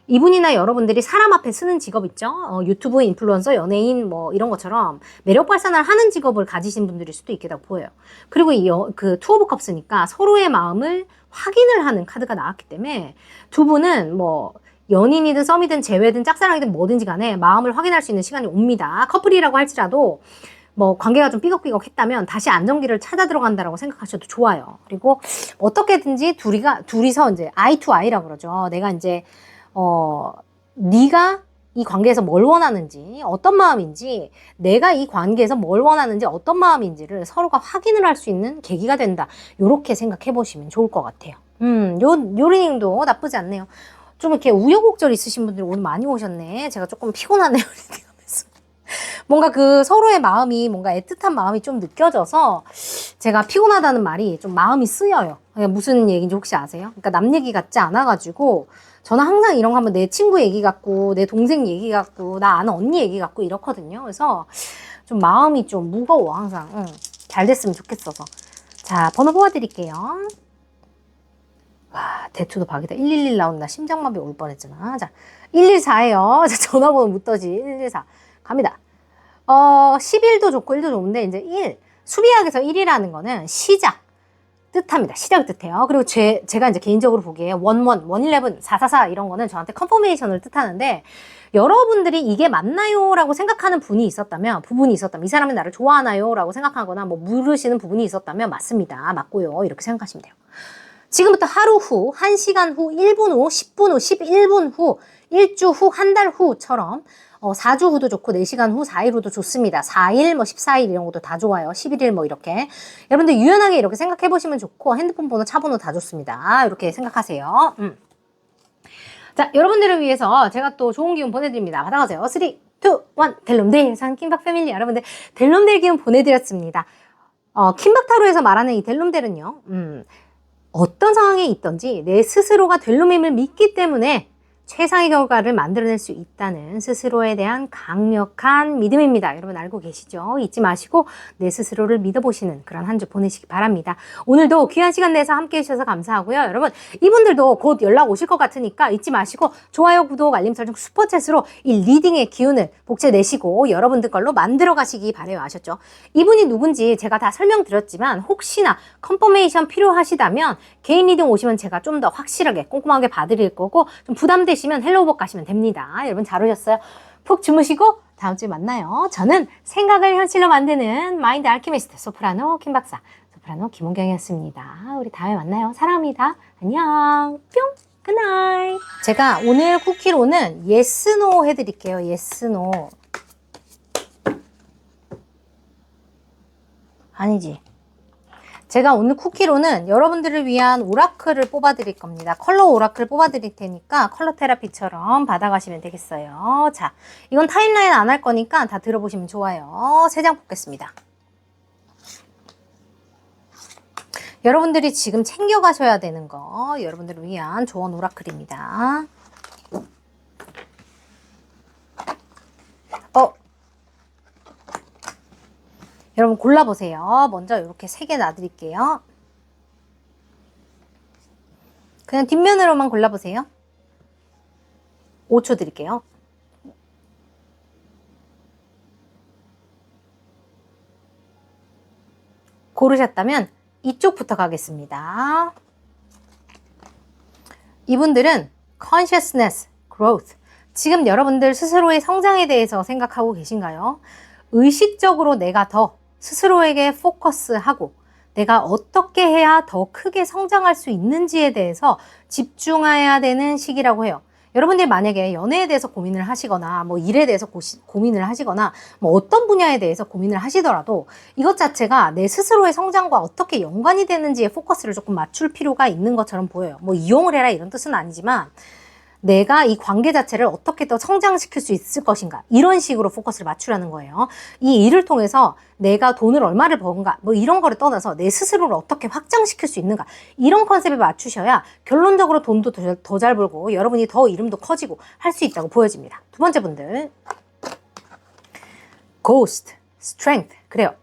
이분이나 여러분들이 사람 앞에 쓰는 직업 있죠? 유튜브 인플루언서, 연예인 뭐 이런 것처럼 매력 발산을 하는 직업을 가지신 분들일 수도 있겠다고 보여요. 그리고 그 투 오브 컵스니까 서로의 마음을 확인을 하는 카드가 나왔기 때문에 두 분은 뭐 연인이든 썸이든 재회든 짝사랑이든 뭐든지 간에 마음을 확인할 수 있는 시간이 옵니다. 커플이라고 할지라도 뭐 관계가 좀 삐걱삐걱 했다면 다시 안정기를 찾아 들어간다라고 생각하셔도 좋아요. 그리고 어떻게든지 둘이서 이제 아이 투 아이라고 그러죠. 내가 이제 네가 이 관계에서 뭘 원하는지, 어떤 마음인지, 내가 이 관계에서 뭘 원하는지, 어떤 마음인지를 서로가 확인을 할 수 있는 계기가 된다. 요렇게 생각해 보시면 좋을 것 같아요. 요 리딩도 나쁘지 않네요. 좀 이렇게 우여곡절 있으신 분들이 오늘 많이 오셨네. 제가 조금 피곤하네요. 리딩하면서. 뭔가 그 서로의 마음이, 뭔가 애틋한 마음이 좀 느껴져서 제가 피곤하다는 말이 좀 마음이 쓰여요. 무슨 얘기인지 혹시 아세요? 그러니까 남 얘기 같지 않아가지고 저는 항상 이런 거 하면 내 친구 얘기 같고 내 동생 얘기 같고 나 아는 언니 얘기 같고 이렇거든요. 그래서 좀 마음이 좀 무거워 항상. 잘 됐으면 좋겠어서. 자, 번호 뽑아드릴게요. 와, 대투도 박이다. 111 나온다. 심장마비 올 뻔했잖아. 자, 114예요. 자, 전화번호 묻더지. 114. 갑니다. 11도 좋고 1도 좋은데 이제 1. 수비학에서 1이라는 거는 시작 뜻합니다. 시작을 뜻해요. 그리고 제가 이제 개인적으로 보기에 11, 111, 444 이런 거는 저한테 컨퍼메이션을 뜻하는데 여러분들이 이게 맞나요? 라고 생각하는 부분이 있었다면 이 사람은 나를 좋아하나요? 라고 생각하거나 뭐 물으시는 부분이 있었다면 맞습니다. 맞고요. 이렇게 생각하시면 돼요. 지금부터 하루 후, 1시간 후, 1분 후, 10분 후, 11분 후, 1주 후, 한 달 후처럼 4주 후도 좋고 4시간 후, 4일 후도 좋습니다. 4일, 뭐 14일 이런 것도 다 좋아요. 11일 뭐 이렇게. 여러분들 유연하게 이렇게 생각해 보시면 좋고 핸드폰 번호, 차 번호 다 좋습니다. 이렇게 생각하세요. 자, 여러분들을 위해서 제가 또 좋은 기운 보내드립니다. 받아가세요. 3, 2, 1. 델롬델 산 킴박 패밀리 여러분들 델롬델 기운 보내드렸습니다. 킴박타로에서 말하는 이 델롬델은요. 어떤 상황에 있든지 내 스스로가 델롬임을 믿기 때문에 최상의 결과를 만들어낼 수 있다는 스스로에 대한 강력한 믿음입니다. 여러분 알고 계시죠? 잊지 마시고 내 스스로를 믿어보시는 그런 한 주 보내시기 바랍니다. 오늘도 귀한 시간 내서 함께 해주셔서 감사하고요. 여러분 이분들도 곧 연락 오실 것 같으니까 잊지 마시고 좋아요, 구독, 알림 설정, 슈퍼챗으로 이 리딩의 기운을 복제내시고 여러분들 걸로 만들어 가시기 바라요. 아셨죠? 이분이 누군지 제가 다 설명드렸지만 혹시나 컨퍼메이션 필요하시다면 개인 리딩 오시면 제가 좀 더 확실하게 꼼꼼하게 봐드릴 거고 좀 부담되시면 헬로우복 가시면 됩니다. 여러분 잘 오셨어요? 푹 주무시고 다음 주에 만나요. 저는 생각을 현실로 만드는 마인드 알키미스트 소프라노 김박사, 소프라노 김원경이었습니다. 우리 다음에 만나요. 사랑합니다. 안녕. 뿅. 굿나잇. 제가 오늘 쿠키로는 예스 노 해드릴게요. 예스 노. 아니지. 제가 오늘 쿠키로는 여러분들을 위한 오라클을 뽑아드릴 겁니다. 컬러 오라클 뽑아드릴 테니까 컬러 테라피처럼 받아가시면 되겠어요. 자, 이건 타임라인 안 할 거니까 다 들어보시면 좋아요. 3장 뽑겠습니다. 여러분들이 지금 챙겨가셔야 되는 거, 여러분들을 위한 조언 오라클입니다. 여러분 골라보세요. 먼저 이렇게 3개 놔드릴게요. 그냥 뒷면으로만 골라보세요. 5초 드릴게요. 고르셨다면 이쪽부터 가겠습니다. 이분들은 consciousness, growth. 지금 여러분들 스스로의 성장에 대해서 생각하고 계신가요? 의식적으로 내가 더 스스로에게 포커스하고 내가 어떻게 해야 더 크게 성장할 수 있는지에 대해서 집중해야 되는 시기라고 해요. 여러분들이 만약에 연애에 대해서 고민을 하시거나 뭐 일에 대해서 고민을 하시거나 뭐 어떤 분야에 대해서 고민을 하시더라도 이것 자체가 내 스스로의 성장과 어떻게 연관이 되는지에 포커스를 조금 맞출 필요가 있는 것처럼 보여요. 뭐 이용을 해라 이런 뜻은 아니지만 내가 이 관계 자체를 어떻게 더 성장시킬 수 있을 것인가 이런 식으로 포커스를 맞추라는 거예요. 이 일을 통해서 내가 돈을 얼마를 버는가 뭐 이런 거를 떠나서 내 스스로를 어떻게 확장시킬 수 있는가 이런 컨셉에 맞추셔야 결론적으로 돈도 더 잘 벌고 여러분이 더 이름도 커지고 할 수 있다고 보여집니다. 두 번째 분들 Ghost, Strength. 그래요.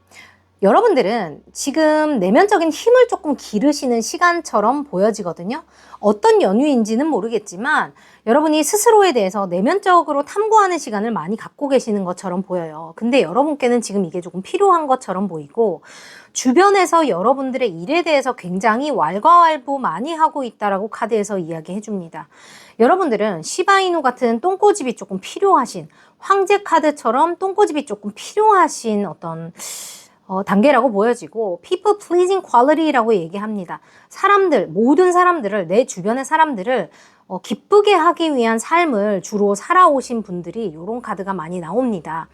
여러분들은 지금 내면적인 힘을 조금 기르시는 시간처럼 보여지거든요. 어떤 연유인지는 모르겠지만 여러분이 스스로에 대해서 내면적으로 탐구하는 시간을 많이 갖고 계시는 것처럼 보여요. 근데 여러분께는 지금 이게 조금 필요한 것처럼 보이고 주변에서 여러분들의 일에 대해서 굉장히 왈가왈부 많이 하고 있다라고 카드에서 이야기해 줍니다. 여러분들은 시바이누 같은 똥꼬집이 조금 필요하신 황제 카드처럼 똥꼬집이 조금 필요하신 어떤 단계라고 보여지고 people pleasing quality라고 얘기합니다. 사람들, 모든 사람들을 내 주변의 사람들을 기쁘게 하기 위한 삶을 주로 살아오신 분들이 이런 카드가 많이 나옵니다.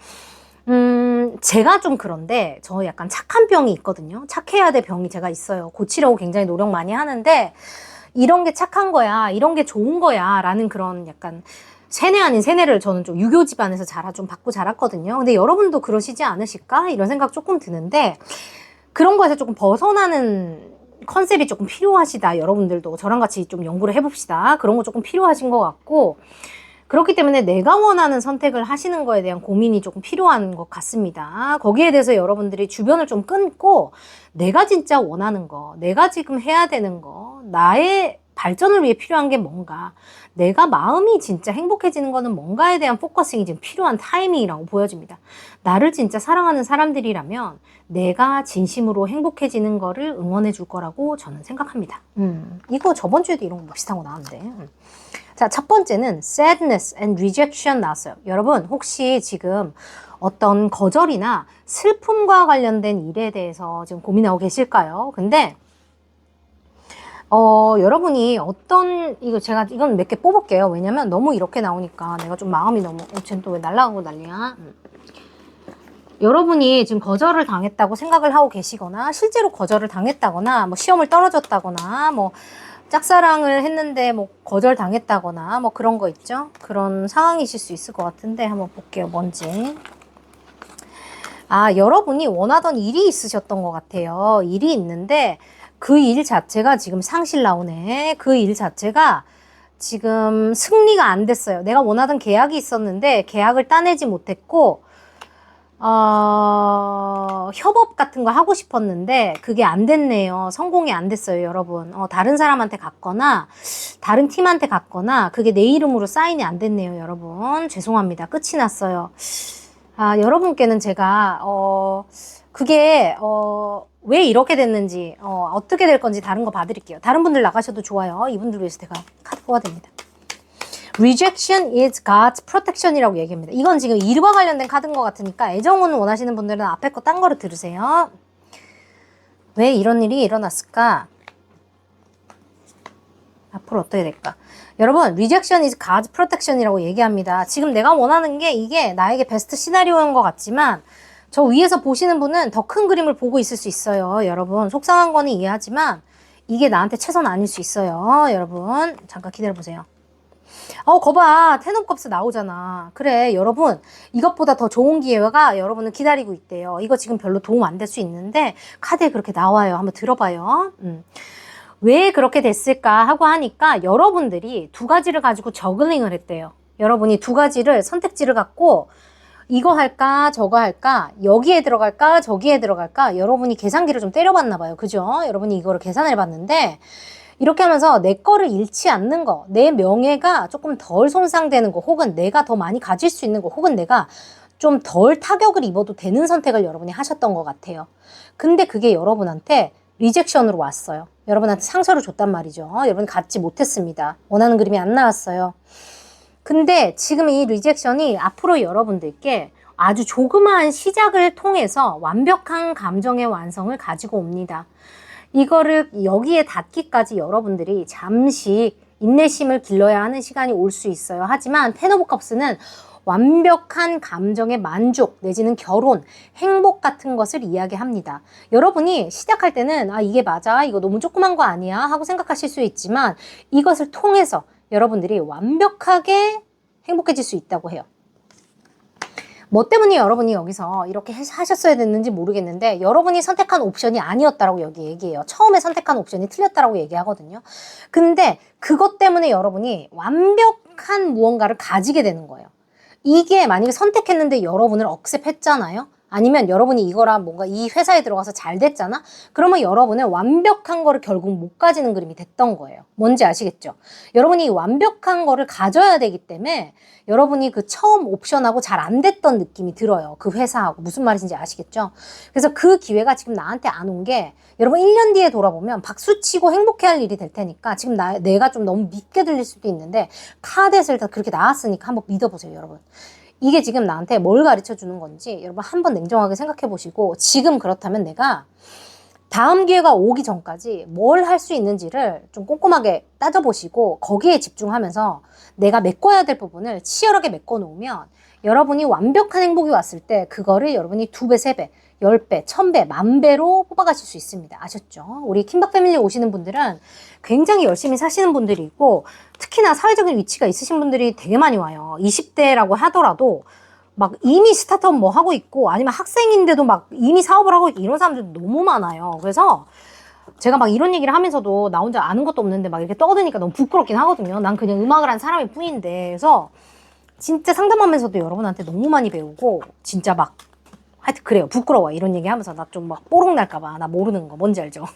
제가 좀 그런데 저 약간 착한 병이 있거든요. 착해야 될 병이 제가 있어요. 고치려고 굉장히 노력 많이 하는데 이런 게 착한 거야, 이런 게 좋은 거야 라는 그런 약간 세뇌 아닌 세뇌를 저는 좀 유교 집안에서 좀 받고 자랐거든요. 근데 여러분도 그러시지 않으실까? 이런 생각 조금 드는데 그런 거에서 조금 벗어나는 컨셉이 조금 필요하시다. 여러분들도 저랑 같이 좀 연구를 해봅시다. 그런 거 조금 필요하신 것 같고, 그렇기 때문에 내가 원하는 선택을 하시는 거에 대한 고민이 조금 필요한 것 같습니다. 거기에 대해서 여러분들이 주변을 좀 끊고 내가 진짜 원하는 거, 내가 지금 해야 되는 거, 나의 발전을 위해 필요한 게 뭔가, 내가 마음이 진짜 행복해지는 거는 뭔가에 대한 포커싱이 지금 필요한 타이밍이라고 보여집니다. 나를 진짜 사랑하는 사람들이라면 내가 진심으로 행복해지는 거를 응원해 줄 거라고 저는 생각합니다. 이거 저번 주에도 이런 거 비슷한 거 나왔는데. 자, 첫 번째는 sadness and rejection 나왔어요. 여러분, 혹시 지금 어떤 거절이나 슬픔과 관련된 일에 대해서 지금 고민하고 계실까요? 근데 여러분이 이건 몇 개 뽑을게요. 왜냐면 너무 이렇게 나오니까 내가 좀 마음이 너무, 쟤는 또 왜 날아가고 난리야? 여러분이 지금 거절을 당했다고 생각을 하고 계시거나, 실제로 거절을 당했다거나, 뭐 시험을 떨어졌다거나, 뭐 짝사랑을 했는데 뭐 거절 당했다거나, 뭐 그런 거 있죠? 그런 상황이실 수 있을 것 같은데, 한번 볼게요. 뭔지. 여러분이 원하던 일이 있으셨던 것 같아요. 일이 있는데, 그 일 자체가 지금 상실 나오네. 그 일 자체가 지금 승리가 안 됐어요. 내가 원하던 계약이 있었는데 계약을 따내지 못했고, 협업 같은 거 하고 싶었는데 그게 안 됐네요. 성공이 안 됐어요, 여러분. 다른 사람한테 갔거나 다른 팀한테 갔거나 그게 내 이름으로 사인이 안 됐네요, 여러분. 죄송합니다. 끝이 났어요. 여러분께는 제가 그게 왜 이렇게 됐는지, 어떻게 될 건지 다른 거 봐드릴게요. 다른 분들 나가셔도 좋아요. 이분들 위해서 제가 카드 뽑아드립니다. Rejection is God's protection이라고 얘기합니다. 이건 지금 일과 관련된 카드인 것 같으니까 애정운 원하시는 분들은 앞에 거 딴 거를 들으세요. 왜 이런 일이 일어났을까? 앞으로 어떻게 될까? 여러분, Rejection is God's protection이라고 얘기합니다. 지금 내가 원하는 게 이게 나에게 베스트 시나리오인 것 같지만 저 위에서 보시는 분은 더 큰 그림을 보고 있을 수 있어요. 여러분, 속상한 거는 이해하지만 이게 나한테 최선 아닐 수 있어요. 여러분, 잠깐 기다려보세요. 거봐. 텐옵컵스 나오잖아. 그래, 여러분. 이것보다 더 좋은 기회가 여러분을 기다리고 있대요. 이거 지금 별로 도움 안 될 수 있는데 카드에 그렇게 나와요. 한번 들어봐요. 왜 그렇게 됐을까 하고 하니까 여러분들이 두 가지를 가지고 저글링을 했대요. 여러분이 두 가지를 선택지를 갖고 이거 할까 저거 할까 여기에 들어갈까 저기에 들어갈까 여러분이 계산기를 좀 때려봤나 봐요. 그죠? 여러분이 이거를 계산을 해봤는데 이렇게 하면서 내 거를 잃지 않는 거, 내 명예가 조금 덜 손상되는 거, 혹은 내가 더 많이 가질 수 있는 거, 혹은 내가 좀 덜 타격을 입어도 되는 선택을 여러분이 하셨던 것 같아요. 근데 그게 여러분한테 리젝션으로 왔어요. 여러분한테 상처를 줬단 말이죠. 여러분 갖지 못했습니다. 원하는 그림이 안 나왔어요. 근데 지금 이 리젝션이 앞으로 여러분들께 아주 조그마한 시작을 통해서 완벽한 감정의 완성을 가지고 옵니다. 이거를 여기에 닿기까지 여러분들이 잠시 인내심을 길러야 하는 시간이 올 수 있어요. 하지만 텐 오브 컵스는 완벽한 감정의 만족 내지는 결혼, 행복 같은 것을 이야기합니다. 여러분이 시작할 때는 이게 맞아? 이거 너무 조그만 거 아니야? 하고 생각하실 수 있지만 이것을 통해서 여러분들이 완벽하게 행복해질 수 있다고 해요. 뭐 때문에 여러분이 여기서 이렇게 하셨어야 됐는지 모르겠는데 여러분이 선택한 옵션이 아니었다라고 여기 얘기해요. 처음에 선택한 옵션이 틀렸다라고 얘기하거든요. 근데 그것 때문에 여러분이 완벽한 무언가를 가지게 되는 거예요. 이게 만약에 선택했는데 여러분을 억셉했잖아요. 아니면 여러분이 이거랑 뭔가 이 회사에 들어가서 잘 됐잖아? 그러면 여러분은 완벽한 거를 결국 못 가지는 그림이 됐던 거예요. 뭔지 아시겠죠? 여러분이 완벽한 거를 가져야 되기 때문에 여러분이 그 처음 옵션하고 잘 안 됐던 느낌이 들어요. 그 회사하고. 무슨 말인지 아시겠죠? 그래서 그 기회가 지금 나한테 안 온 게 여러분 1년 뒤에 돌아보면 박수치고 행복해할 일이 될 테니까 지금 내가 좀 너무 믿게 들릴 수도 있는데 카드에서 일단 그렇게 나왔으니까 한번 믿어보세요, 여러분. 이게 지금 나한테 뭘 가르쳐 주는 건지 여러분 한번 냉정하게 생각해 보시고 지금 그렇다면 내가 다음 기회가 오기 전까지 뭘 할 수 있는지를 좀 꼼꼼하게 따져보시고 거기에 집중하면서 내가 메꿔야 될 부분을 치열하게 메꿔 놓으면 여러분이 완벽한 행복이 왔을 때 그거를 여러분이 2배, 3배, 10배, 1000배, 10,000배로 뽑아가실 수 있습니다. 아셨죠? 우리 킴박 패밀리 오시는 분들은 굉장히 열심히 사시는 분들이 있고 특히나 사회적인 위치가 있으신 분들이 되게 많이 와요. 20대라고 하더라도 막 이미 스타트업 뭐 하고 있고 아니면 학생인데도 막 이미 사업을 하고 있고 이런 사람들 너무 많아요. 그래서 제가 막 이런 얘기를 하면서도 나 혼자 아는 것도 없는데 막 이렇게 떠드니까 너무 부끄럽긴 하거든요. 난 그냥 음악을 한 사람일 뿐인데. 그래서 진짜 상담하면서도 여러분한테 너무 많이 배우고 진짜 막 하여튼 그래요. 부끄러워. 이런 얘기 하면서 나 좀 막 뽀록 날까봐. 나 모르는 거 뭔지 알죠?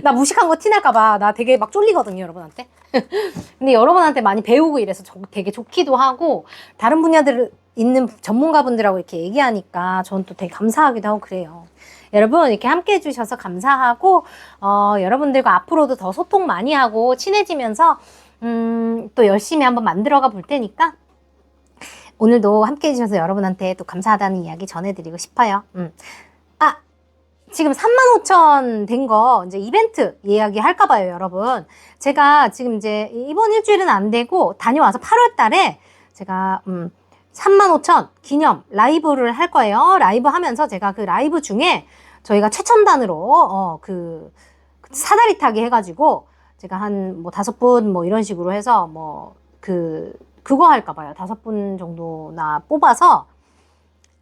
나 무식한 거 티날까봐. 나 되게 막 쫄리거든요, 여러분한테. 근데 여러분한테 많이 배우고 이래서 되게 좋기도 하고 다른 분야들 있는 전문가분들하고 이렇게 얘기하니까 저는 또 되게 감사하기도 하고 그래요. 여러분 이렇게 함께 해주셔서 감사하고 여러분들과 앞으로도 더 소통 많이 하고 친해지면서 또 열심히 한번 만들어가 볼 테니까 오늘도 함께 해주셔서 여러분한테 또 감사하다는 이야기 전해드리고 싶어요. 아, 지금 35,000 된 거 이제 이벤트 이야기 할까봐요, 여러분. 제가 지금 이제 이번 일주일은 안 되고 다녀와서 8월 달에 제가 35,000 기념 라이브를 할 거예요. 라이브 하면서 제가 그 라이브 중에 저희가 최첨단으로 그 사다리 타기 해가지고 제가 한 뭐 5분 뭐 이런 식으로 해서 뭐 그거 할까봐요. 5분 정도나 뽑아서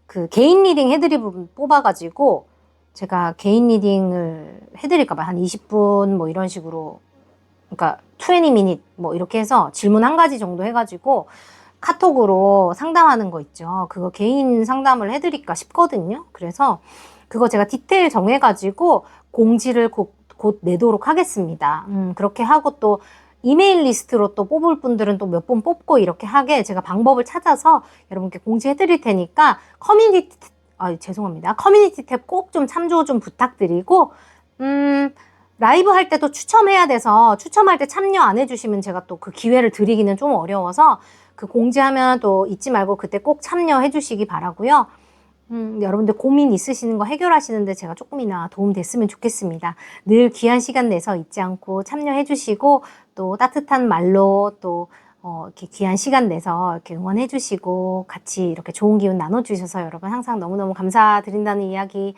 그 개인 리딩 해드릴 부분 뽑아가지고 제가 개인 리딩을 해드릴까봐요. 한 20분 뭐 이런 식으로 그러니까 20미닛 뭐 이렇게 해서 질문 한 가지 정도 해가지고 카톡으로 상담하는 거 있죠. 그거 개인 상담을 해드릴까 싶거든요. 그래서 그거 제가 디테일 정해가지고 공지를 곧 내도록 하겠습니다. 그렇게 하고 또 이메일 리스트로 또 뽑을 분들은 또 몇 분 뽑고 이렇게 하게 제가 방법을 찾아서 여러분께 공지해 드릴 테니까 죄송합니다. 커뮤니티 탭 꼭 좀 참조 좀 부탁드리고 라이브 할 때 또 추첨해야 돼서 추첨할 때 참여 안 해주시면 제가 또 그 기회를 드리기는 좀 어려워서 그 공지하면 또 잊지 말고 그때 꼭 참여해 주시기 바라고요. 여러분들 고민 있으시는 거 해결하시는데 제가 조금이나 도움 됐으면 좋겠습니다. 늘 귀한 시간 내서 잊지 않고 참여해 주시고 또 따뜻한 말로 또 이렇게 귀한 시간 내서 이렇게 응원해 주시고 같이 이렇게 좋은 기운 나눠 주셔서 여러분 항상 너무너무 감사드린다는 이야기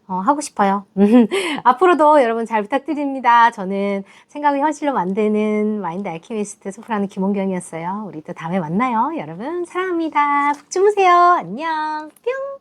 하고 싶어요. 앞으로도 여러분 잘 부탁드립니다. 저는 생각을 현실로 만드는 마인드 알키미스트 소프라노 김원경이었어요. 우리 또 다음에 만나요. 여러분 사랑합니다. 푹 주무세요. 안녕. 뿅.